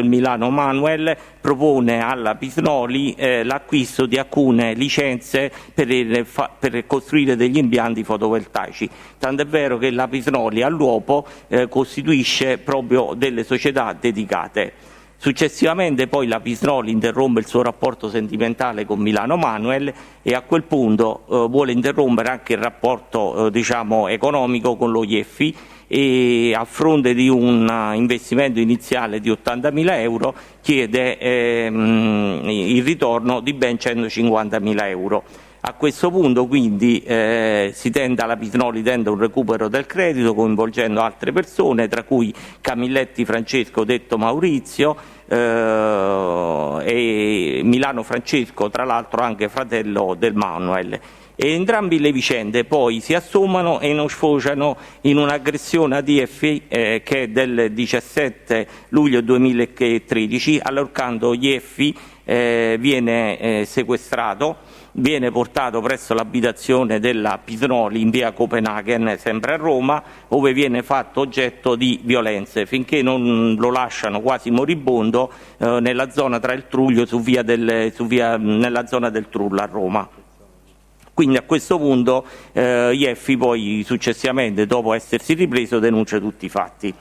Milano Manuel propone alla Pisnoli l'acquisto di alcune licenze per costruire degli impianti fotovoltaici, tant'è vero che la Pisnoli all'uopo costituisce proprio delle società dedicate. Successivamente poi la Pisnoli interrompe il suo rapporto sentimentale con Milano Manuel e a quel punto vuole interrompere anche il rapporto economico con lo Ieffi, e a fronte di un investimento iniziale di 80.000 euro chiede il ritorno di ben 150.000 euro. A questo punto quindi la Pisnoli tenta un recupero del credito coinvolgendo altre persone, tra cui Camilletti Francesco detto Maurizio e Milano Francesco, tra l'altro anche fratello del Manuel. E entrambi le vicende poi si assommano e non sfociano in un'aggressione ad Ieffi che è del 17 luglio 2013, allorquando Ieffi viene sequestrato, viene portato presso l'abitazione della Pisnoli in via Copenaghen, sempre a Roma, dove viene fatto oggetto di violenze, finché non lo lasciano quasi moribondo nella zona tra il Truglio, nella zona del Trullo a Roma. Quindi a questo punto Ieffi poi successivamente, dopo essersi ripreso, denuncia tutti i fatti.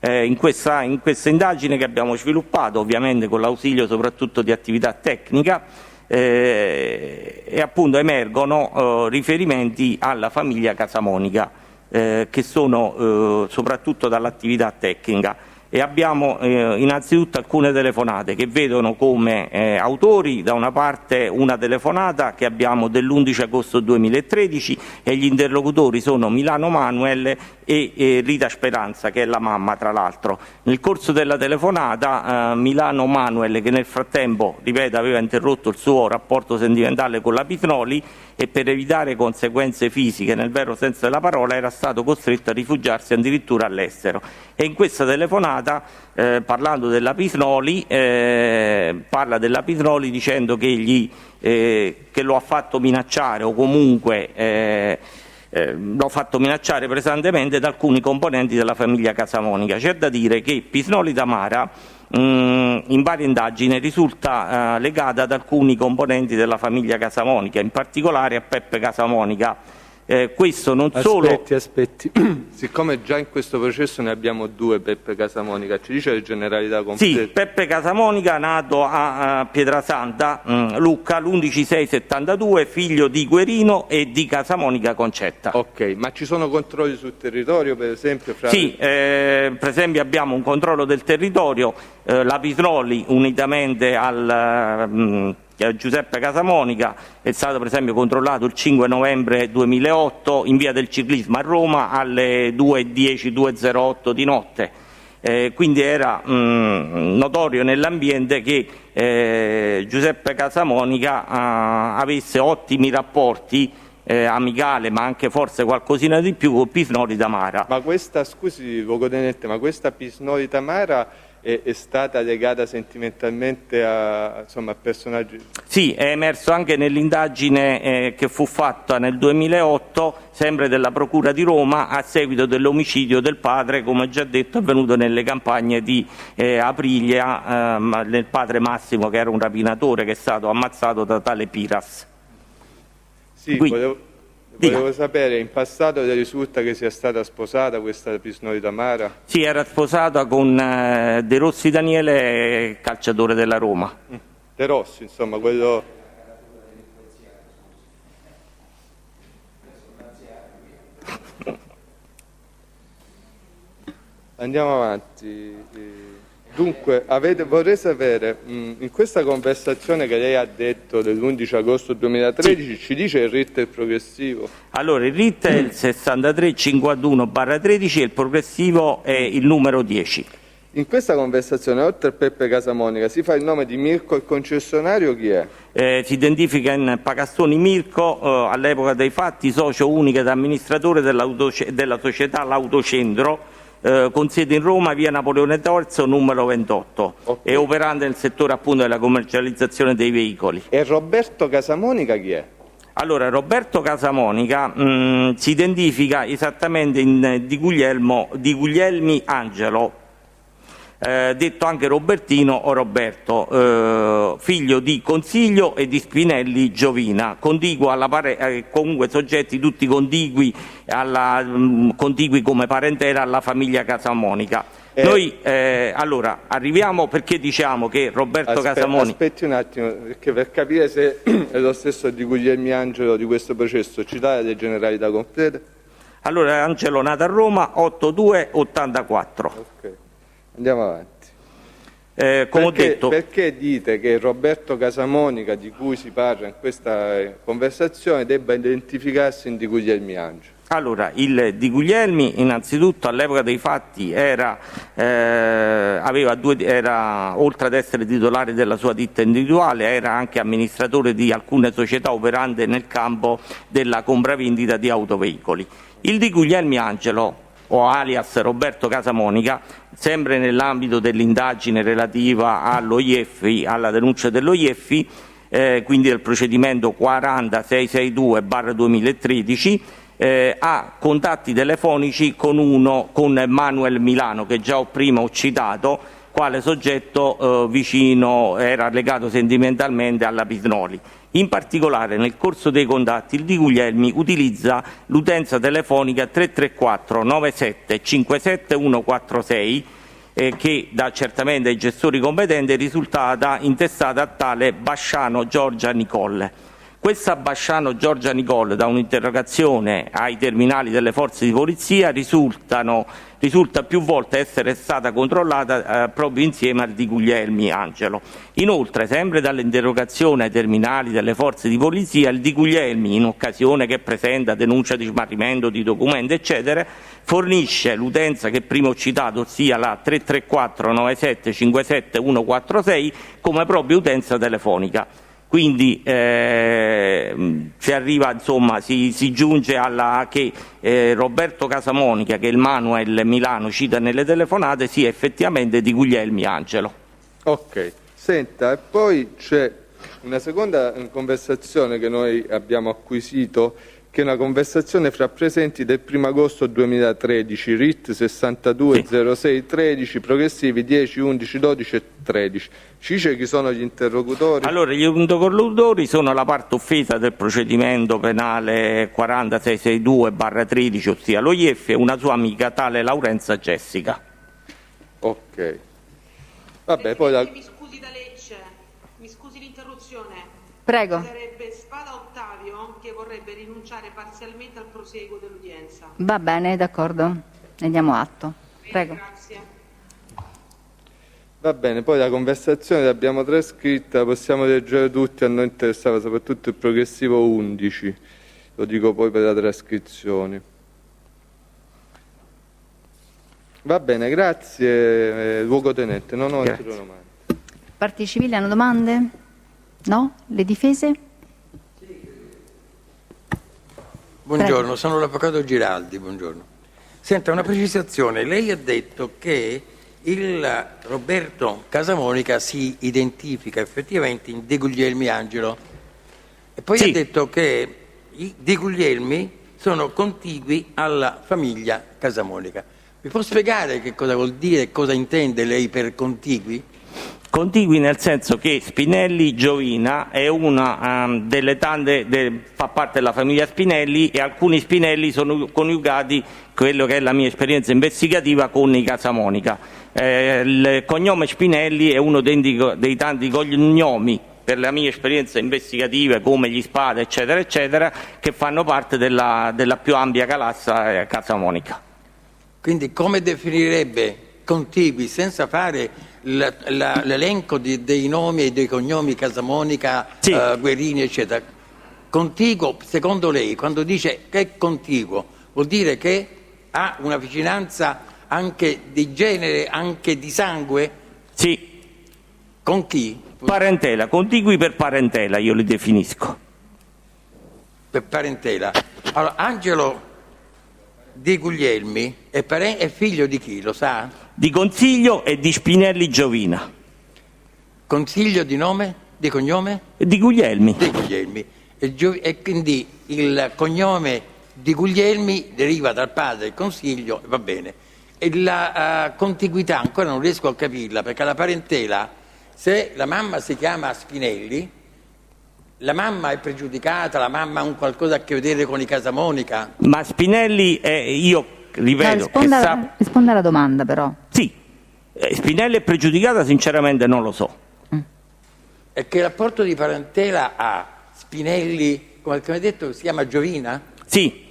In questa indagine che abbiamo sviluppato, ovviamente con l'ausilio soprattutto di attività tecnica, e appunto emergono riferimenti alla famiglia Casamonica, che sono soprattutto dall'attività tecnica. E abbiamo innanzitutto alcune telefonate che vedono come autori da una parte una telefonata che abbiamo dell'11 agosto 2013 e gli interlocutori sono Milano Manuel e Rita Speranza, che è la mamma tra l'altro. Nel corso della telefonata Milano Manuel, che nel frattempo, ripeto, aveva interrotto il suo rapporto sentimentale con la Piznoli e per evitare conseguenze fisiche nel vero senso della parola era stato costretto a rifugiarsi addirittura all'estero. E in questa telefonata, parlando della Piznoli, parla della Piznoli dicendo che, che lo ha fatto minacciare o comunque l'ho fatto minacciare pesantemente da alcuni componenti della famiglia Casamonica. C'è da dire che Piznoli Tamara in varie indagini risulta legata ad alcuni componenti della famiglia Casamonica, in particolare a Peppe Casamonica. Questo non solo... Aspetti. Siccome già in questo processo ne abbiamo due Peppe Casamonica, ci dice le generalità complete? Sì, Peppe Casamonica, nato a Pietrasanta, Lucca, l'11/6/72, figlio di Guerino e di Casamonica Concetta. Ok, ma ci sono controlli sul territorio, per esempio? Sì, per esempio abbiamo un controllo del territorio, la Piznoli unitamente al... Giuseppe Casamonica è stato per esempio controllato il 5 novembre 2008 in via del Ciclismo a Roma alle 2:10, 2:08 di notte. Quindi era notorio nell'ambiente che Giuseppe Casamonica avesse ottimi rapporti amicale, ma anche forse qualcosina di più con Piznoli Tamara. Ma questa, scusi, Vogodenette, ma questa Piznoli Tamara è stata legata sentimentalmente a personaggi? Sì, è emerso anche nell'indagine che fu fatta nel 2008, sempre della Procura di Roma, a seguito dell'omicidio del padre, come già detto, avvenuto nelle campagne di Aprilia, del padre Massimo, che era un rapinatore che è stato ammazzato da tale Piras. Sì, volevo sapere, in passato le risulta che sia stata sposata questa Piznoli Tamara? Sì, era sposata con De Rossi Daniele, calciatore della Roma. De Rossi, insomma, quello... Andiamo avanti. Dunque, vorrei sapere, in questa conversazione che lei ha detto dell'11 agosto 2013, ci dice il RIT e il progressivo? Allora, il RIT è il 6351/13 e il progressivo è il numero 10. In questa conversazione, oltre a Peppe Casamonica, si fa il nome di Mirko, il concessionario, chi è? Si identifica in Pagastoni Mirko, all'epoca dei fatti, socio unico ed amministratore della società L'Autocentro, con sede in Roma, via Napoleone III, numero 28, okay, e operante nel settore appunto della commercializzazione dei veicoli. E Roberto Casamonica chi è? Allora, Roberto Casamonica si identifica esattamente in Di Guglielmi Angelo, detto anche Robertino o Roberto, figlio di Consiglio e di Spinelli Giovina, contiguo comunque soggetti tutti contigui come parentela alla famiglia Casamonica. Noi allora arriviamo perché diciamo che Roberto Casamonica... Aspetti un attimo, perché per capire se è lo stesso Di Guglielmi Angelo di questo processo, ci dà le generalità complete? Allora, Angelo nato a Roma 8/2/84. Ok. Andiamo avanti. Perché dite che Roberto Casamonica, di cui si parla in questa conversazione, debba identificarsi in Di Guglielmi Angelo? Allora, il Di Guglielmi innanzitutto all'epoca dei fatti era, oltre ad essere titolare della sua ditta individuale, era anche amministratore di alcune società operanti nel campo della compravendita di autoveicoli. Il Di Guglielmi Angelo, o alias Roberto Casamonica, sempre nell'ambito dell'indagine relativa allo IEFI, alla denuncia dello IEFI, quindi del procedimento 40662/2013, ha contatti telefonici con Manuel Milano, che già prima ho citato, quale soggetto vicino, era legato sentimentalmente alla Piznoli. In particolare, nel corso dei contatti, il Di Guglielmi utilizza l'utenza telefonica 334 97 57 146 che da accertamento ai gestori competenti è risultata intestata a tale Basciano Giorgia Nicole. Questa Basciano Giorgia Nicole, da un'interrogazione ai terminali delle forze di polizia, risulta più volte essere stata controllata proprio insieme al Di Guglielmi Angelo. Inoltre, sempre dall'interrogazione ai terminali delle forze di polizia, il Di Guglielmi, in occasione che presenta denuncia di smarrimento di documenti, eccetera, fornisce l'utenza che prima ho citato, ossia la 334 97 57 146, come propria utenza telefonica. Quindi si arriva, insomma, si giunge alla che Roberto Casamonica, che il Manuel Milano cita nelle telefonate, sia effettivamente Di Guglielmi Angelo. Ok, senta, e poi c'è una seconda conversazione che noi abbiamo acquisito, che è una conversazione fra presenti del 1 agosto 2013, RIT 620613, progressivi 10, 11, 12 e 13. Ci dice chi sono gli interlocutori? Allora, gli interlocutori sono la parte offesa del procedimento penale 40662/13, ossia lo IEF, e una sua amica, tale Laurenza Jessica. Ok. Vabbè, poi Mi scusi mi scusi l'interruzione. Prego. Sarebbe Spada Ottavio che vorrebbe rinunciare parzialmente al proseguo dell'udienza. Va bene, d'accordo. Ne diamo atto. Prego. Grazie. Va bene, poi la conversazione l'abbiamo trascritta, possiamo leggere tutti, a noi interessava soprattutto il progressivo 11, lo dico poi per la trascrizione. Va bene, grazie, luogotenente, non ho altre domande. Parti civili hanno domande? No? Le difese? Buongiorno, Prego. sono l'avvocato Giraldi, buongiorno. Senta, una precisazione, lei ha detto che il Roberto Casamonica si identifica effettivamente in De Guglielmi Angelo e poi ha detto che i De Guglielmi sono contigui alla famiglia Casamonica. Mi può spiegare che cosa vuol dire, cosa intende lei per contigui? Contigui nel senso che Spinelli Giovina è una delle tante, fa parte della famiglia Spinelli, e alcuni Spinelli sono coniugati, quello che è la mia esperienza investigativa, con i Casamonica. Il cognome Spinelli è uno dei tanti cognomi, per la mia esperienza investigativa, come gli Spada, eccetera, eccetera, che fanno parte della più ampia calassa Casamonica. Quindi come definirebbe contigui senza fare l'elenco dei nomi e dei cognomi Casamonica, Guerini, eccetera? Contiguo, secondo lei, quando dice che è contiguo, vuol dire che ha una vicinanza anche di genere, anche di sangue? Sì. Con chi? Parentela, contigui per parentela, io li definisco. Per parentela. Allora, Angelo De Guglielmi è figlio di chi, lo sa? Di Consiglio e di Spinelli Giovina. Consiglio di nome? Di cognome? Di Guglielmi. Di Guglielmi. E quindi il cognome di Guglielmi deriva dal padre, il Consiglio, va bene. E la contiguità ancora non riesco a capirla, perché la parentela, se la mamma si chiama Spinelli, la mamma è pregiudicata, la mamma ha un qualcosa a che vedere con i Casamonica? Ma Spinelli, io ripeto... Risponda alla domanda, però. Sì, Spinelli è pregiudicata, sinceramente non lo so. E che rapporto di parentela ha Spinelli, come hai detto, si chiama Giovina? Sì.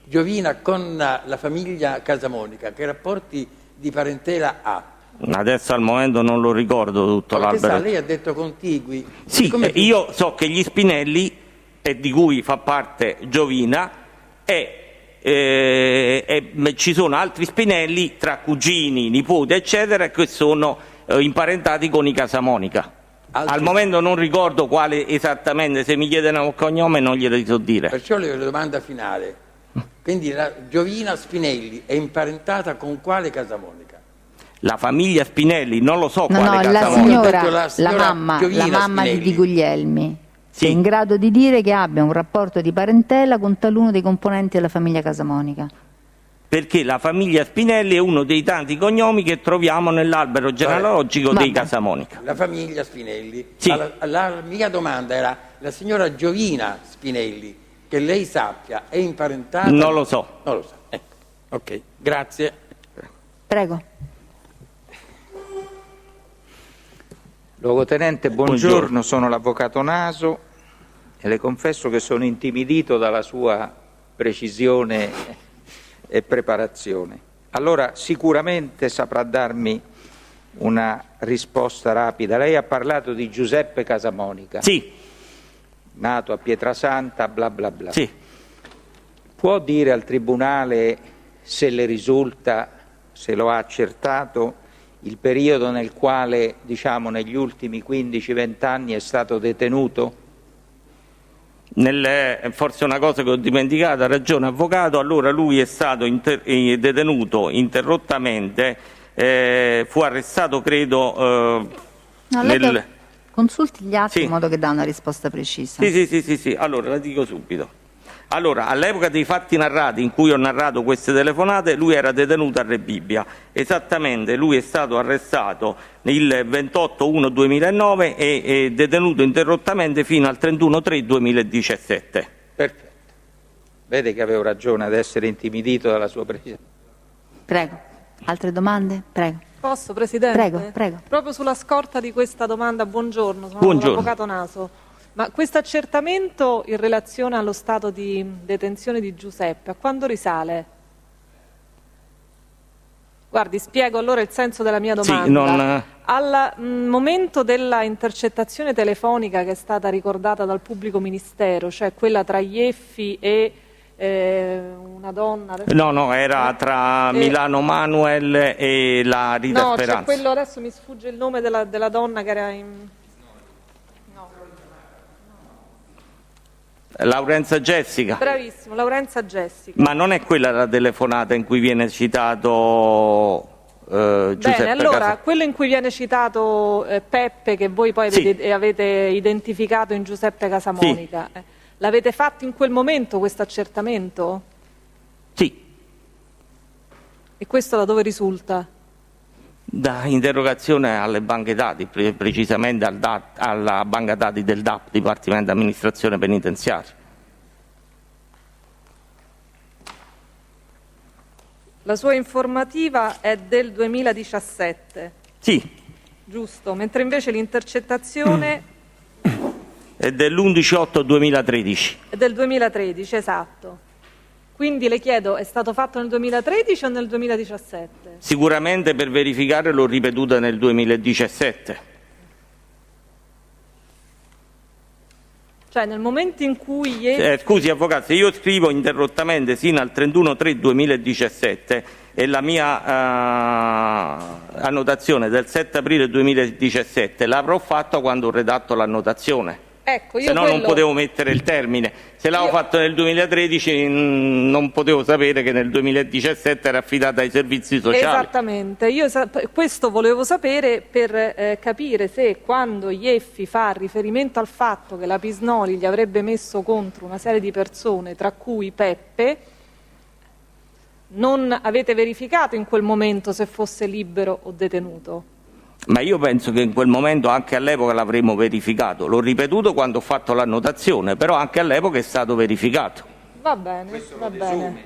Giovina con la famiglia Casamonica, che rapporti di parentela ha? Adesso al momento non lo ricordo tutto l'albero. Lei ha detto contigui. Sì, io so che gli Spinelli, di cui fa parte Giovina, ci sono altri Spinelli, tra cugini, nipoti, eccetera, che sono imparentati con i Casamonica. Al momento non ricordo quale esattamente, se mi chiedono il cognome non glielo so dire. Perciò le domanda finale. Quindi la Giovina Spinelli è imparentata con quale Casamonica? La famiglia Spinelli, non lo so No, quale la Casamonica. signora, la mamma di Di Guglielmi, Sì. è in grado di dire che abbia un rapporto di parentela con taluno dei componenti della famiglia Casamonica. Perché la famiglia Spinelli è uno dei tanti cognomi che troviamo nell'albero genealogico dei Casamonica. La famiglia Spinelli. Sì. Ma la mia domanda era, la signora Giovina Spinelli, che lei sappia, è imparentata? Non lo so. Non lo so. Ecco. Ok, grazie. Prego. Luogotenente, buongiorno, sono l'avvocato Naso e le confesso che sono intimidito dalla sua precisione e preparazione. Allora, sicuramente saprà darmi una risposta rapida. Lei ha parlato di Giuseppe Casamonica. Sì. Nato a Pietrasanta, bla bla bla. Sì. Può dire al Tribunale, se le risulta, se lo ha accertato, il periodo nel quale, diciamo, negli ultimi 15-20 anni è stato detenuto? Forse una cosa che ho dimenticato, ha ragione avvocato, allora lui è stato detenuto interrottamente, fu arrestato credo consulti gli atti Sì. in modo che dà una risposta precisa. Sì, allora la dico subito. Allora, all'epoca dei fatti narrati in cui ho narrato queste telefonate, lui era detenuto a Rebibbia. Esattamente, lui è stato arrestato il 28/1/2009 e detenuto interrottamente fino al 31/3/2017. Perfetto. Vede che avevo ragione ad essere intimidito dalla sua precisione. Prego. Altre domande? Prego. Posso, Presidente? Prego. Proprio sulla scorta di questa domanda, buongiorno, sono Buongiorno. l'avvocato Naso. Ma questo accertamento in relazione allo stato di detenzione di Giuseppe, a quando risale? Guardi, spiego allora il senso della mia domanda. Al momento della intercettazione telefonica che è stata ricordata dal pubblico ministero, cioè quella tra Ieffi e una donna... No, era tra Milano Manuel e la Rita No, Speranza. c'è quello, adesso mi sfugge il nome della donna che era in... Laurenza Jessica. Bravissimo, Laurenza Jessica. Ma non è quella la telefonata in cui viene citato Giuseppe Bene, allora, Casa- quello in cui viene citato Peppe, che voi poi avete identificato in Giuseppe Casamonica, l'avete fatto in quel momento questo accertamento? Sì. E questo da dove risulta? Da interrogazione alle banche dati, precisamente alla banca dati del DAP, Dipartimento Amministrazione Penitenziaria. La sua informativa è del 2017. Sì. Giusto, mentre invece l'intercettazione È dell'11/8/2013. è del 2013, esatto. Quindi le chiedo, è stato fatto nel 2013 o nel 2017? Sicuramente per verificare l'ho ripetuta nel 2017. Cioè nel momento in cui... Scusi avvocato, se io scrivo interrottamente sino al 31/3/2017 e la mia annotazione del 7 aprile 2017 l'avrò fatta quando ho redatto l'annotazione. Ecco, io Se no non potevo mettere il termine. Se l'avevo fatto nel 2013 non potevo sapere che nel 2017 era affidata ai servizi sociali. Esattamente, io questo volevo sapere per capire se quando Ieffi fa riferimento al fatto che la Pisnoli gli avrebbe messo contro una serie di persone, tra cui Peppe, non avete verificato in quel momento se fosse libero o detenuto. Ma io penso che in quel momento, anche all'epoca, l'avremmo verificato. L'ho ripetuto quando ho fatto l'annotazione, però anche all'epoca è stato verificato. Va bene, va bene.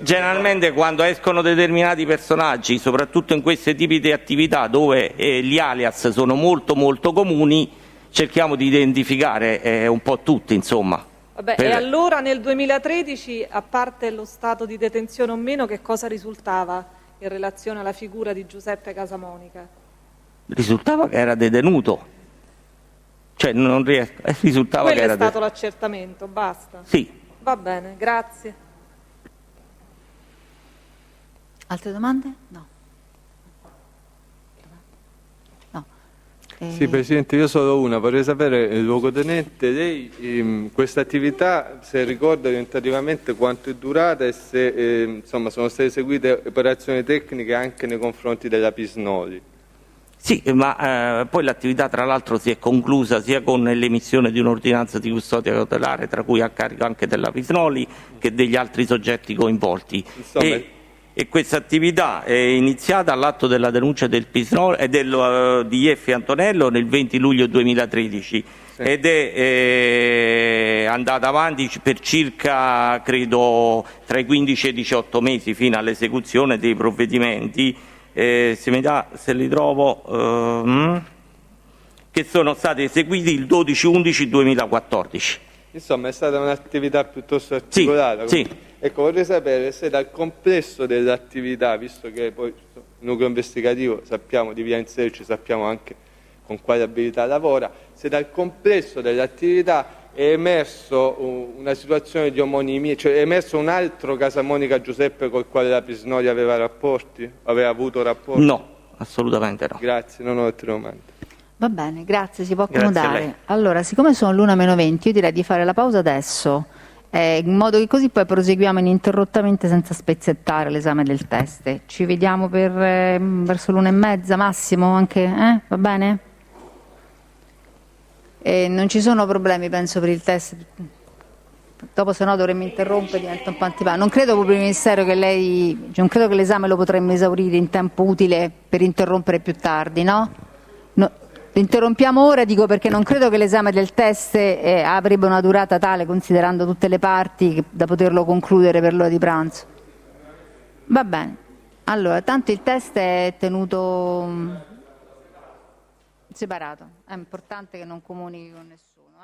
Generalmente quando escono determinati personaggi, soprattutto in questi tipi di attività dove gli alias sono molto molto comuni, cerchiamo di identificare un po' tutti, insomma. Vabbè, e allora nel 2013, a parte lo stato di detenzione o meno, che cosa risultava in relazione alla figura di Giuseppe Casamonica? Risultava che era detenuto. Cioè non risultava Quello che era è stato l'accertamento, basta? Sì. Va bene, grazie. Altre domande? No. Sì, Presidente, io solo una. Vorrei sapere, luogotenente, lei questa attività, se ricorda orientativamente quanto è durata e se insomma, sono state eseguite operazioni tecniche anche nei confronti della Pisnoli. Sì, ma poi l'attività tra l'altro si è conclusa sia con l'emissione di un'ordinanza di custodia cautelare, tra cui a carico anche della Pisnoli, che degli altri soggetti coinvolti. E questa attività è iniziata all'atto della denuncia del Pisnoli e di Ieffi Antonello nel 20 luglio 2013 ed è andata avanti per circa, credo, tra i 15 e i 18 mesi fino all'esecuzione dei provvedimenti se mi dà, se li trovo, che sono stati eseguiti il 12/11/2014. Insomma, è stata un'attività piuttosto articolata. Sì. Ecco, vorrei sapere se dal complesso delle attività, visto che poi il nucleo investigativo sappiamo di via in sé, sappiamo anche con quale abilità lavora, se dal complesso delle attività è emerso una situazione di omonimia, cioè è emerso un altro Casamonica Giuseppe col quale la Pisnori aveva rapporti? Aveva avuto rapporti? No, assolutamente no. Grazie, non ho altre domande. Va bene, grazie, si può Grazie a accomodare. lei. Allora, siccome sono l'1:20, io direi di fare la pausa adesso, in modo che così poi proseguiamo ininterrottamente senza spezzettare l'esame del test. Ci vediamo per verso l'1:30 massimo anche, va bene? Non ci sono problemi, penso, per il test. Dopo, se no, dovremmo interrompere, diventa un po' antipatico. Non credo, pubblico ministero, che lei, non credo che l'esame lo potremmo esaurire in tempo utile per interrompere più tardi, no? Interrompiamo ora, dico, perché non credo che l'esame del test avrebbe una durata tale, considerando tutte le parti, da poterlo concludere per l'ora di pranzo. Va bene. Allora, tanto il test è tenuto separato. È importante che non comunichi con nessuno.